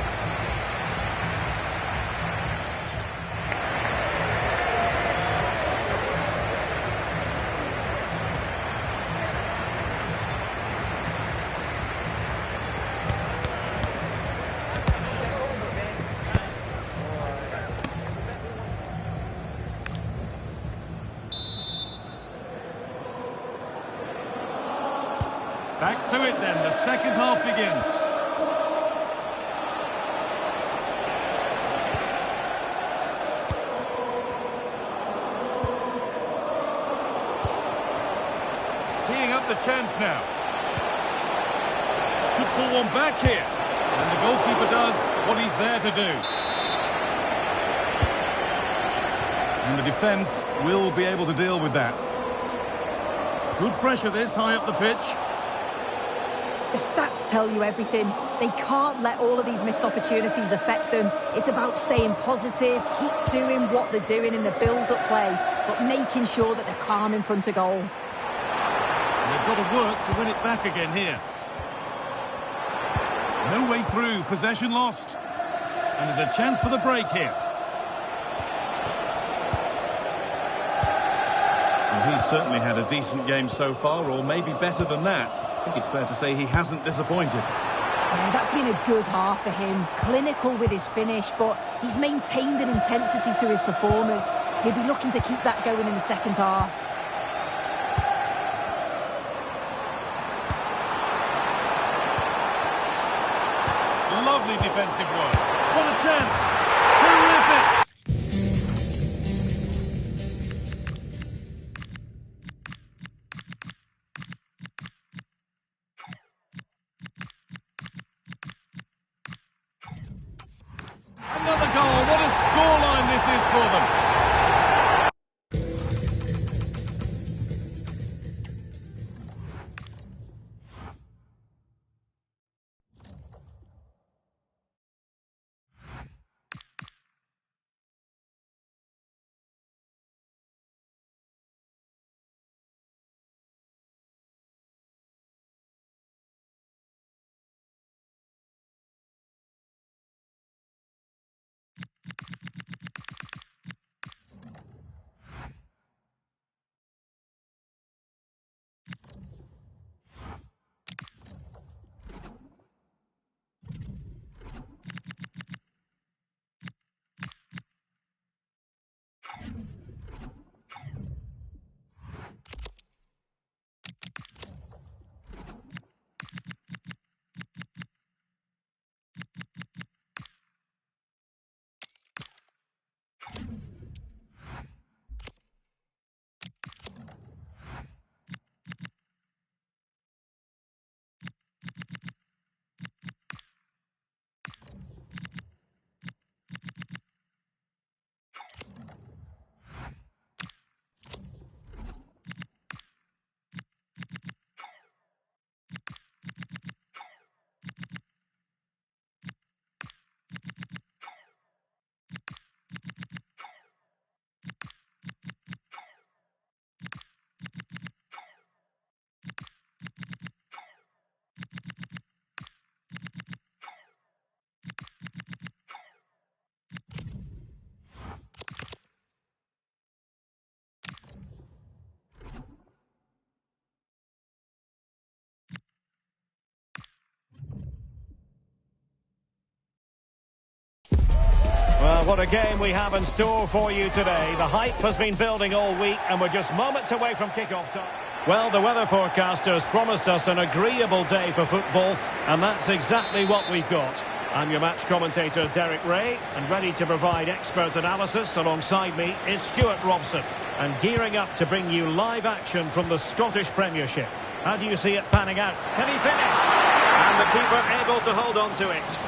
Back to it then, the second half begins. Teeing up the chance now. Could pull one back here. And the goalkeeper does what he's there to do. And the defence will be able to deal with that. Good pressure this, high up the pitch. The stats tell you everything. They can't let all of these missed opportunities affect them. It's about staying positive, keep doing what they're doing in the build-up play, but making sure that they're calm in front of goal. And they've got to work to win it back again here. No way through, possession lost. And there's a chance for the break here. Well, he's certainly had a decent game so far, or maybe better than that. I think it's fair to say he hasn't disappointed. Yeah, that's been a good half for him. Clinical with his finish, but he's maintained an intensity to his performance. He'll be looking to keep that going in the second half. Lovely defensive work. What a chance. Terrific. Another goal. What a scoreline this is for them. Well, what a game we have in store for you today. The hype has been building all week and we're just moments away from kick-off time. Well, the weather forecasters promised us an agreeable day for football, and that's exactly what we've got. I'm your match commentator, Derek Ray, and ready to provide expert analysis alongside me is Stewart Robson, and gearing up to bring you live action from the Scottish Premiership. How do you see it panning out? Can he finish? And the keeper able to hold on to it.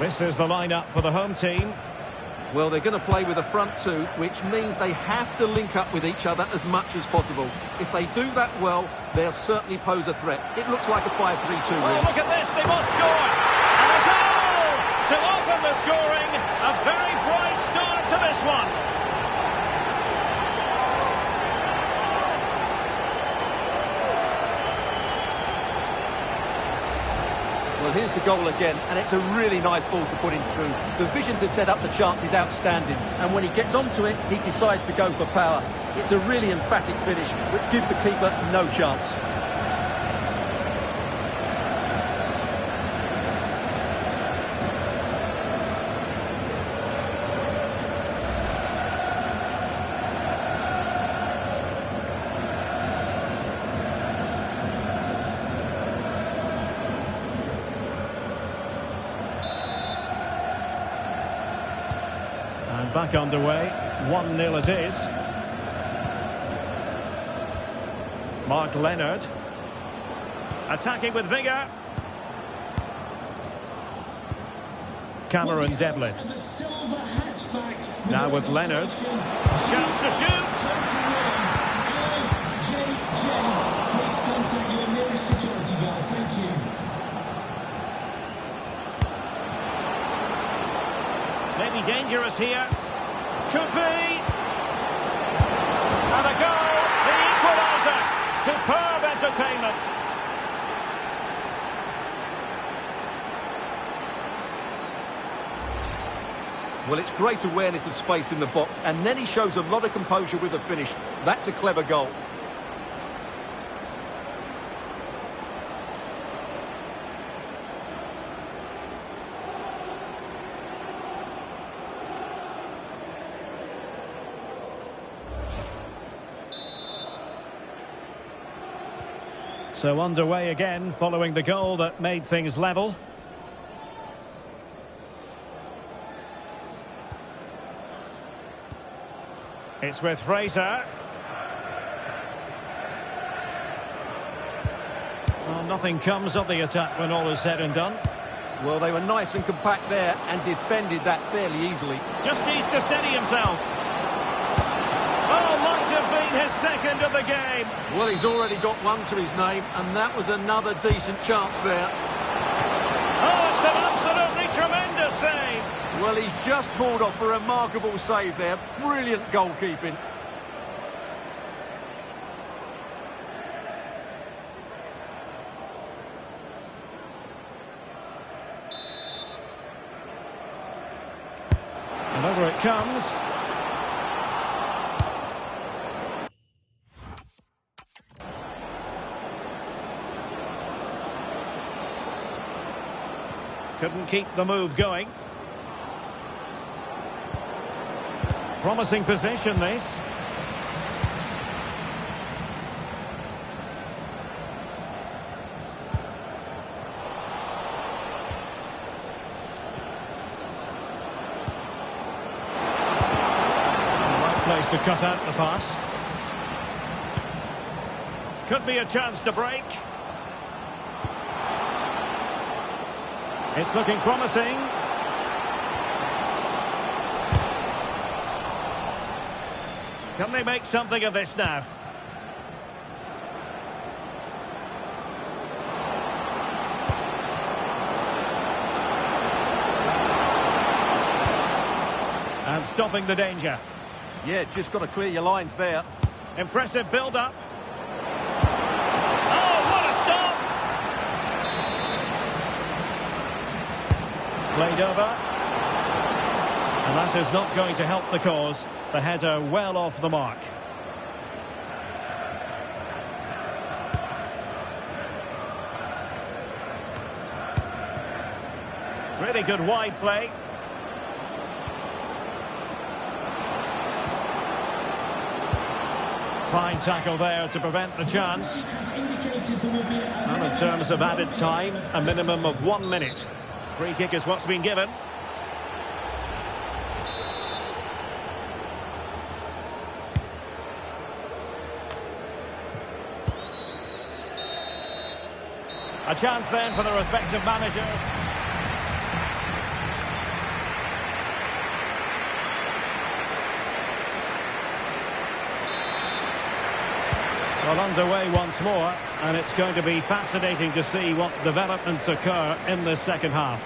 This is the lineup for the home team. Well, they're going to play with a front two, which means they have to link up with each other as much as possible. If they do that well, they'll certainly pose a threat. It looks like a 5-3-2. Oh, look at this, they must score! And a goal to open the scoring. A very bright start to this one. Well, here's the goal again, and it's a really nice ball to put him through. The vision to set up the chance is outstanding, and when he gets onto it, he decides to go for power. It's a really emphatic finish, which gives the keeper no chance. Back underway, 1-0 it is. Mark Leonard attacking with vigour. Cameron Devlin. Now with Leonard. Chance to shoot. Please contact your nearest security guard. Thank you. Maybe dangerous here. Could be. And a goal. The equaliser. Superb entertainment. Well, it's great awareness of space in the box, and then he shows a lot of composure with the finish. That's a clever goal. So underway again, following the goal that made things level. It's with Fraser. Well, nothing comes of the attack when all is said and done. Well, they were nice and compact there and defended that fairly easily. Just needs to steady himself. Oh, might have been his second of the game. Well, he's already got one to his name, and that was another decent chance there. Oh, it's an absolutely tremendous save. Well, he's just pulled off a remarkable save there. Brilliant goalkeeping. And over it comes. Couldn't keep the move going. Promising position, this. Right place to cut out the pass. Could be a chance to break. It's looking promising. Can they make something of this now? And stopping the danger. Yeah, just got to clear your lines there. Impressive build-up. Oh, what a stop! Played over. And that is not going to help the cause. The header well off the mark. Really good wide play. Fine tackle there to prevent the chance. And in terms of added time, a minimum of 1 minute. Free kick is what's been given. A chance then for the respective manager. Well, underway once more, and it's going to be fascinating to see what developments occur in the second half.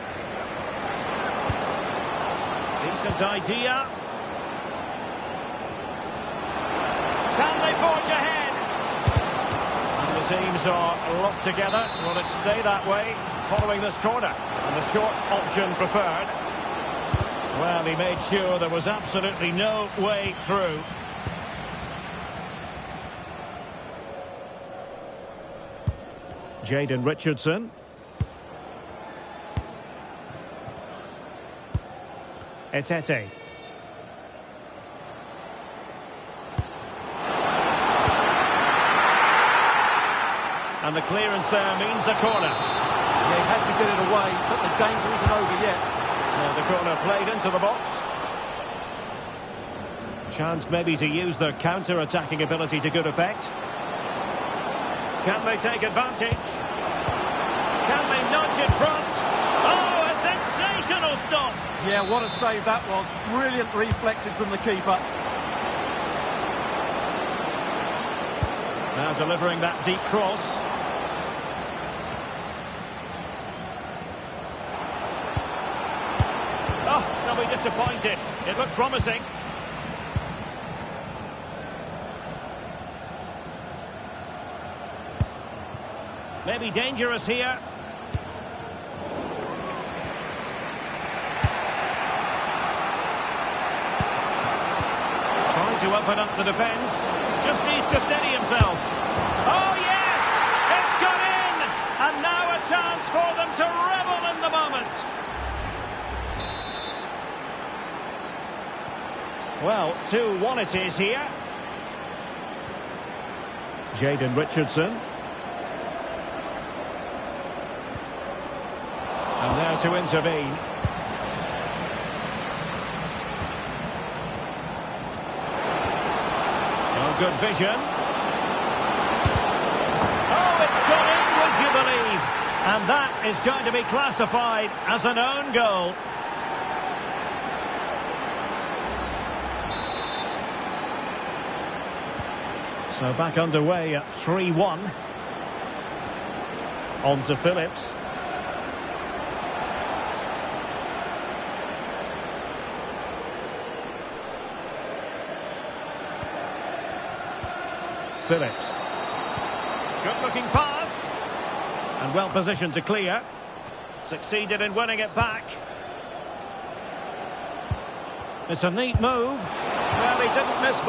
Decent idea. Can they forge ahead? Teams are locked together. Will it stay that way following this corner? And the short option preferred. Well, he made sure there was absolutely no way through. Jayden Richardson. Tait. And the clearance there means a corner. Yeah, he had to get it away, but the danger isn't over yet. The corner played into the box. Chance maybe to use their counter-attacking ability to good effect. Can they take advantage? Can they nudge in front? Oh, a sensational Sensational stop. Yeah, what a save that was. Brilliant reflexes from the keeper. Now delivering that deep cross. Oh, they'll be disappointed. It looked promising. Maybe dangerous here. Trying to open up the defence. Just needs to steady himself. Oh, yes! It's gone in! And now a chance for them to revel in the moment. Well, 2-1 it is here. Jayden Richardson. And there to intervene. Oh, good vision. Oh, it's gone in, would you believe? And that is going to be classified as an own goal. So back underway at 3-1. On to Phillips. Phillips. Good looking pass. And well positioned to clear. Succeeded in winning it back. It's a neat move. Well, he didn't miss.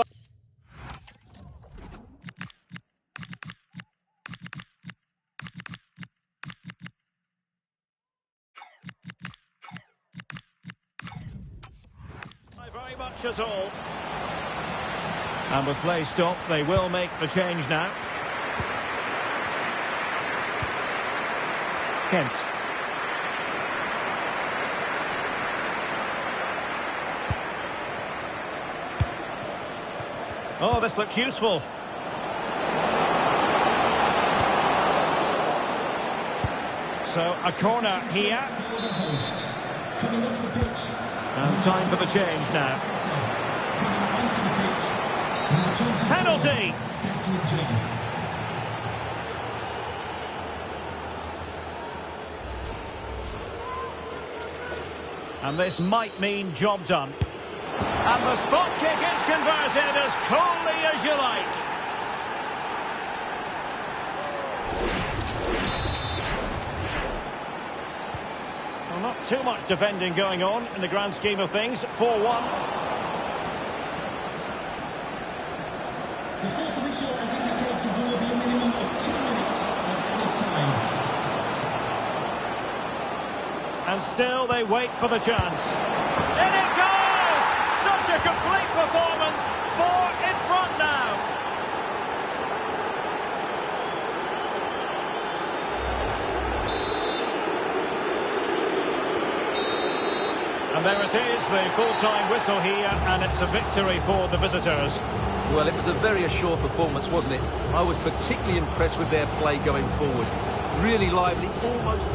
Very much at all. And with play stopped, they will make the change now. Kent. Oh, this looks useful. So, a corner here. And time for the change now. Penalty! And this might mean job done. And the spot kick is converted as coolly as you like. Well, not too much defending going on in the grand scheme of things. 4-1. The fourth official has indicated there will be a minimum of 2 minutes at any time. And still they wait for the chance. In it goes! Such a complete performance. 4 in front now. And there it is, the full-time whistle here, and it's a victory for the visitors. Well, it was a very assured performance, wasn't it? I was particularly impressed with their play going forward. Really lively, almost...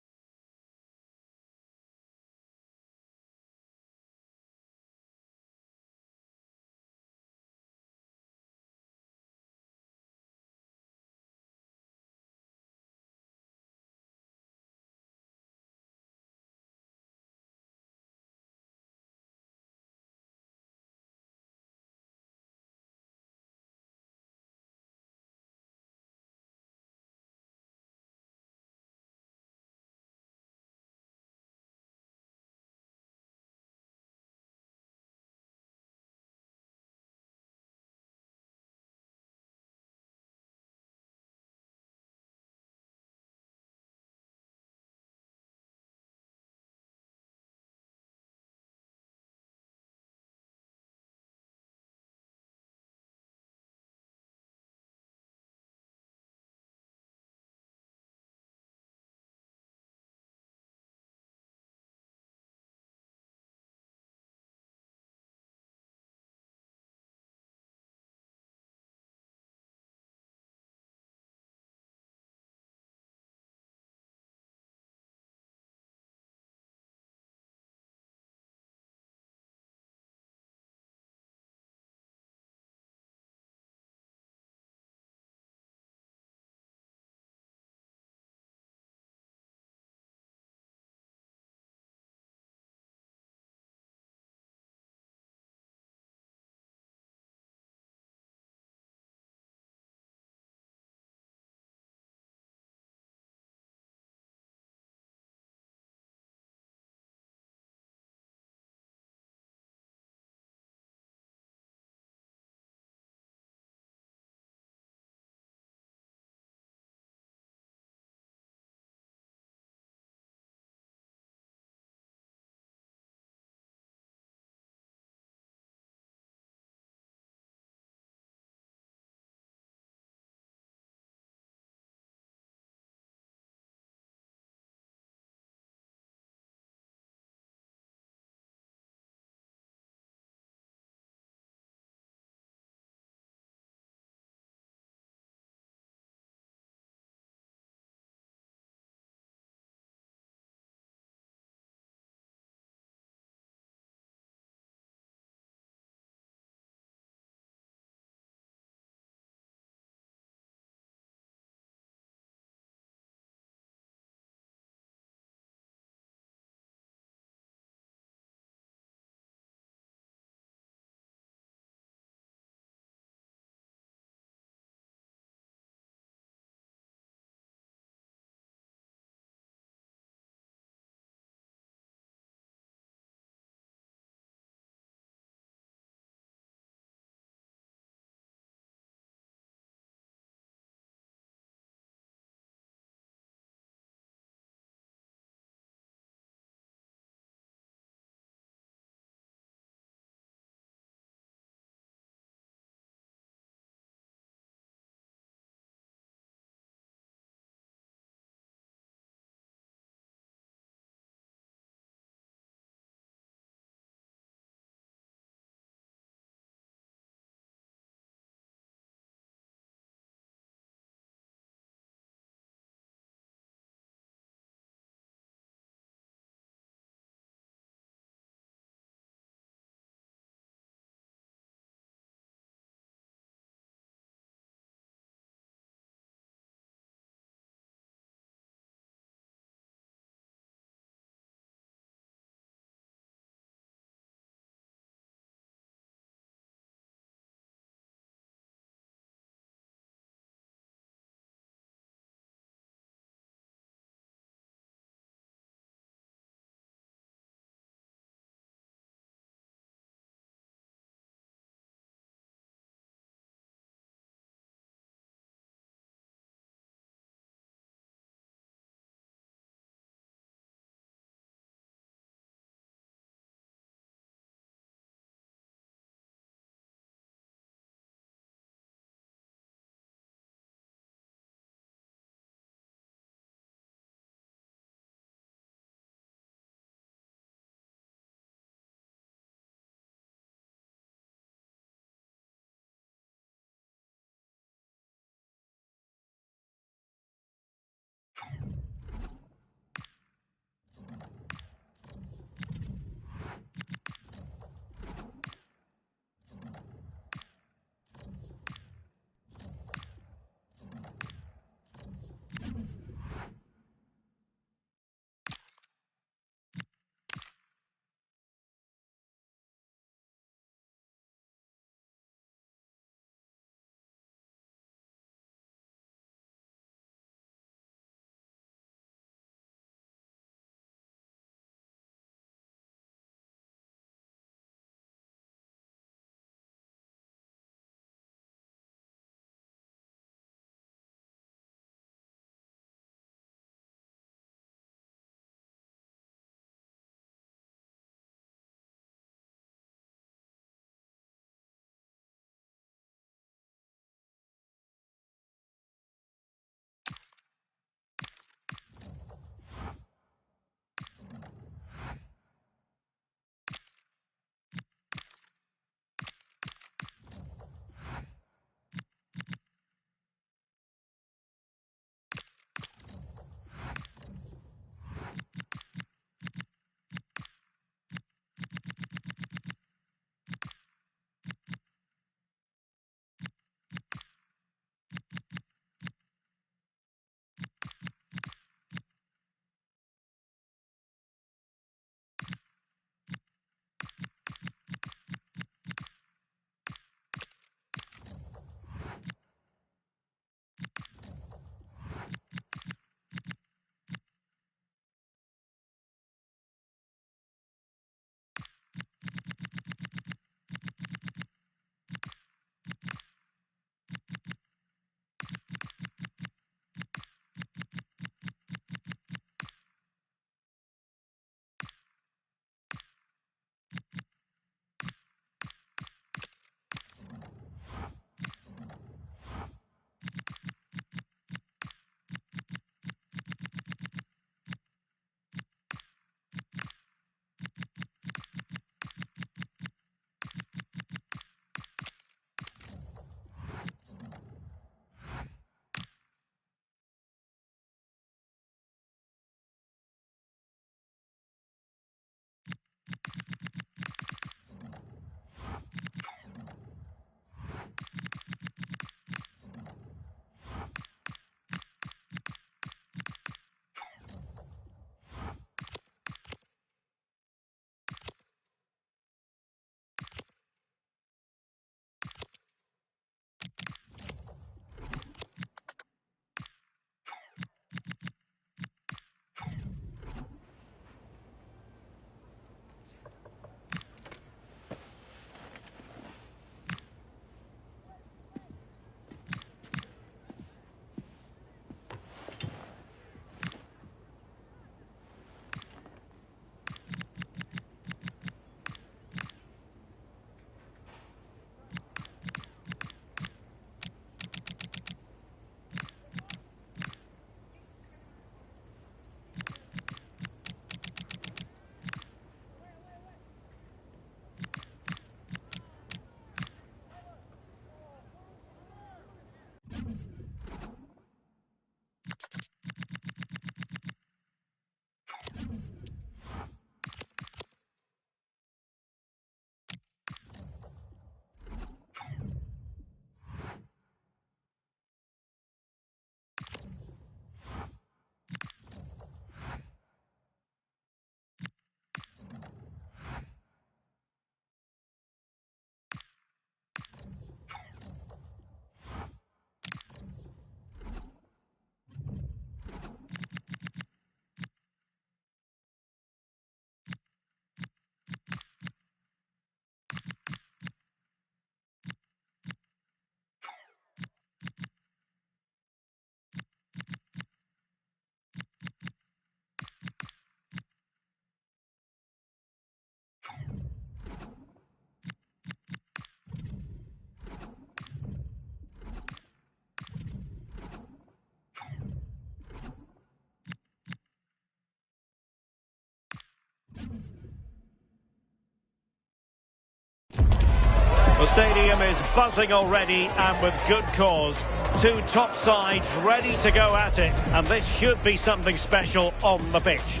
Stadium is buzzing already, and with good cause. Two top sides ready to go at it, and this should be something special on the pitch.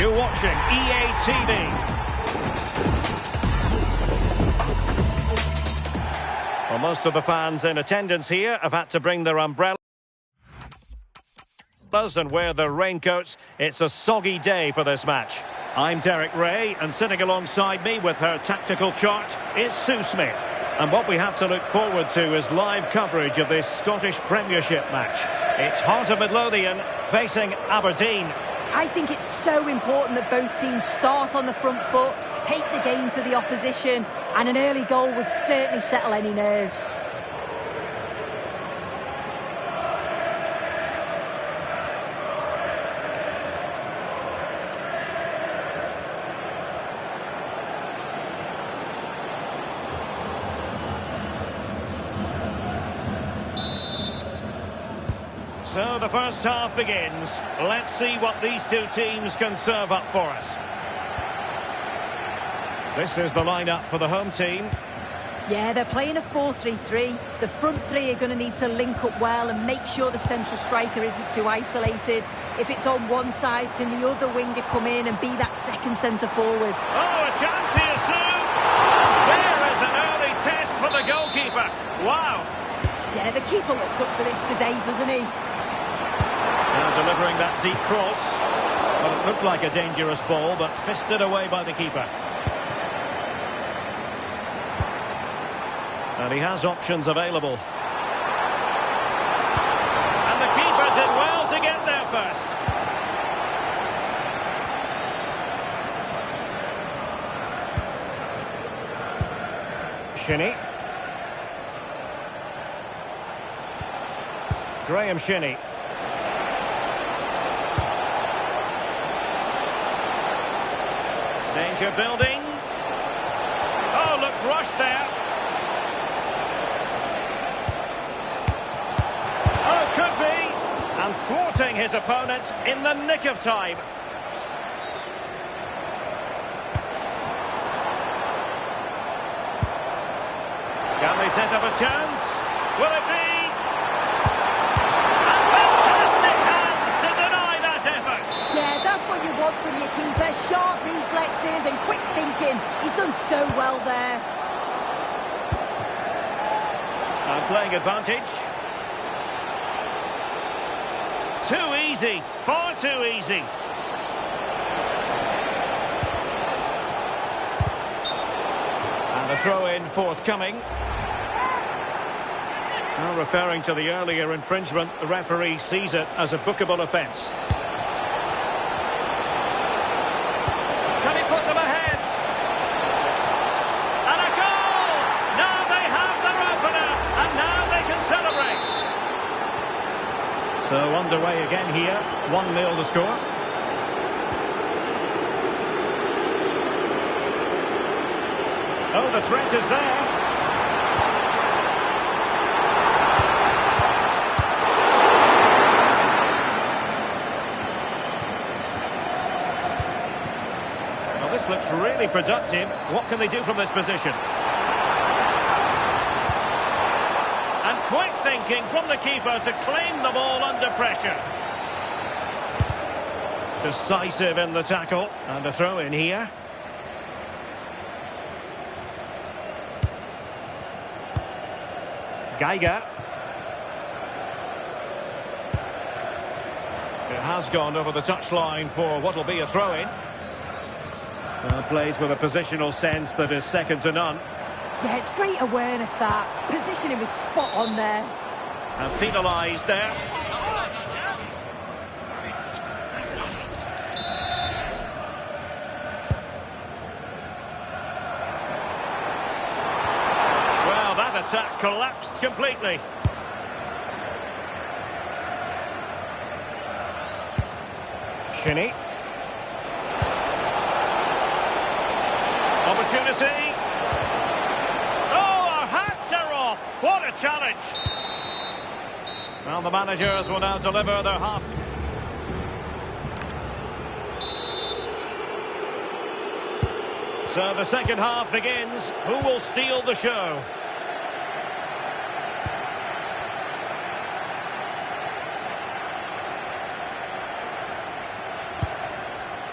You're watching EA TV. Well, most of the fans in attendance here have had to bring their umbrellas and wear their raincoats. It's a soggy day for this match. I'm Derek Ray, and sitting alongside me with her tactical chart is Sue Smith. And what we have to look forward to is live coverage of this Scottish Premiership match. It's Heart of Midlothian facing Aberdeen. I think it's so important that both teams start on the front foot, take the game to the opposition, and an early goal would certainly settle any nerves. So the first half begins. Let's see what these two teams can serve up for us. This is the lineup for the home team. Yeah, they're playing a 4-3-3. The front three are going to need to link up well and make sure the central striker isn't too isolated. If it's on one side, can the other winger come in and be that second centre forward? Oh, a chance here, Sue! There is an early test for the goalkeeper. Wow! Yeah, the keeper looks up for this today, doesn't he? Now delivering that deep cross. Well, it looked like a dangerous ball, but fisted away by the keeper. And he has options available. And the keeper did well to get there first. Shinnie. Graham Shinnie. Danger building. Oh, looked rushed there. Oh, could be. And thwarting his opponent in the nick of time. Can they set up a chance? Will it be? And fantastic hands to deny that effort. Yeah, that's what you want from your keeper. Sharp reflexes and quick thinking. He's done so well there. And playing advantage. Too easy. Far too easy. And a throw-in forthcoming. Now referring to the earlier infringement, the referee sees it as a bookable offence. Can he put them ahead? And a goal! Now they have their opener, and now they can celebrate. So underway again here, 1-0 to score. Oh, the threat is there. This looks really productive. What can they do from this position? And quick thinking from the keeper to claim the ball under pressure. Decisive in the tackle. And a throw in here. Geiger. It has gone over the touchline for what will be a throw in. Plays with a positional sense that is second to none. Yeah, it's great awareness, that. Positioning was spot on there. And penalised there. Well, that attack collapsed completely. Shinnie. Opportunity. Oh, our hats are off. What a challenge. Well, the managers will now deliver their half. So the second half begins. Who will steal the show?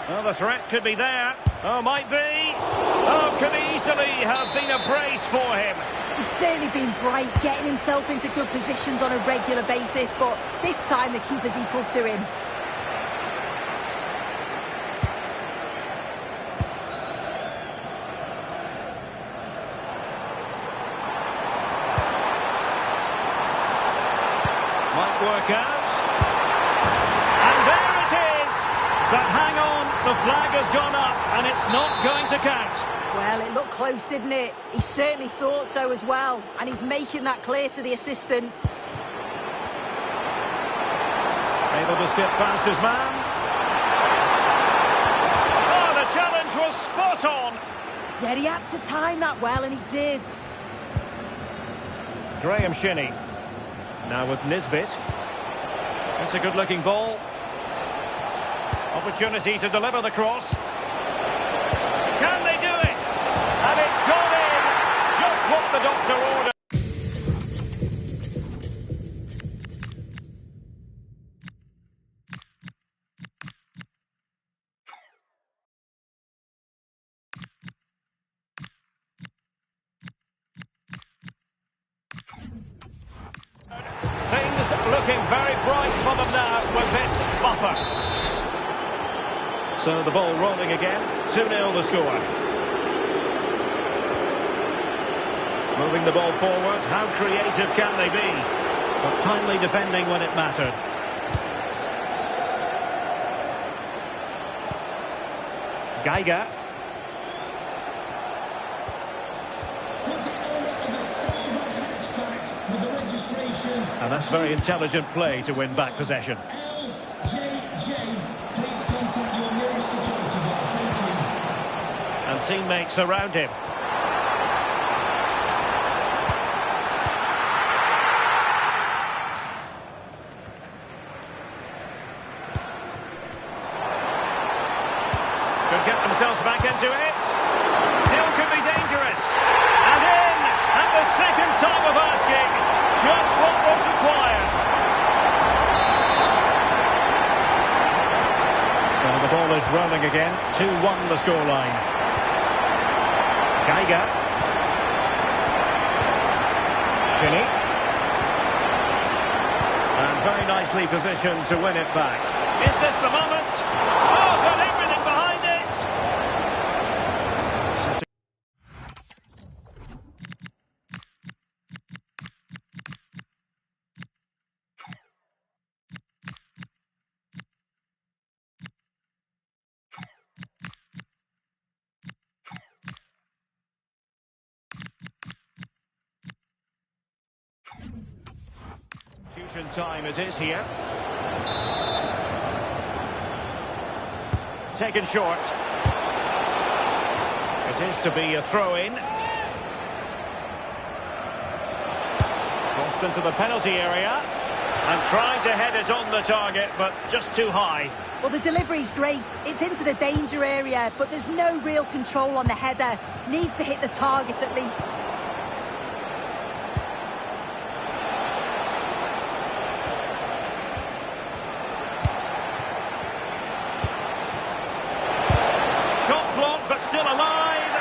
Well, the threat could be there. Oh, might be. Oh, could easily have been a brace for him. He's certainly been bright, getting himself into good positions on a regular basis, but this time the keeper's equal to him. Might work out. And there it is. But hang on, the flag has gone up and it's not going to count. Well, it looked close, didn't it? He certainly thought so as well, and he's making that clear to the assistant. Able to skip past his man. Oh, the challenge was spot on. Yeah, he had to time that well, and he did. Graham Shinney. Now with Nisbet. It's a good-looking ball. Opportunity to deliver the cross. Can they do it? And it's gone in. Just what the doctor ordered. Things looking very bright for them now with this buffer. So the ball rolling again. 2-0 the score. Moving the ball forward. How creative can they be? But timely defending when it mattered. Geiger. And that's very intelligent play to win back possession. Please contact your nearest security guard. Thank you. And teammates around him. Could get themselves back into it. Still could be dangerous. And in at the second time of asking. Just what was required. So the ball is rolling again. 2-1 the scoreline. Geiger. Shinney. And very nicely positioned to win it back. Is this the moment? Oh, got everything behind it. Time it is here. Taken short. It is to be a throw-in. Crossed into the penalty area and trying to head it on the target, but just too high. Well, the delivery's great. It's into the danger area, but there's no real control on the header. Needs to hit the target at least. But still alive.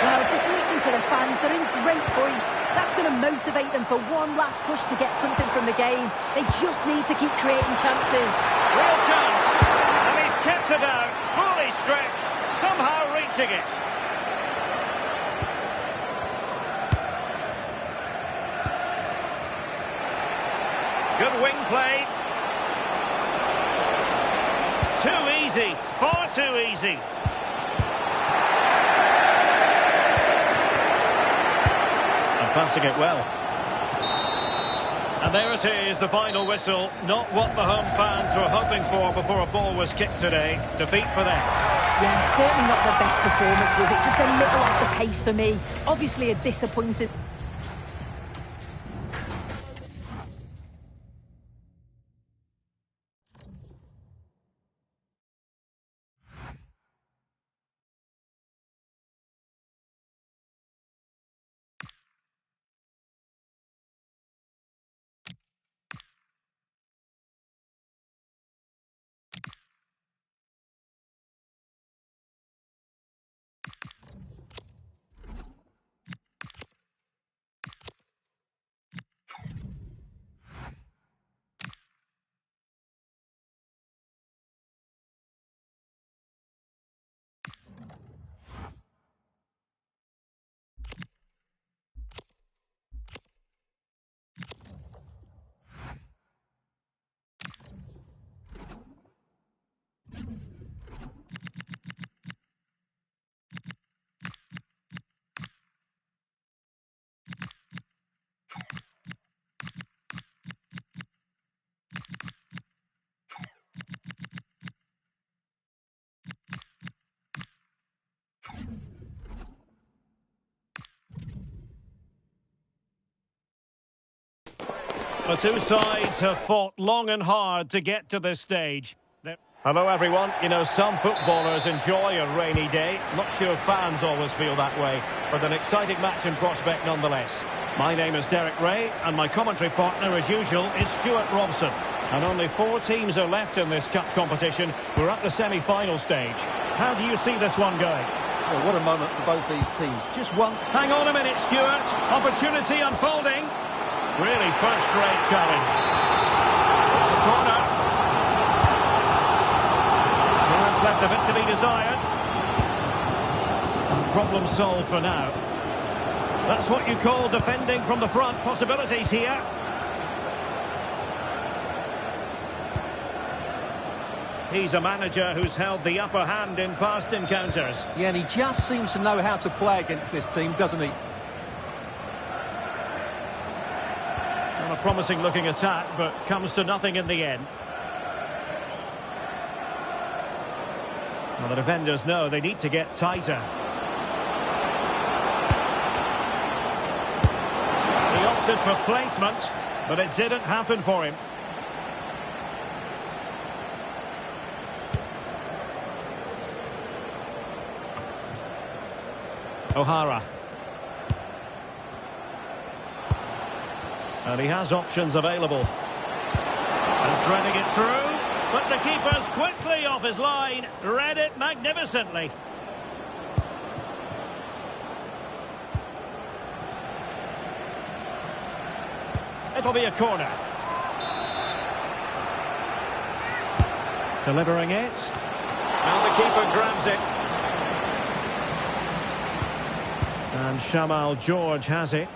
Well, just listen to the fans. They're in great voice. That's going to motivate them for one last push to get something from the game. They just need to keep creating chances. Real chance. And he's kept it out. Fully stretched. Somehow reaching it. Good wing play. Too easy. Far too easy. Passing it well. And there it is, the final whistle. Not what the home fans were hoping for before a ball was kicked today. Defeat for them. Yeah, certainly not the best performance, was it? Just a little off the pace for me. Obviously a disappointing... The two sides have fought long and hard to get to this stage. Hello everyone. You know, some footballers enjoy a rainy day. Not sure fans always feel that way, but an exciting match in prospect nonetheless. My name is Derek Ray, and my commentary partner, as usual, is Stewart Robson. And only 4 teams are left in this cup competition. We're at the semi-final stage. How do you see this one going? Well, what a moment for both these teams. Just one. Hang on a minute, Stewart. Opportunity unfolding. Really first-rate challenge. It's a corner. Stewart's left a bit to be desired. Problem solved for now. That's what you call defending from the front. Possibilities here. He's a manager who's held the upper hand in past encounters. Yeah, and he just seems to know how to play against this team, doesn't he? And a promising looking attack, but comes to nothing in the end. Well, the defenders know they need to get tighter. He opted for placement, but it didn't happen for him. O'Hara. And he has options available. And threading it through, but the keeper's quickly off his line. Read it magnificently. It'll be a corner. Delivering it. And the keeper grabs it. And Shamal George has it.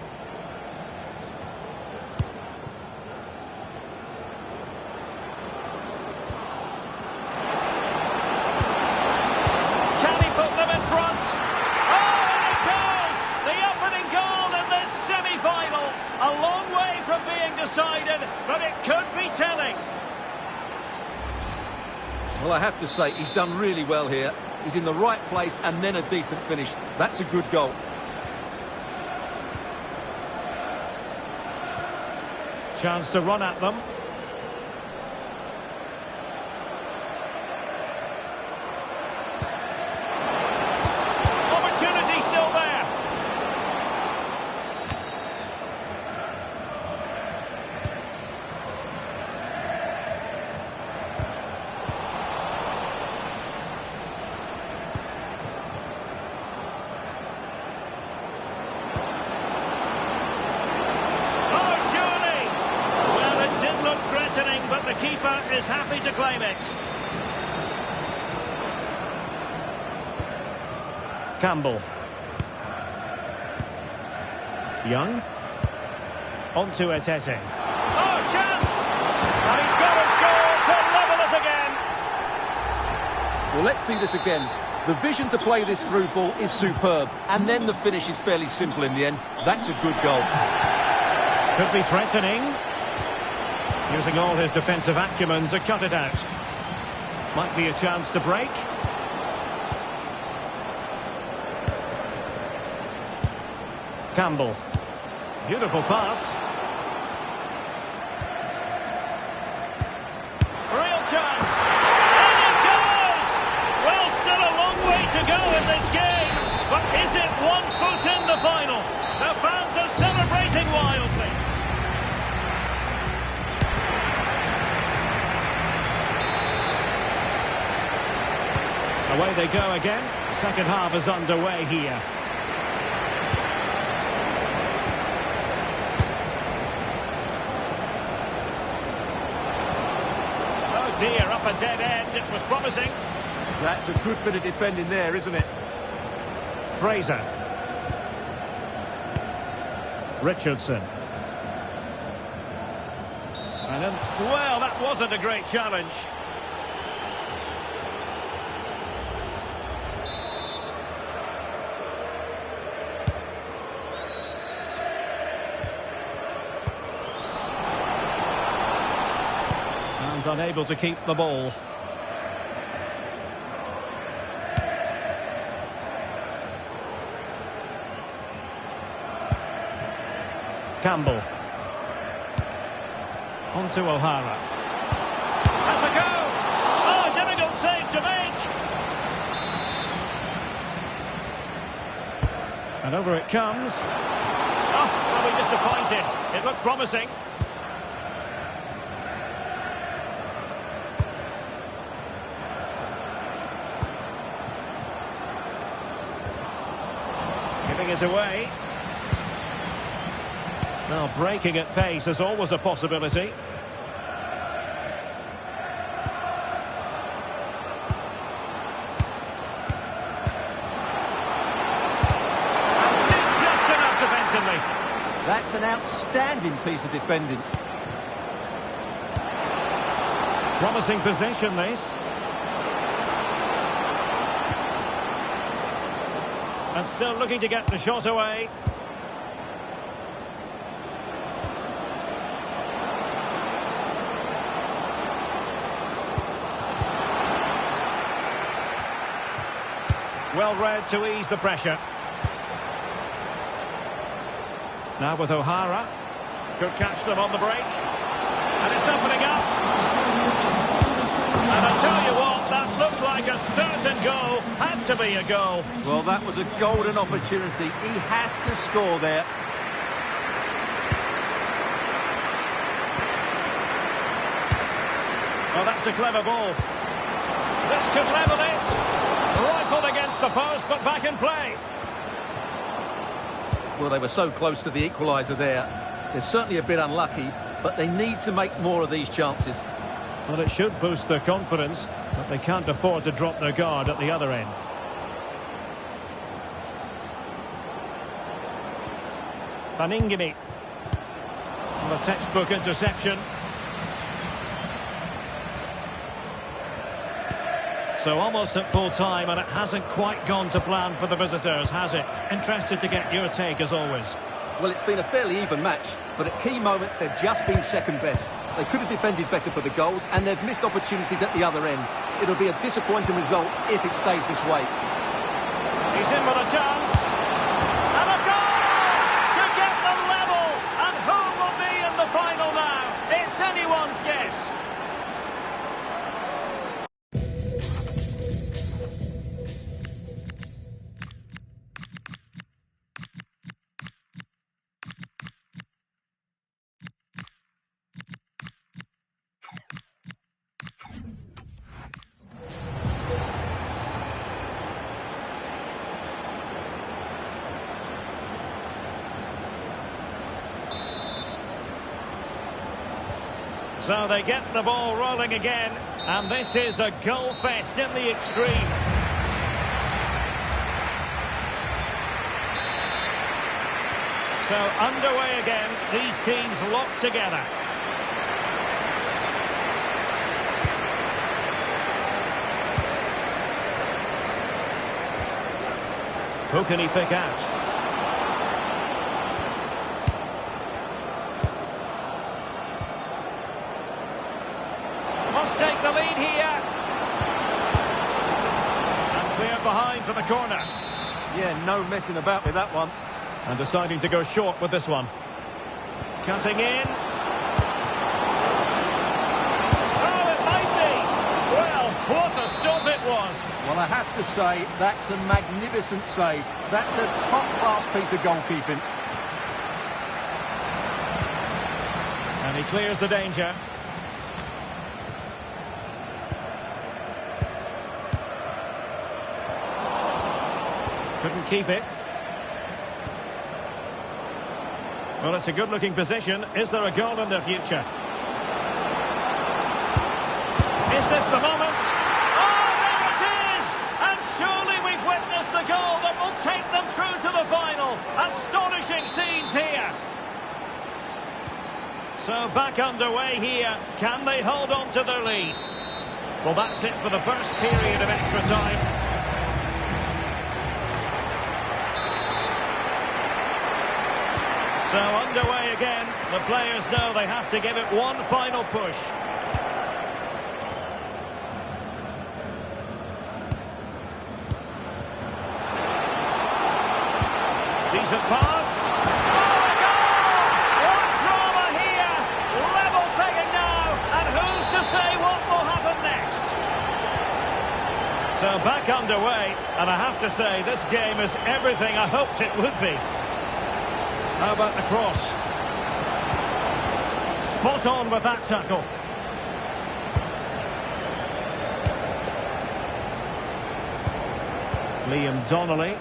Can he put them in front? Oh, and it goes! The opening goal in this semi-final. A long way from being decided, but it could be telling. Well, I have to say, he's done really well here. He's in the right place and then a decent finish. That's a good goal. Chance to run at them. Opportunity still there. But the keeper is happy to claim it. Campbell. Young. On to Tait. Oh, chance! And he's got a score to level us again. Well, let's see this again. The vision to play this through ball is superb. And then the finish is fairly simple in the end. That's a good goal. Could be threatening. Using all his defensive acumen to cut it out. Might be a chance to break. Campbell. Beautiful pass. Real chance. And it goes! Well, still a long way to go in this game. But is it 1 foot in the final? The fans are celebrating wildly. Away they go again. The second half is underway here. Oh dear, up a dead end. It was promising. That's a good bit of defending there, isn't it? Fraser. Richardson. And then, well, that wasn't a great challenge. Unable to keep the ball. Campbell. On to O'Hara. Has a go! Oh, difficult save to make! And over it comes. Oh, will be disappointed. It looked promising. Giving it away. Now, breaking at pace is always a possibility. That's an outstanding piece of defending. Promising possession, this. And still looking to get the shot away. Well read to ease the pressure. Now with O'Hara. Could catch them on the break. And it's opening up. And I tell you what, that looked like a certain goal. Had to be a goal. Well, that was a golden opportunity. He has to score there. Oh, that's a clever ball. This could level it. Rifled against the post, but back in play. Well, they were so close to the equaliser there. They're certainly a bit unlucky, but they need to make more of these chances. Well, it should boost their confidence, but they can't afford to drop their guard at the other end. Baningime. The textbook interception. So almost at full time, and it hasn't quite gone to plan for the visitors, has it? Interested to get your take as always. Well, it's been a fairly even match, but at key moments they've just been second best. They could have defended better for the goals, and they've missed opportunities at the other end. It'll be a disappointing result if it stays this way. He's in with a chance. And a goal to get them level. And who will be in the final now? It's anyone's guess. So they get the ball rolling again, and this is a goal fest in the extreme. So underway again, these teams locked together. Who can he pick out? Take the lead here. And clear behind for the corner. Yeah, no messing about with that one. And deciding to go short with this one. Cutting in. Oh, it might be. Well, what a stop it was. Well, I have to say, that's a magnificent save. That's a top-class piece of goalkeeping. And he clears the danger. Couldn't keep it. Well, it's a good-looking position. Is there a goal in the future? Is this the moment? Oh, there it is! And surely we've witnessed the goal that will take them through to the final. Astonishing scenes here. So back underway here. Can they hold on to their lead? Well, that's it for the first period of extra time. So underway again, the players know they have to give it one final push. Decent pass. Oh, a goal! What drama here! Level pegging underway, and I have to say, this game is everything I hoped it would be. How about the cross? Spot on with that tackle. Liam Donnelly.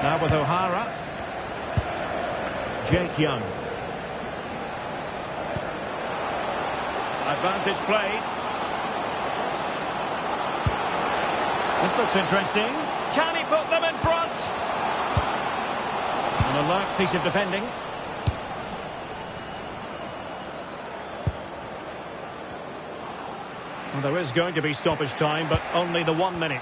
Now with O'Hara. Jake Young. Advantage played. This looks interesting. Can he put them in front? An alert piece of defending. Well, there is going to be stoppage time, but only the 1 minute.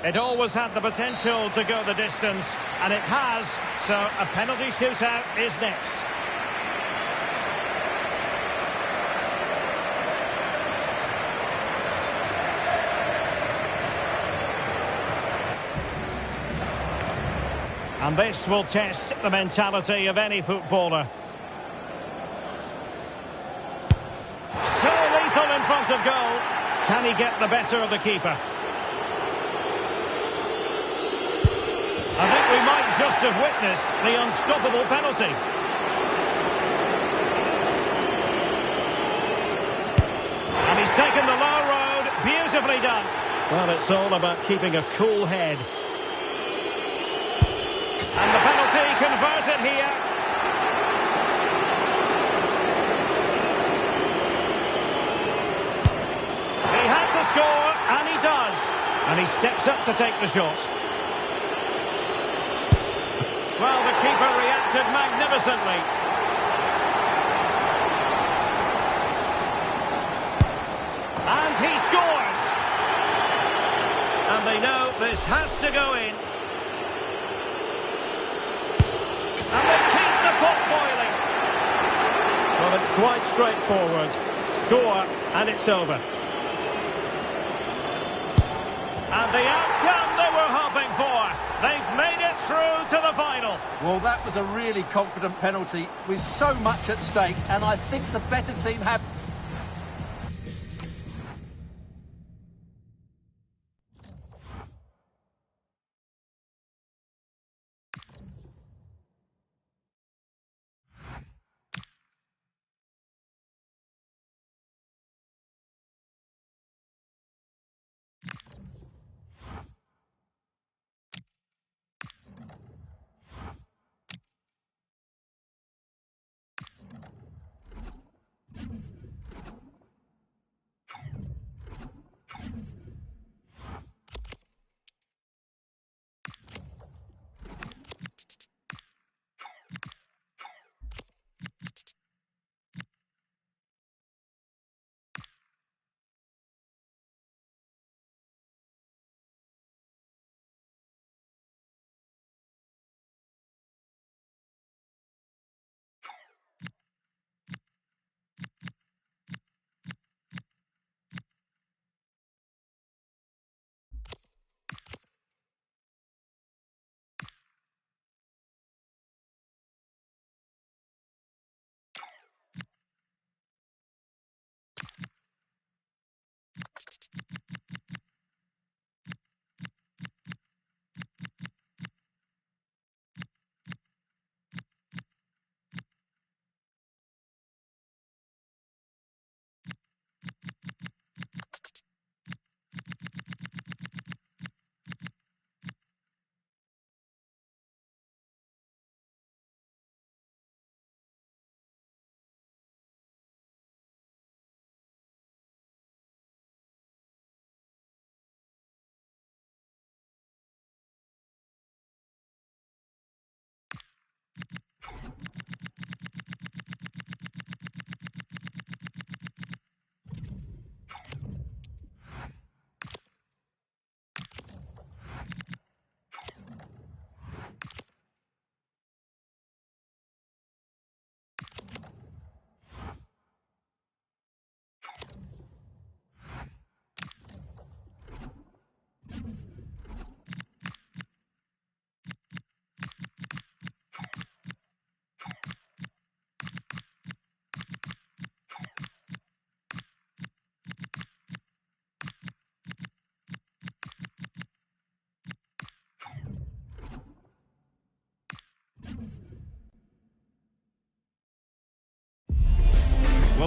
It always had the potential to go the distance, and it has, so a penalty shootout is next. And this will test the mentality of any footballer. So lethal in front of goal. Can he get the better of the keeper? I think we might just have witnessed the unstoppable penalty. And he's taken the low road. Beautifully done. Well, it's all about keeping a cool head. And the penalty converted here. He had to score, and he does. And he steps up to take the shot. Well, the keeper reacted magnificently. And he scores. And they know this has to go in. And they keep the pot boiling. Well, it's quite straightforward. Score, and it's over. And the outcome they were hoping for. They've made it through to the final. Well, that was a really confident penalty with so much at stake, and I think the better team have...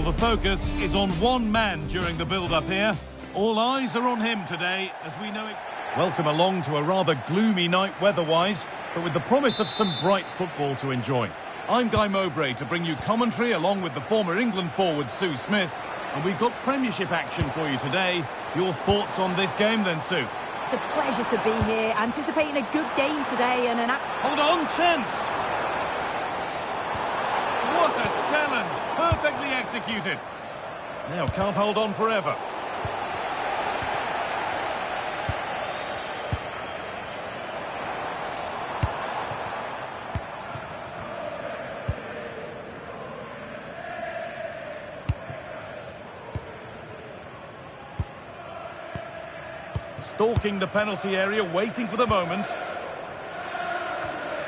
Well, the focus is on one man during the build-up here. All eyes are on him today, as we know it. Welcome along to a rather gloomy night weather-wise, but with the promise of some bright football to enjoy. I'm Guy Mowbray to bring you commentary along with the former England forward Sue Smith, and we've got Premiership action for you today. Your thoughts on this game then, Sue? It's a pleasure to be here, anticipating a good game today and an... Hold on, chance! What a challenge! Perfectly executed. Now can't hold on forever. Stalking the penalty area, waiting for the moment.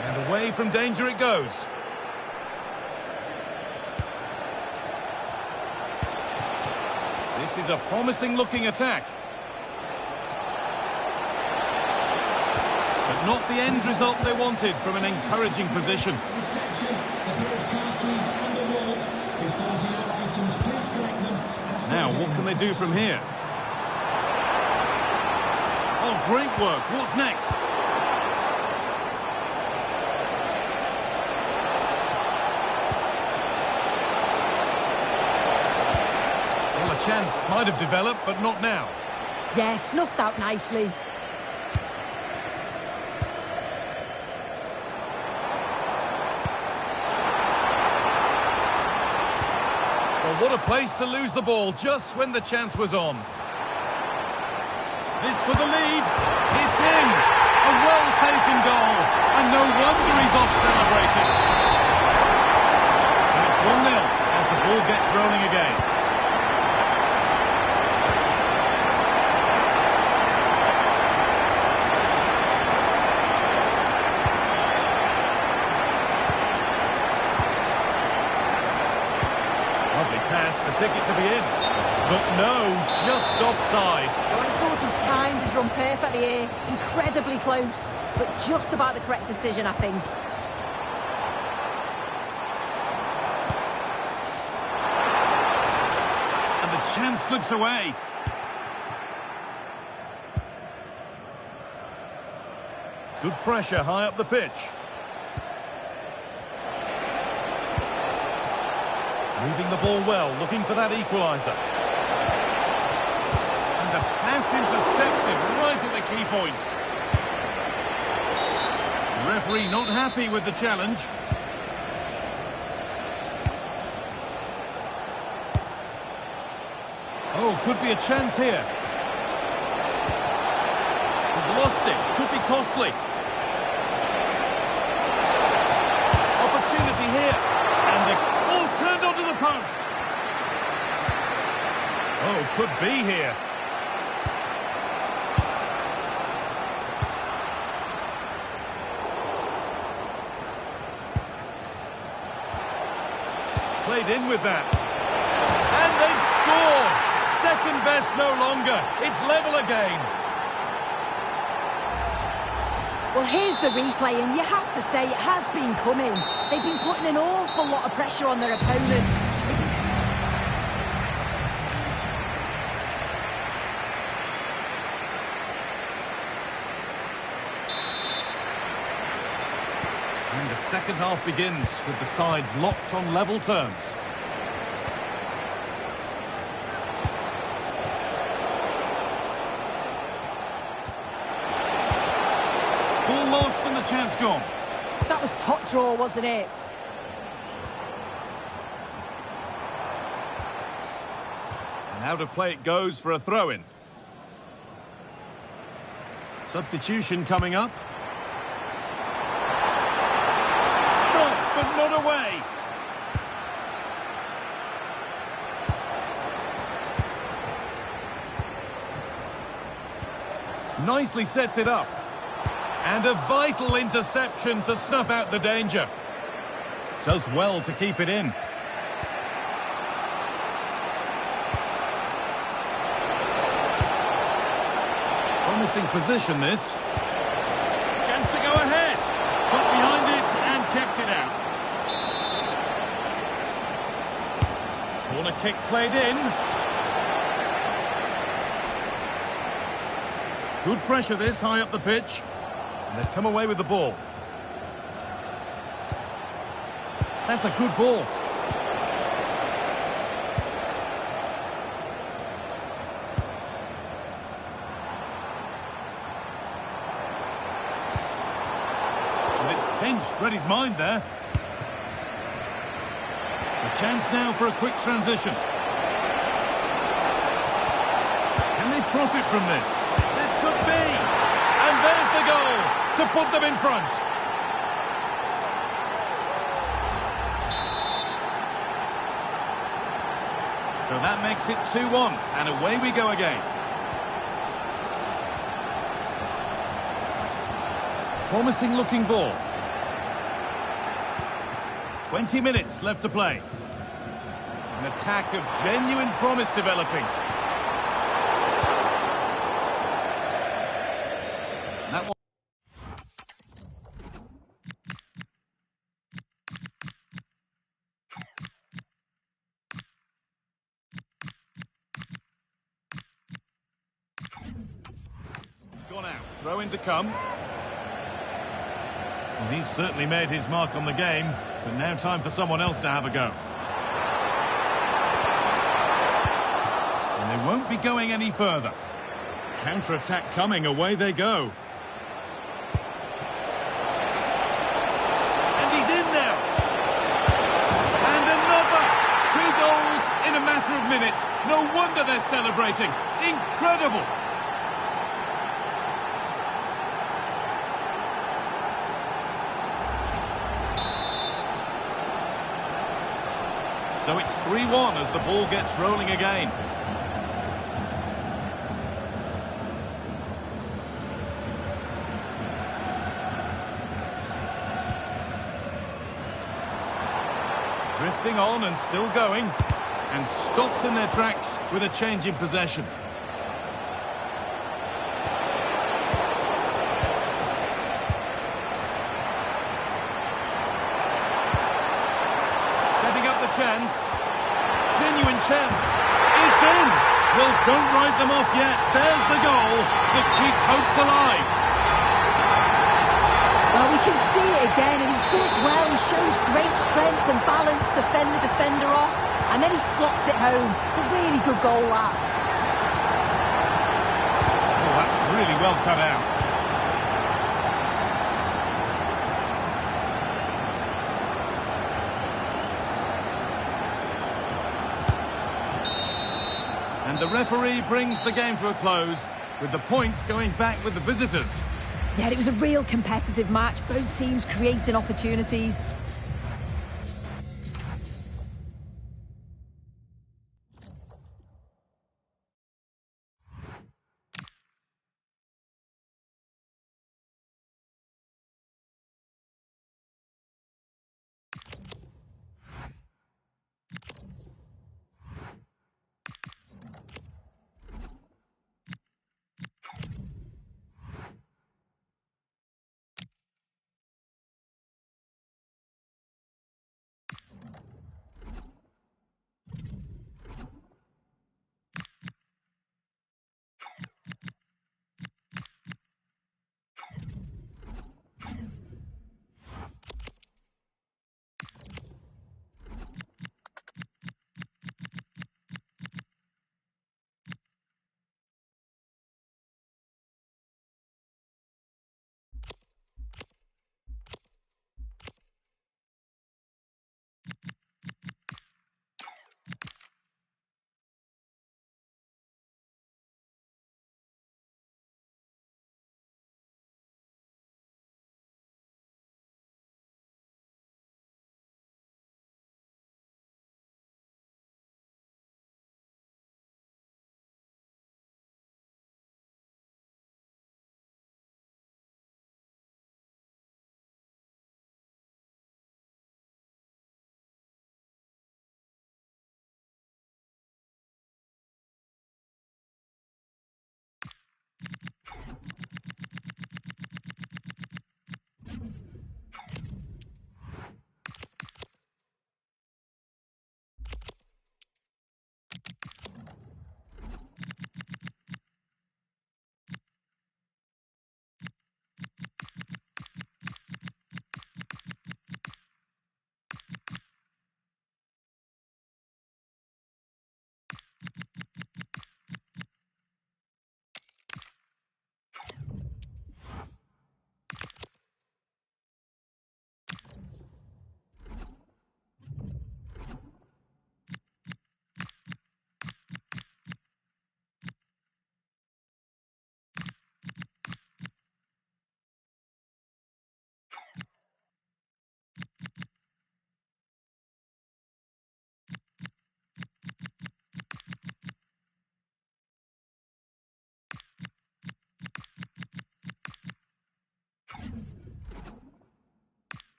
And away from danger it goes. This is a promising-looking attack. But not the end result they wanted from an encouraging position. Now, what can they do from here? Oh, great work. What's next? Well, a chance might have developed, but not now. Yeah, snuffed out nicely. Well, what a place to lose the ball just when the chance was on. This for the lead. It's in. A well-taken goal. And no wonder he's off celebrating. And it's 1-0 as the ball gets rolling again. Lovely pass, the ticket to be in. But no, just offside. I thought he timed his run perfectly here. Incredibly close, but just about the correct decision, I think. And the chance slips away. Good pressure high up the pitch. Moving the ball well, looking for that equaliser. The pass intercepted right at the key point. The referee not happy with the challenge. Oh, could be a chance here. He's lost it. Could be costly. Opportunity here. And the ball turned onto the post. Oh, could be here. Played in with that. And they scored! Second best no longer. It's level again. Well, here's the replay, and you have to say it has been coming. They've been putting an awful lot of pressure on their opponents. And the second half begins with the sides locked on level terms. Ball lost and the chance gone. That was top draw, wasn't it? And out of play it goes for a throw-in. Substitution coming up. But not away. Nicely sets it up. And a vital interception to snuff out the danger. Does well to keep it in. Promising position this. Chance to go ahead. Got behind it and kept it out. Corner The kick played in. Good pressure this, high up the pitch. And they've come away with the ball. That's a good ball. And it's pinched, read his mind there. A chance now for a quick transition. Can they profit from this? This could be! And there's the goal to put them in front. So that makes it 2-1, and away we go again. Promising looking ball. 20 minutes left to play. An attack of genuine promise developing. That one. Gone out. Throw in to come. Well, he's certainly made his mark on the game, but now time for someone else to have a go. And they won't be going any further. Counter-attack coming, away they go. And he's in now. And another! 2 goals in a matter of minutes. No wonder they're celebrating. Incredible! So it's 3-1 as the ball gets rolling again. Drifting on and still going. And stopped in their tracks with a change in possession. Chance. Genuine chance. It's in. Well, don't write them off yet. There's the goal that keeps hopes alive. Well, we can see it again, and he does well. He shows great strength and balance to fend the defender off, and then he slots it home. It's a really good goal, that. Oh, that's really well cut out. And the referee brings the game to a close, with the points going back with the visitors. Yeah, it was a real competitive match. Both teams creating opportunities.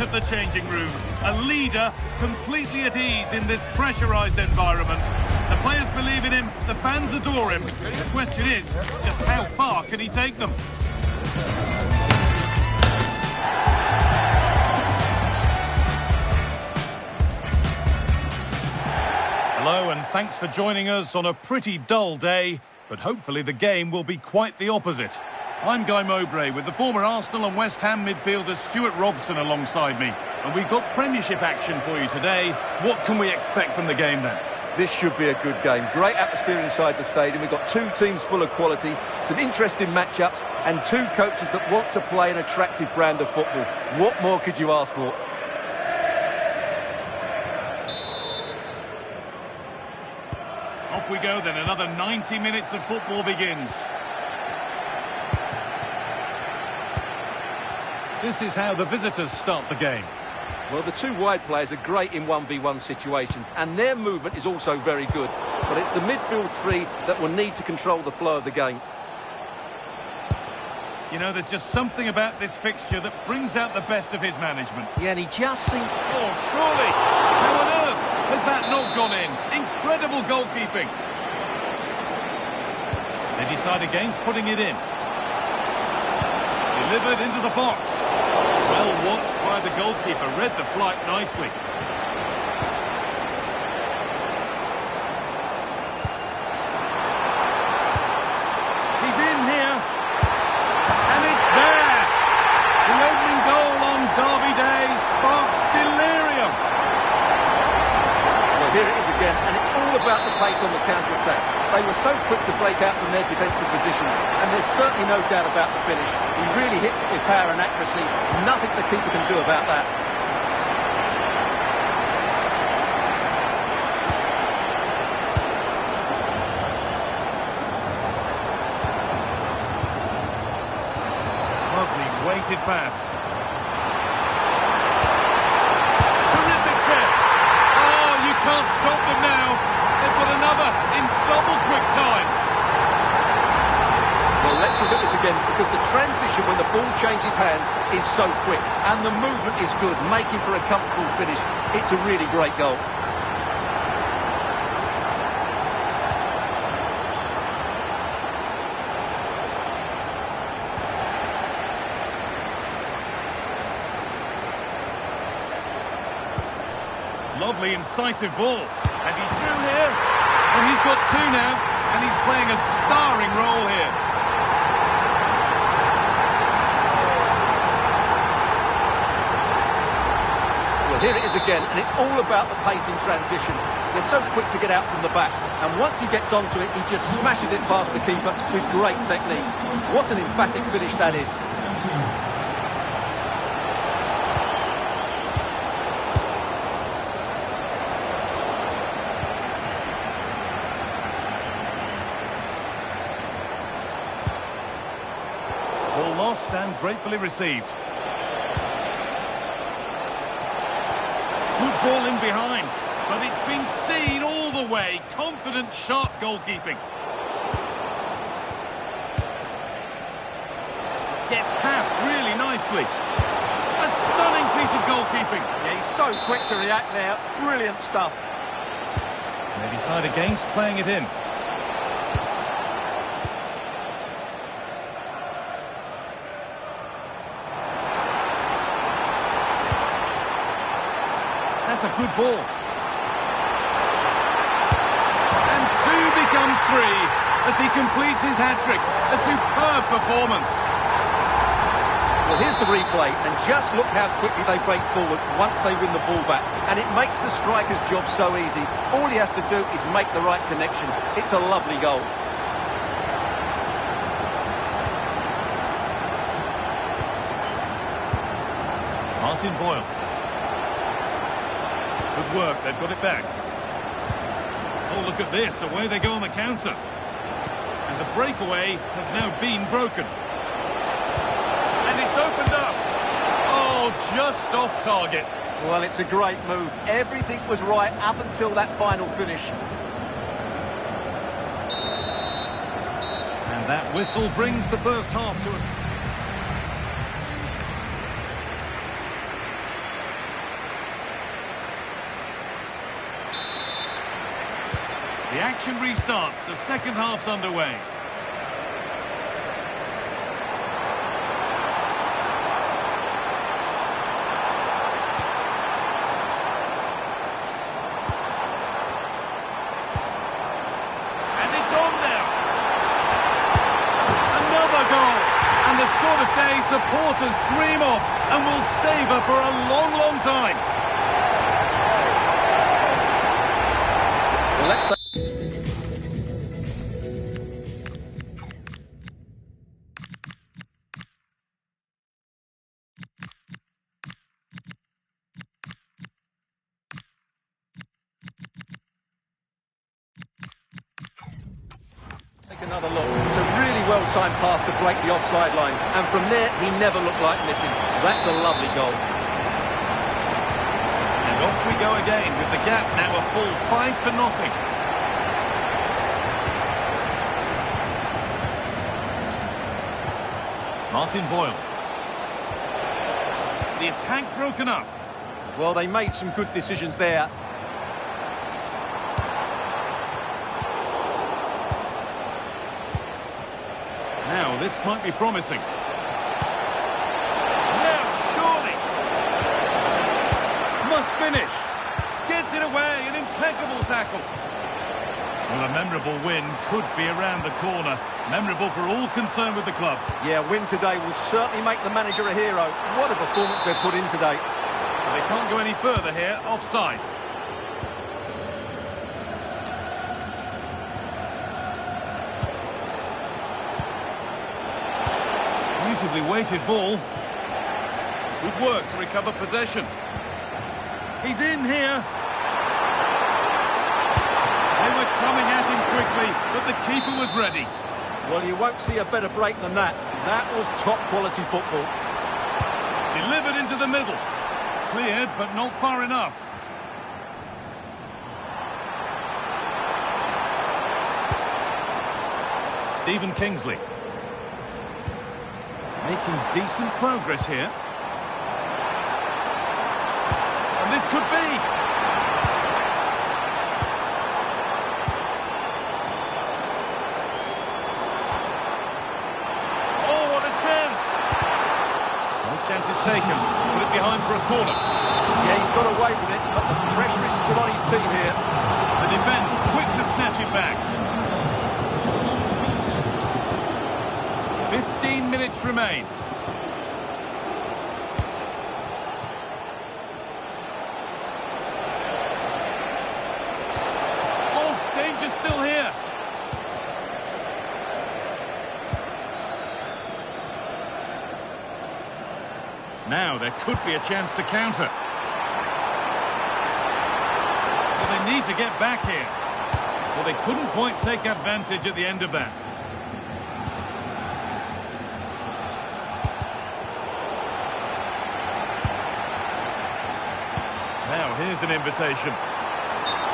of the changing room. A leader completely at ease in this pressurised environment. The players believe in him, the fans adore him. The question is, just how far can he take them? Hello and thanks for joining us on a pretty dull day, but hopefully the game will be quite the opposite. I'm Kye Mowbray with the former Arsenal and West Ham midfielder Stewart Robson alongside me. And we've got Premiership action for you today. What can we expect from the game then? This should be a good game. Great atmosphere inside the stadium. We've got two teams full of quality, some interesting matchups, and two coaches that want to play an attractive brand of football. What more could you ask for? Off we go then, another 90 minutes of football begins. This is how the visitors start the game. Well, the two wide players are great in 1v1 situations, and their movement is also very good. But it's the midfield three that will need to control the flow of the game. You know, there's just something about this fixture that brings out the best of his management. Yeah, and he just seems... Oh, surely! How on earth has that not gone in? Incredible goalkeeping. They decide against putting it in. Delivered into the box. Well watched by the goalkeeper, read the flight nicely. He's in here. And it's there. The opening goal on Derby Day sparks delirium. Well, here it is again, and it's all about the pace on the counter-attack. They were so quick to break out from their defensive positions, and there's certainly no doubt about the finish. He really hits it with power and accuracy. Nothing the keeper can do about that. Lovely weighted pass. Terrific chance. Oh, you can't stop them now. They've got another in double quick time. Well, let's look at this again, because the transition when the ball changes hands is so quick, and the movement is good, making for a comfortable finish. It's a really great goal. Lovely, incisive ball. And he's through here. Well, he's got two now, and he's playing a starring role here. Well, here it is again, and it's all about the pace in transition. They're so quick to get out from the back, and once he gets onto it, he just smashes it past the keeper with great technique. What an emphatic finish that is. Ball lost and gratefully received. Good ball in behind, but it's been seen all the way. Confident, sharp goalkeeping. Gets past really nicely. A stunning piece of goalkeeping. Yeah, he's so quick to react there. Brilliant stuff. They decide against playing it in. That's a good ball. And two becomes three as he completes his hat-trick. A superb performance. Well, here's the replay, and just look how quickly they break forward once they win the ball back. And it makes the striker's job so easy. All he has to do is make the right connection. It's a lovely goal. Martin Boyle. Good work, they've got it back. Oh, look at this, away they go on the counter. And the breakaway has now been broken. And it's opened up. Oh, just off target. Well, it's a great move. Everything was right up until that final finish. And that whistle brings the first half to an... The action restarts. The second half's underway. And it's on now. Another goal. And the sort of day supporters dream of and will savour for a long, long time. Well, let's take another look. It's a really well-timed pass to break the offside line. And from there, he never looked like missing. That's a lovely goal. And off we go again with the gap now a full 5-0. Martin Boyle. The attack broken up. Well, they made some good decisions there. Now, this might be promising. Now, surely. Must finish. Gets it away, an impeccable tackle. Well, a memorable win could be around the corner. Memorable for all concerned with the club. Yeah, win today will certainly make the manager a hero. What a performance they've put in today. They can't go any further here. Offside. Beautifully weighted ball. Good work to recover possession. He's in here. They were coming at him quickly, but the keeper was ready. Well, you won't see a better break than that. That was top-quality football. Delivered into the middle. Cleared, but not far enough. Stephen Kingsley. Making decent progress here. And this could be. Oh, what a chance. No chance is taken. Put it behind for a corner. Yeah, he's got away with it, but the pressure is still on his team here. The defence quick to snatch it back. 15 minutes remain. Oh, danger still here. Now there could be a chance to counter. Well, they need to get back here. Well, they couldn't quite take advantage at the end of that. Now, here's an invitation.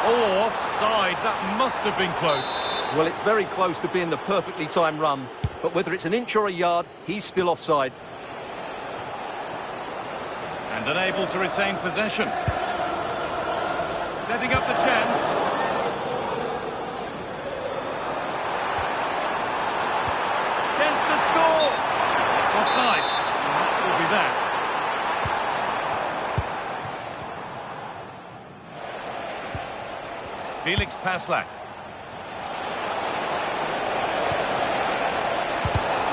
Oh, offside. That must have been close. Well, it's very close to being the perfectly timed run, but whether it's an inch or a yard, he's still offside. And unable to retain possession. Setting up the chance. Chance to score. It's offside. And that will be that. Felix Paslak.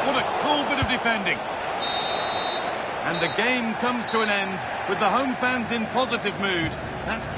What a cool bit of defending. And the game comes to an end with the home fans in positive mood. That's...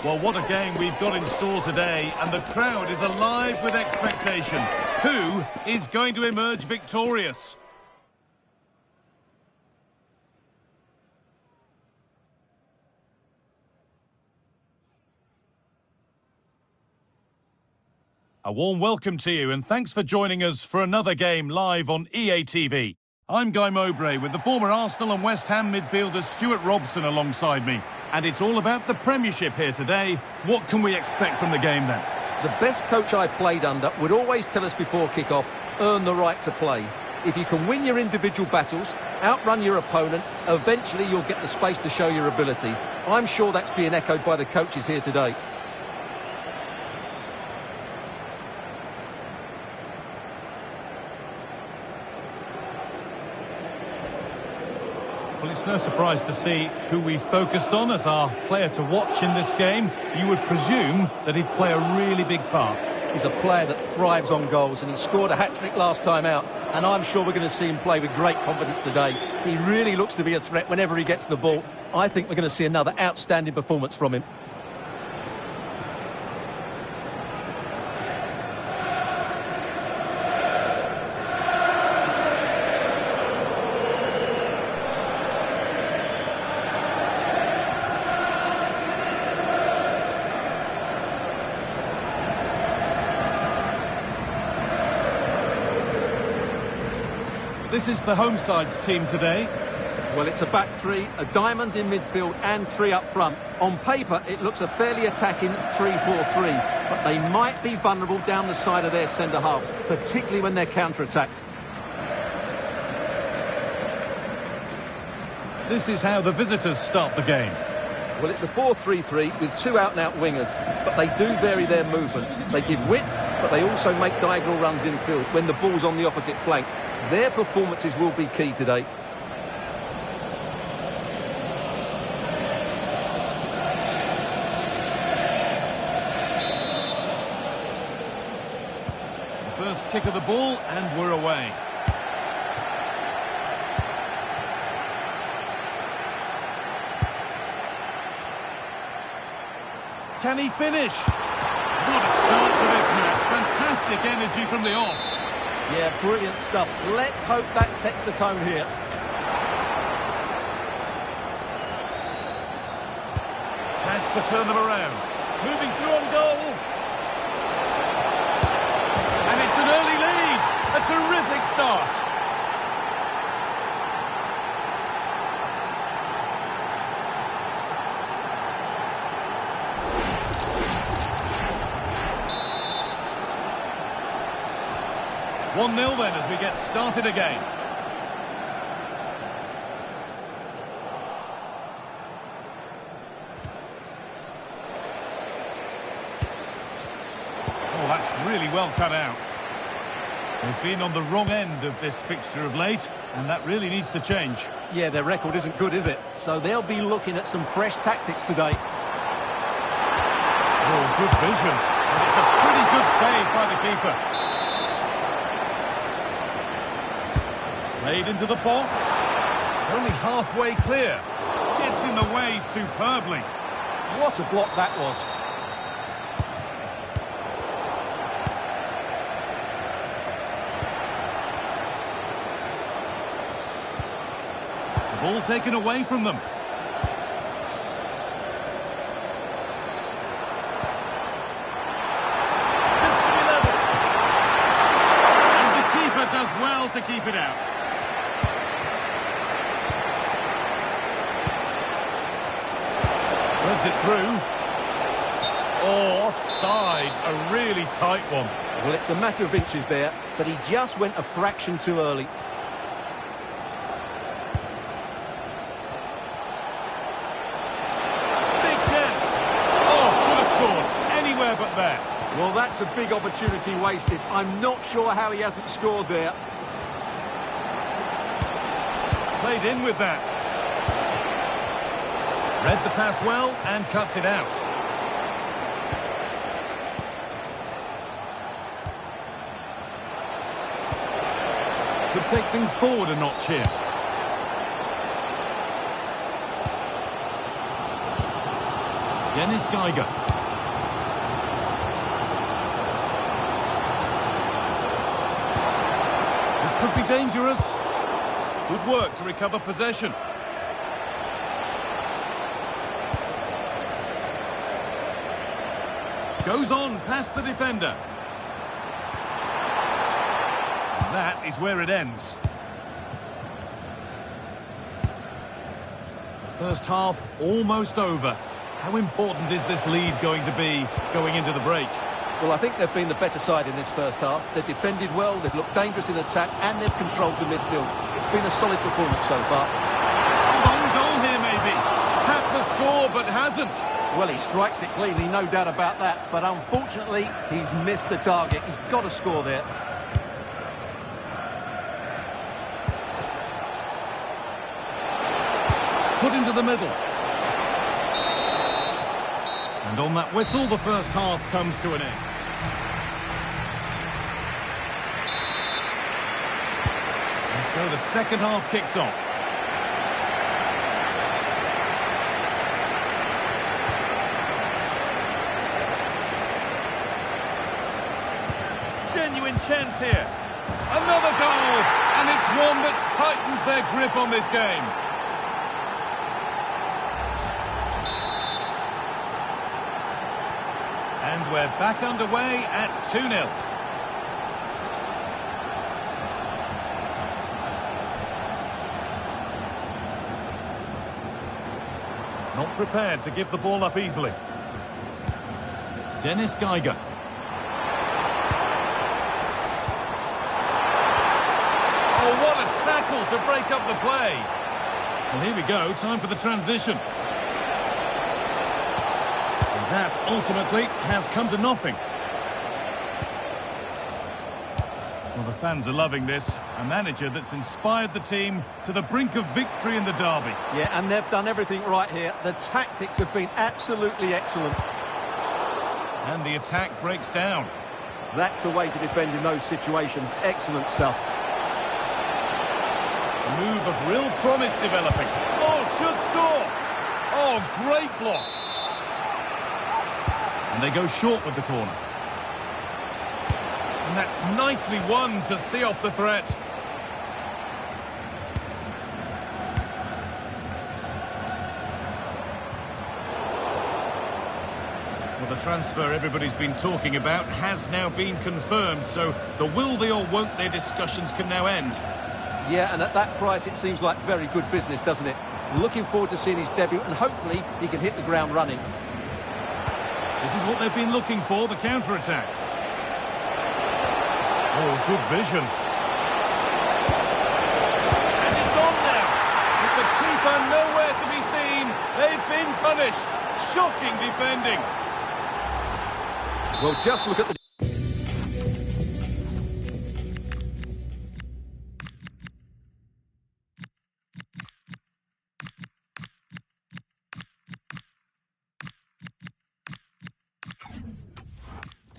Well, what a game we've got in store today, and the crowd is alive with expectation. Who is going to emerge victorious? A warm welcome to you, and thanks for joining us for another game live on EA TV. I'm Kye Rowles with the former Arsenal and West Ham midfielder Stewart Robson alongside me. And it's all about the Premiership here today. What can we expect from the game then? The best coach I played under would always tell us before kick-off, earn the right to play. If you can win your individual battles, outrun your opponent, eventually you'll get the space to show your ability. I'm sure that's being echoed by the coaches here today. Well, it's no surprise to see who we focused on as our player to watch in this game. You would presume that he'd play a really big part. He's a player that thrives on goals, and he scored a hat-trick last time out, and I'm sure we're going to see him play with great confidence today. He really looks to be a threat whenever he gets the ball. I think we're going to see another outstanding performance from him. This is the home side's team today. Well, it's a back three, a diamond in midfield and three up front. On paper, it looks a fairly attacking 3-4-3, but they might be vulnerable down the side of their centre-halves, particularly when they're counter-attacked. This is how the visitors start the game. Well, it's a 4-3-3 with two out-and-out wingers, but they do vary their movement. They give width, but they also make diagonal runs infield when the ball's on the opposite flank. Their performances will be key today. The first kick of the ball, and we're away. Can he finish? What a start to this match. Fantastic energy from the off. Yeah, brilliant stuff. Let's hope that sets the tone here. Has to turn them around. Moving through on goal. And it's an early lead. A terrific start. One 0 then as we get started again. Oh, that's really well cut out. They've been on the wrong end of this fixture of late, and that really needs to change. Yeah, their record isn't good, is it? So they'll be looking at some fresh tactics today. Oh, good vision. And it's a pretty good save by the keeper. Played into the box. It's only halfway clear. Gets in the way superbly. What a block that was. The ball taken away from them. This to be level. And the keeper does well to keep it out. Runs it through. Oh, offside. A really tight one. Well, it's a matter of inches there, but he just went a fraction too early. Big chance. Oh, should have scored. Anywhere but there. Well, that's a big opportunity wasted. I'm not sure how he hasn't scored there. Played in with that. Read the pass well and cuts it out. Could take things forward a notch here. Again Dennis Geiger. This could be dangerous. Good work to recover possession. Goes on past the defender. And that is where it ends. First half almost over. How important is this lead going to be going into the break? Well, I think they've been the better side in this first half. They've defended well, they've looked dangerous in attack, and they've controlled the midfield. It's been a solid performance so far. Long goal here, maybe. Had to score, but hasn't. Well, he strikes it cleanly, no doubt about that. But unfortunately, he's missed the target. He's got to score there. Put into the middle. And on that whistle, the first half comes to an end. And so the second half kicks off. Genuine chance here. Another goal, and it's one that tightens their grip on this game. And we're back underway at 2-0. Not prepared to give the ball up easily. Dennis Geiger. Oh, what a tackle to break up the play. Well, here we go, time for the transition. And that ultimately has come to nothing. Well, the fans are loving this. A manager that's inspired the team to the brink of victory in the derby. Yeah, and they've done everything right here. The tactics have been absolutely excellent. And the attack breaks down. That's the way to defend in those situations. Excellent stuff. A move of real promise developing. Oh, should score! Oh, great block. And they go short with the corner. And that's nicely won to see off the threat. Well, the transfer everybody's been talking about has now been confirmed, so the will they or won't they discussions can now end. Yeah, and at that price it seems like very good business, doesn't it? Looking forward to seeing his debut, and hopefully he can hit the ground running. This is what they've been looking for, the counter-attack. Oh, good vision. And it's on now. With the keeper nowhere to be seen, they've been punished. Shocking defending. Well, just look at the...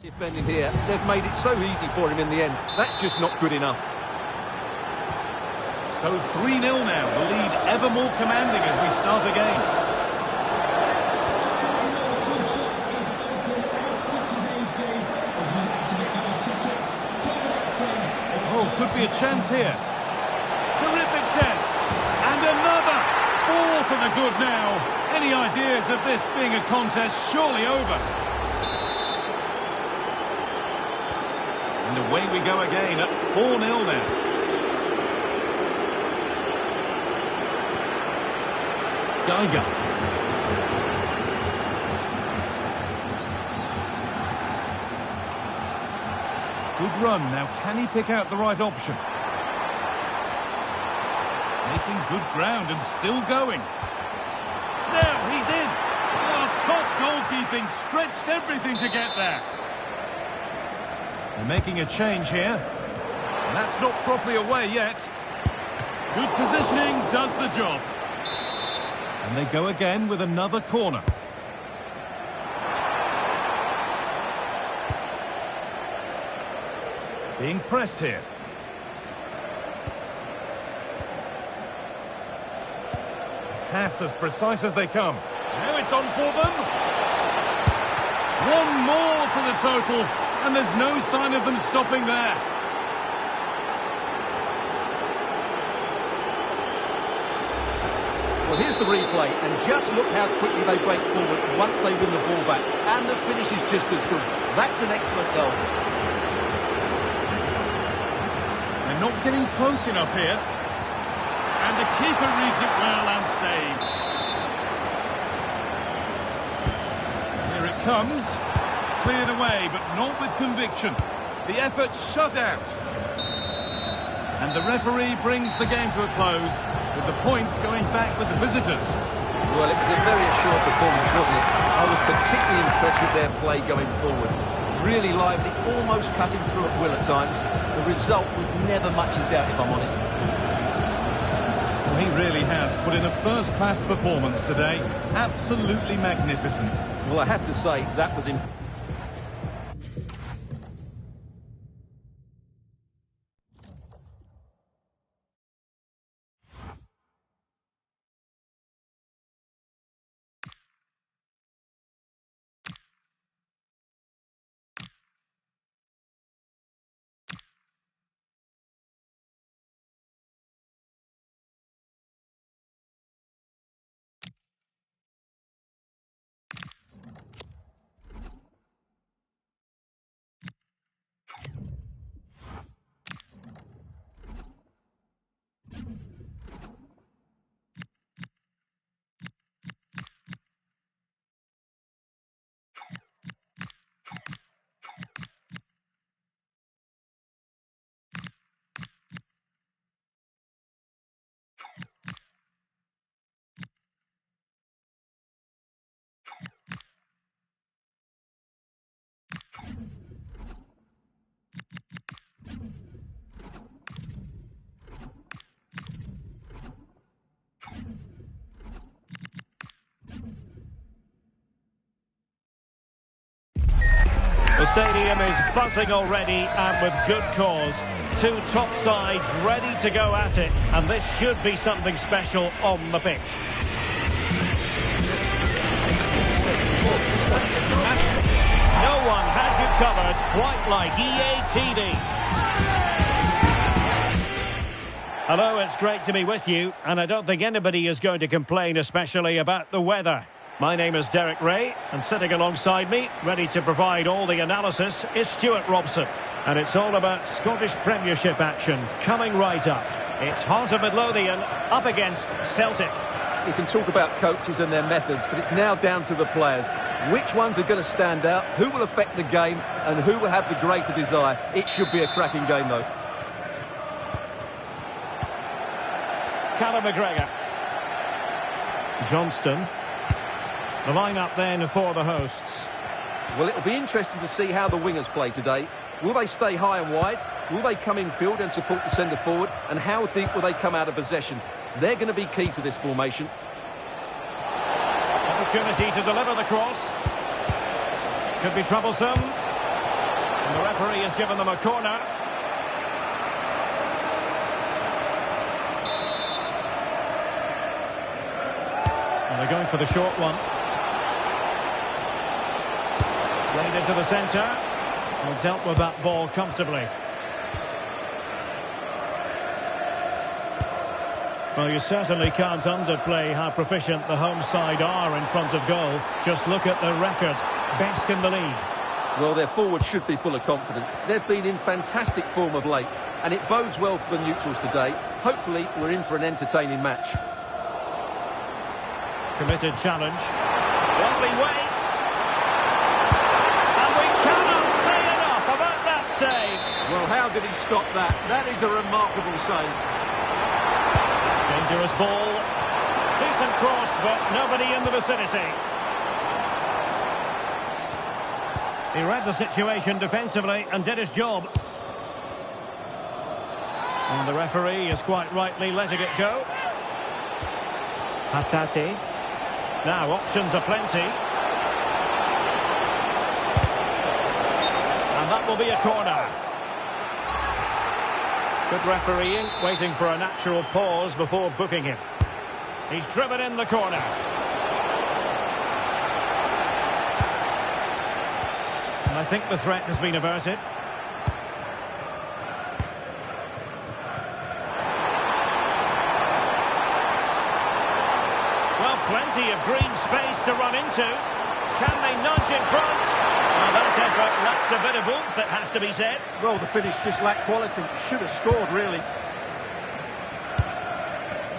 defending here. They've made it so easy for him in the end. That's just not good enough. So 3-0 now, the lead ever more commanding as we start again. Oh, could be a chance here. Terrific chance. And another. Ball to the good now. Any ideas of this being a contest surely over? And away we go again at 4-0 now. Geiger. Good run. Now, can he pick out the right option? Making good ground and still going. Now, he's in. Oh, top goalkeeping. Stretched everything to get there. They're making a change here. And that's not properly away yet. Good positioning does the job. And they go again with another corner. Being pressed here. Pass as precise as they come. Now it's on for them. One more to the total, and there's no sign of them stopping there. Well, here's the replay, and just look how quickly they break forward once they win the ball back. And the finish is just as good. That's an excellent goal. They're not getting close enough here. And the keeper reads it well and saves. Here it comes. Cleared away, but not with conviction. The effort shut out. And the referee brings the game to a close, with the points going back with the visitors. Well, it was a very assured performance, wasn't it? I was particularly impressed with their play going forward. Really lively, almost cutting through at will at times. The result was never much in doubt, if I'm honest. Well, he really has put in a first-class performance today. Absolutely magnificent. Well, I have to say, that was impressive. The stadium is buzzing already, and with good cause. Two top sides ready to go at it, and this should be something special on the pitch. No one has you covered quite like EA TV. Hello, it's great to be with you, and I don't think anybody is going to complain, especially about the weather. My name is Derek Ray, and sitting alongside me, ready to provide all the analysis, is Stewart Robson. And it's all about Scottish Premiership action coming right up. It's Heart of Midlothian up against Celtic. You can talk about coaches and their methods, but it's now down to the players. Which ones are going to stand out, who will affect the game, and who will have the greater desire. It should be a cracking game, though. Calem McGregor. Johnston. The line-up then for the hosts. Well, it'll be interesting to see how the wingers play today. Will they stay high and wide? Will they come in field and support the centre forward? And how deep will they come out of possession? They're going to be key to this formation. Opportunity to deliver the cross. Could be troublesome. And the referee has given them a corner. And they're going for the short one. Played into the centre. And dealt with that ball comfortably. Well, you certainly can't underplay how proficient the home side are in front of goal. Just look at the record. Best in the league. Well, their forwards should be full of confidence. They've been in fantastic form of late. And it bodes well for the neutrals today. Hopefully, we're in for an entertaining match. Committed challenge. Lovely wait. And we cannot say enough about that save. Well, how did he stop that? That is a remarkable save. Dangerous ball. Decent cross, but nobody in the vicinity. He read the situation defensively and did his job. And the referee is quite rightly letting it go. Tait. Now, options are plenty. And that will be a corner. Good refereeing, waiting for a natural pause before booking him. He's driven in the corner. I think the threat has been averted. Well, plenty of green space to run into. Can they nudge in front? Well, that effort lacked a bit of oomph, it has to be said. Well, the finish just lacked quality. Should have scored, really.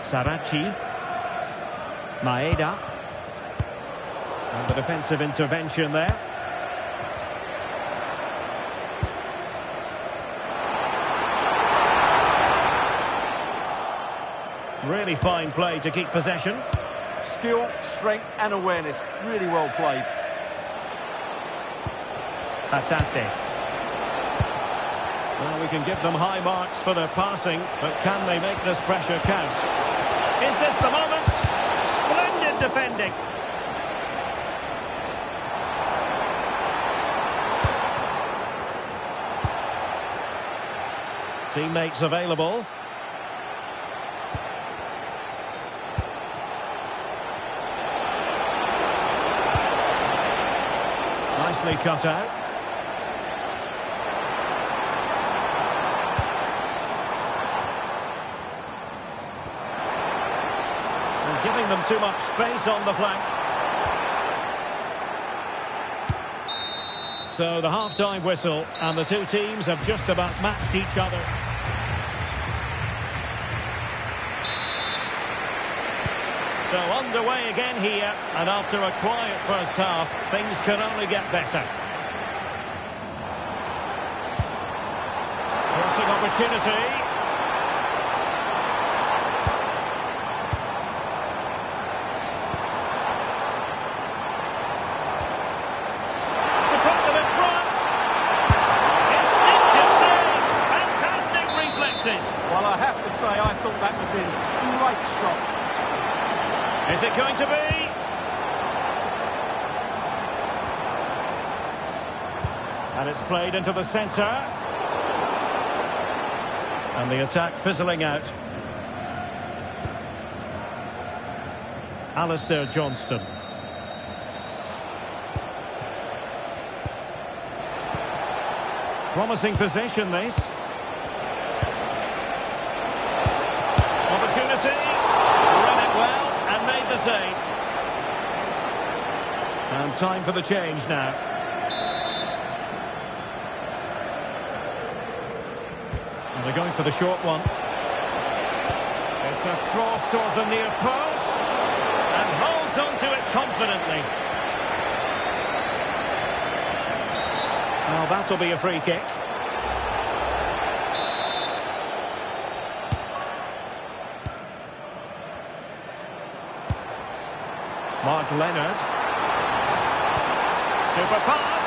Sarachi. Maeda. And the defensive intervention there. Really fine play to keep possession. Skill, strength and awareness. Really well played. Atate. Well, we can give them high marks for their passing, but can they make this pressure count? Is this the moment? Splendid defending. Teammates available. Nicely cut out. And giving them too much space on the flank. So the half-time whistle, and the two teams have just about matched each other. So underway again here, and after a quiet first half, things can only get better. Crossing opportunity. To put them in front. Instinctive save. Fantastic reflexes. Well, I have to say, I thought that was in. Great stop. Is it going to be? And it's played into the centre. And the attack fizzling out. Alistair Johnston. Promising position, this. Opportunity. Ran it well. And made the save. And time for the change now. And they're going for the short one. It's a cross towards the near post. And holds onto it confidently. Well, that'll be a free kick. Mark Leonard. Super pass.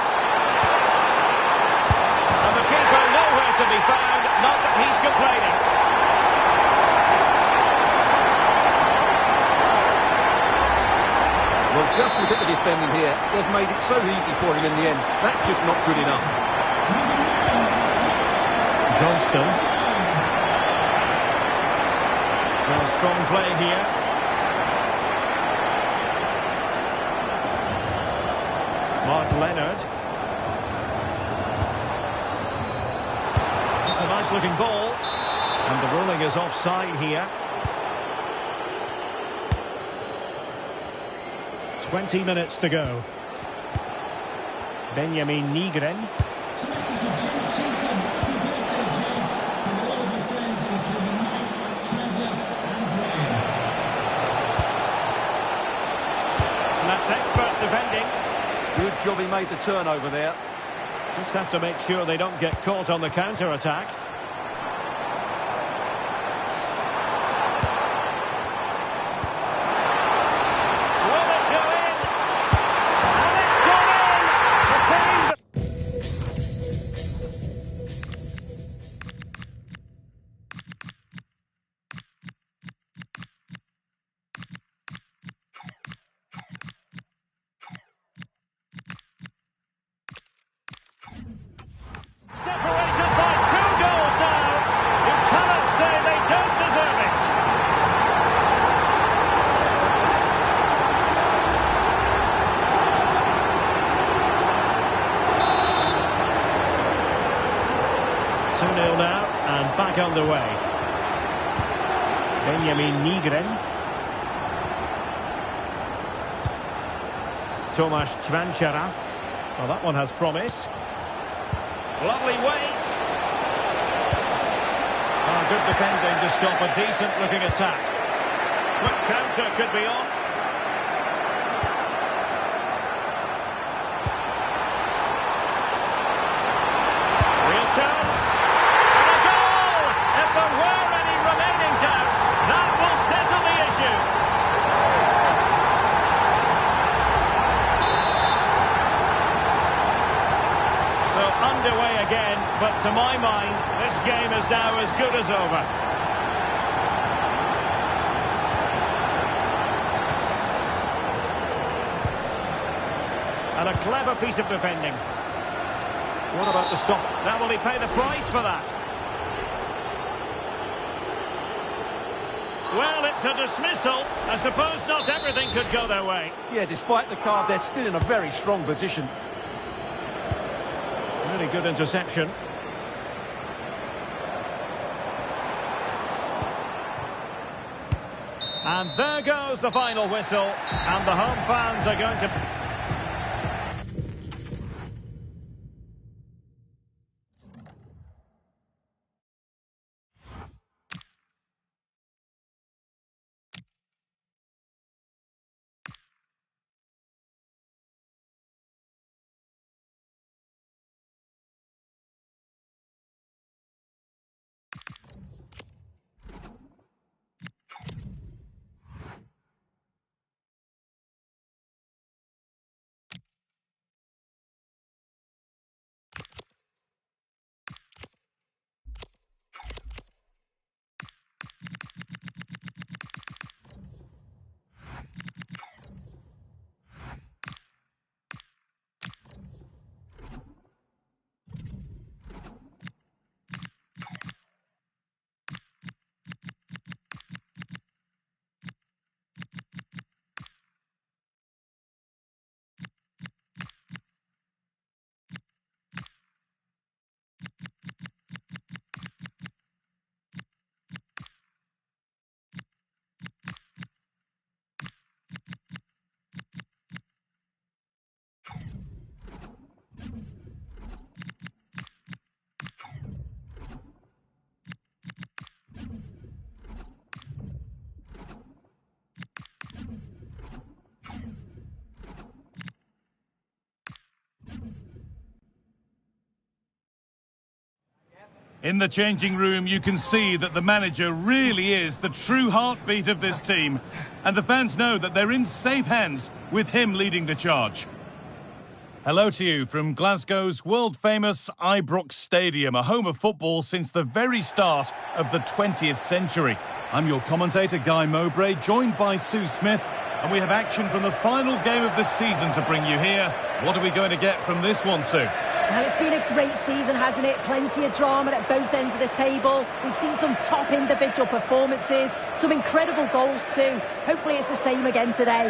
And the keeper nowhere to be found. Not that he's complaining. Well, just look at the defending here. They've made it so easy for him in the end. That's just not good enough. Johnston. Well, strong play here. Mark Leonard. It's a nice looking ball. And the ruling is offside here. 20 minutes to go. Benjamin Nygren. So this is a Jim Cheatham. Happy birthday, Jim, from all of your friends, including Mike, Trevor and Brian. And that's expert defending. Good job he made the turnover there. Just have to make sure they don't get caught on the counter-attack. Will it go in? And it's gone in! The team's... Separated by 2 goals. 2-0 now, and back underway. Benjamin Nygren. Tomasz Cvanchara. Well, that one has promise. Lovely weight. Oh, good defending to stop a decent-looking attack. Quick counter could be on. Real chance. And a goal! If there were any remaining doubts, that will settle the issue. So underway again, but to my mind, this game is now as good as over. And a clever piece of defending. What about the stop? Now will he pay the price for that? Well, it's a dismissal. I suppose not everything could go their way. Yeah, despite the card, they're still in a very strong position. Really good interception. And there goes the final whistle. And the home fans are going to... In the changing room, you can see that the manager really is the true heartbeat of this team. And the fans know that they're in safe hands with him leading the charge. Hello to you from Glasgow's world-famous Ibrox Stadium, a home of football since the very start of the 20th century. I'm your commentator, Guy Mowbray, joined by Sue Smith, and we have action from the final game of the season to bring you here. What are we going to get from this one, Sue? Well, it's been a great season, hasn't it? Plenty of drama at both ends of the table. We've seen some top individual performances, some incredible goals too. Hopefully it's the same again today.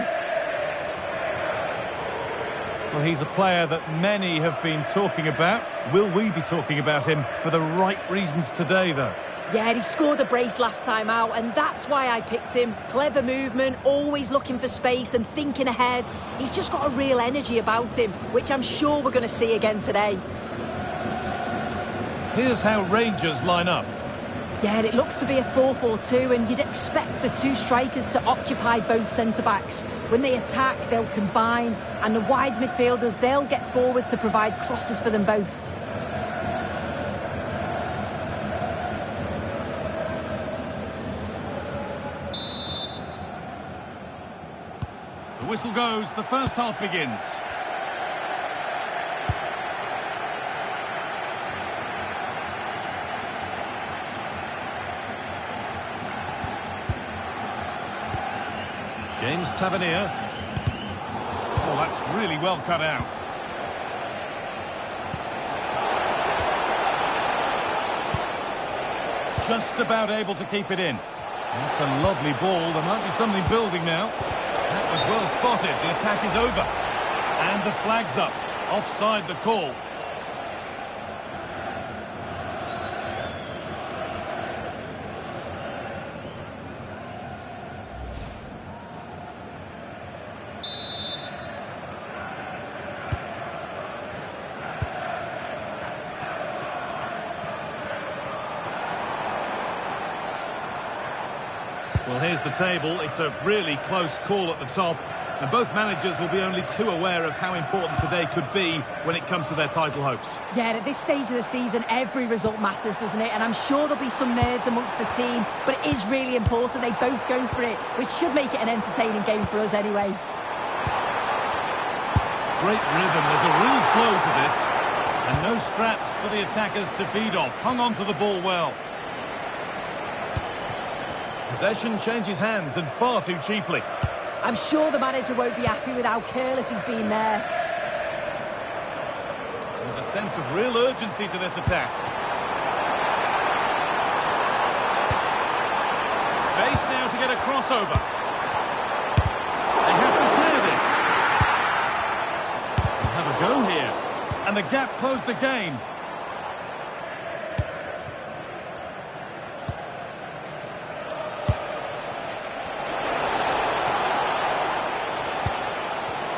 Well, he's a player that many have been talking about. Will we be talking about him for the right reasons today, though? Yeah, he scored a brace last time out, and that's why I picked him. Clever movement, always looking for space and thinking ahead. He's just got a real energy about him, which I'm sure we're going to see again today. Here's how Rangers line up. Yeah, it looks to be a 4-4-2, and you'd expect the two strikers to occupy both centre-backs. When they attack, they'll combine, and the wide midfielders, they'll get forward to provide crosses for them both. The whistle goes, the first half begins. James Tavernier. Oh, that's really well cut out. Just about able to keep it in. That's a lovely ball. There might be something building now. That was well spotted. The attack is over. And the flag's up. Offside the call. Well, here's the table. It's a really close call at the top, and both managers will be only too aware of how important today could be when it comes to their title hopes. Yeah, at this stage of the season, every result matters, doesn't it? And I'm sure there'll be some nerves amongst the team, but it is really important they both go for it, which should make it an entertaining game for us anyway. Great rhythm. There's a real flow to this, and no scraps for the attackers to feed off. Hung on to the ball well. Possession changes hands, and far too cheaply. I'm sure the manager won't be happy with how careless he's been there. There's a sense of real urgency to this attack. Space now to get a crossover. They have to clear this. They'll have a go here. And the gap closed again.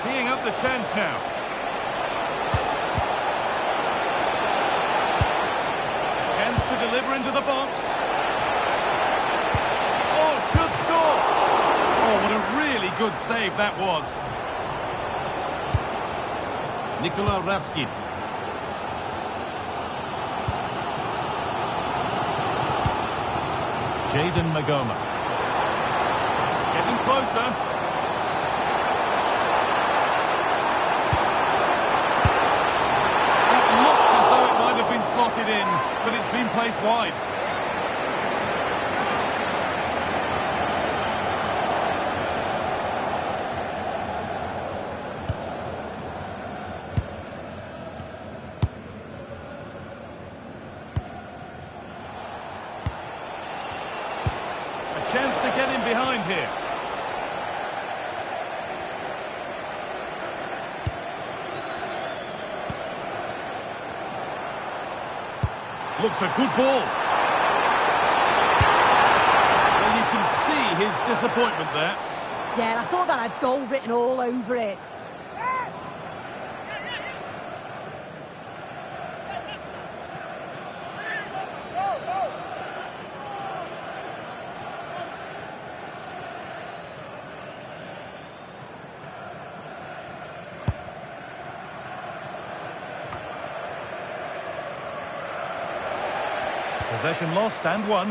Teeing up the chance now. Chance to deliver into the box. Oh, should score. Oh, what a really good save that was. Nikola Raskin. Jaden Magoma. Getting closer. Slotted in, but it's been placed wide. A chance to get in behind here. Looks a good ball. Well, you can see his disappointment there. Yeah, I thought that had goal written all over it. Possession lost and won.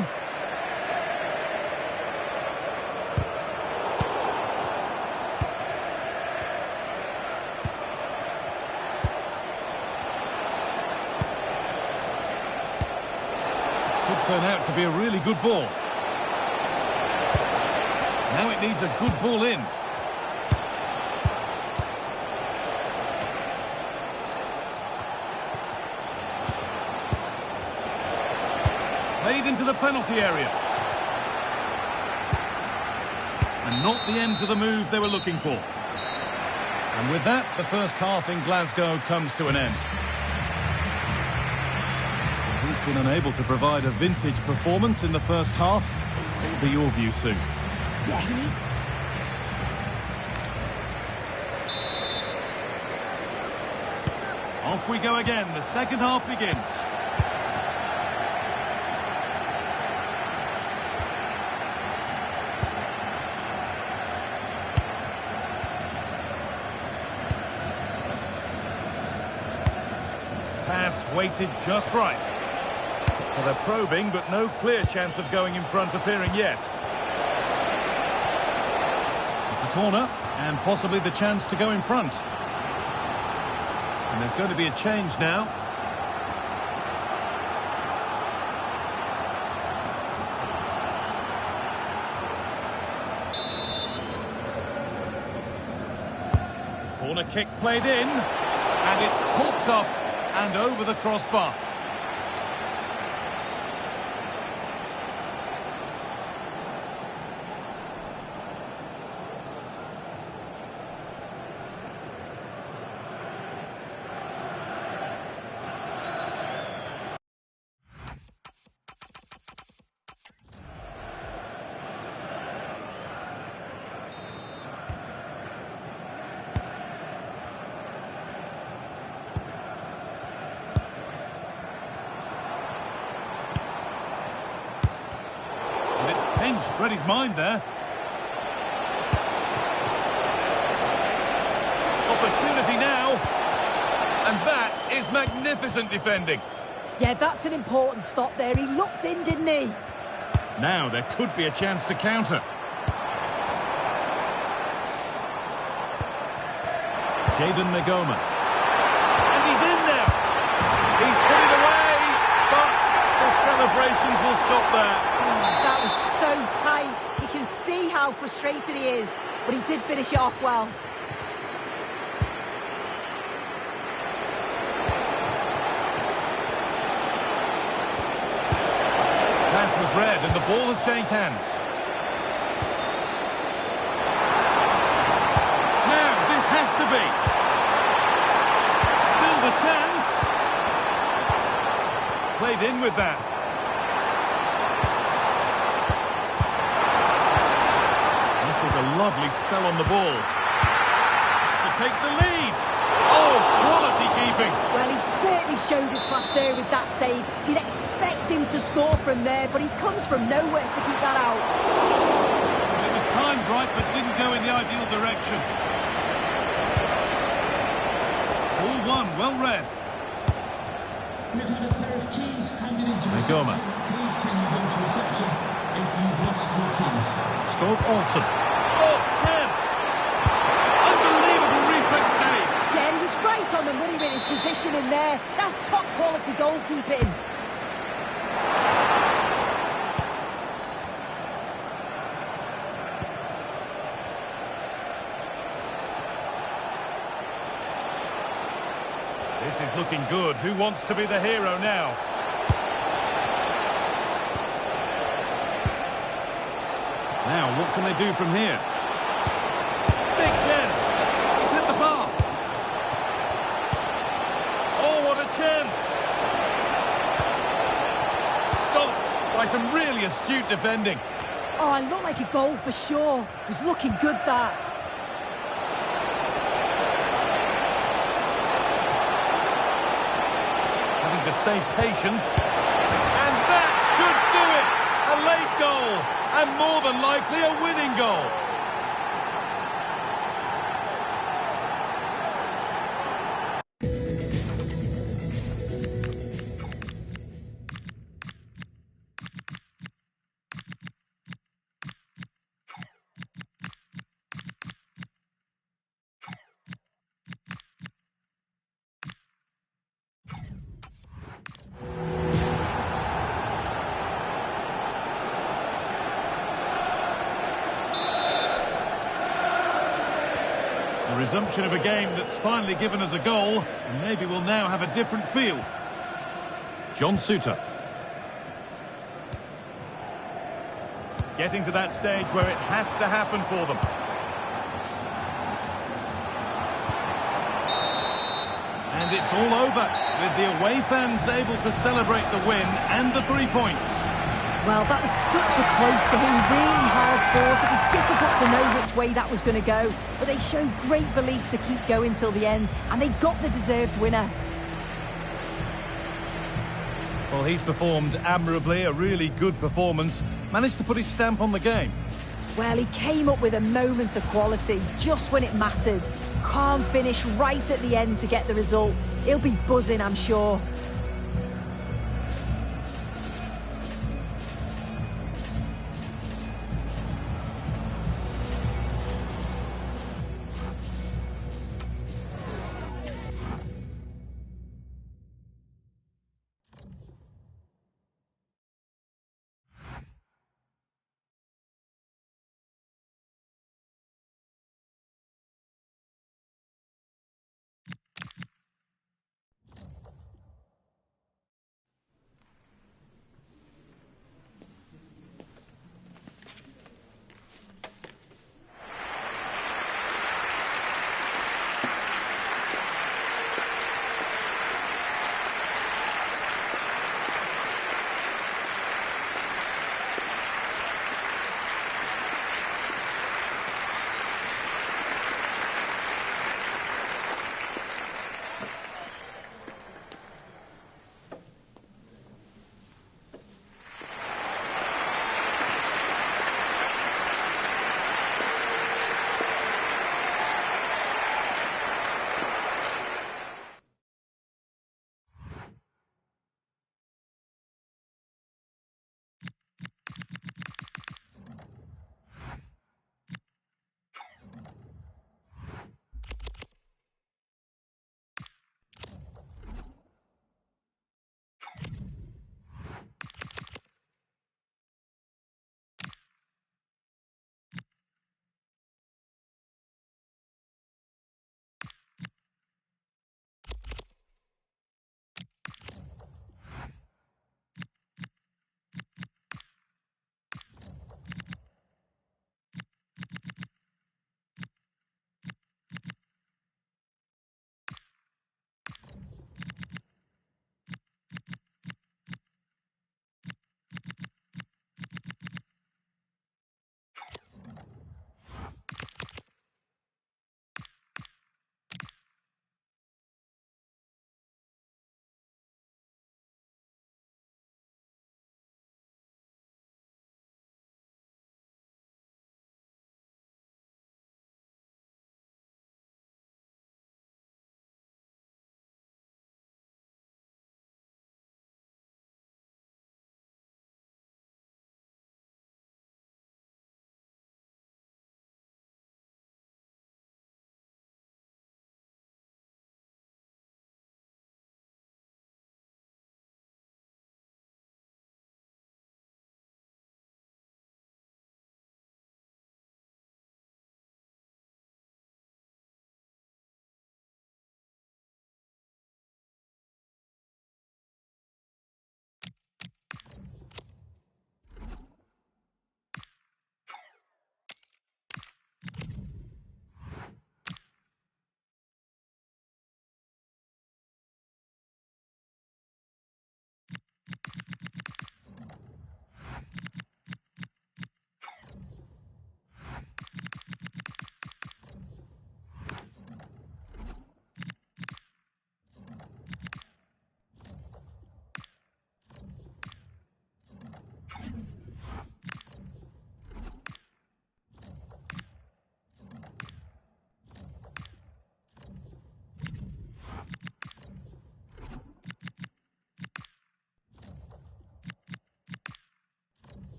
Could turn out to be a really good ball. Now it needs a good ball in. Played into the penalty area. And not the end to the move they were looking for. And with that, the first half in Glasgow comes to an end. He's been unable to provide a vintage performance in the first half. What will be your view soon? Yeah, Off we go again. The second half begins. Pass weighted just right. Well, they're probing, but no clear chance of going in front appearing yet. It's a corner, and possibly the chance to go in front. And there's going to be a change now. Corner kick played in, and it's popped up and over the crossbar. Read his mind there. Opportunity now. And that is magnificent defending. Yeah, that's an important stop there. He looked in, didn't he? Now there could be a chance to counter. Jaden Nagoma. And he's in there. He's put it away, but the celebrations will stop there. That was so tight. You can see how frustrated he is, but he did finish it off well. Pass was read and the ball has changed hands. Now this has to be. Still the chance. Played in with that. This is a lovely spell on the ball. To take the lead. Oh, quality keeping. Well, he certainly showed his class there with that save. You'd expect him to score from there, but he comes from nowhere to keep that out. It was timed right, but didn't go in the ideal direction. All one, well read. We've had a pair of keys handed into Nagoma. reception. Please can you go to reception if you've lost your keys? Scored Olsen. Oh, chance! Unbelievable reflex save. Yeah, and he was right on the money with his position in there. That's top quality goalkeeping. This is looking good. Who wants to be the hero now? Now, what can they do from here? Big chance! It's hit the bar! Oh, what a chance! Stopped by some really astute defending. Oh, it looked like a goal for sure. It was looking good, that. Having to stay patient. And that should do it! A late goal! And more than likely a winning goal. A resumption of a game that's finally given us a goal, and maybe we'll now have a different feel. John Suter. Getting to that stage where it has to happen for them. And it's all over, with the away fans able to celebrate the win and the 3 points. Well, that was such a close game, really hard fought. It was difficult to know which way that was going to go, but they showed great belief to keep going till the end, and they got the deserved winner. Well, he's performed admirably, a really good performance. Managed to put his stamp on the game. Well, he came up with a moment of quality, just when it mattered. Calm finish right at the end to get the result. He'll be buzzing, I'm sure.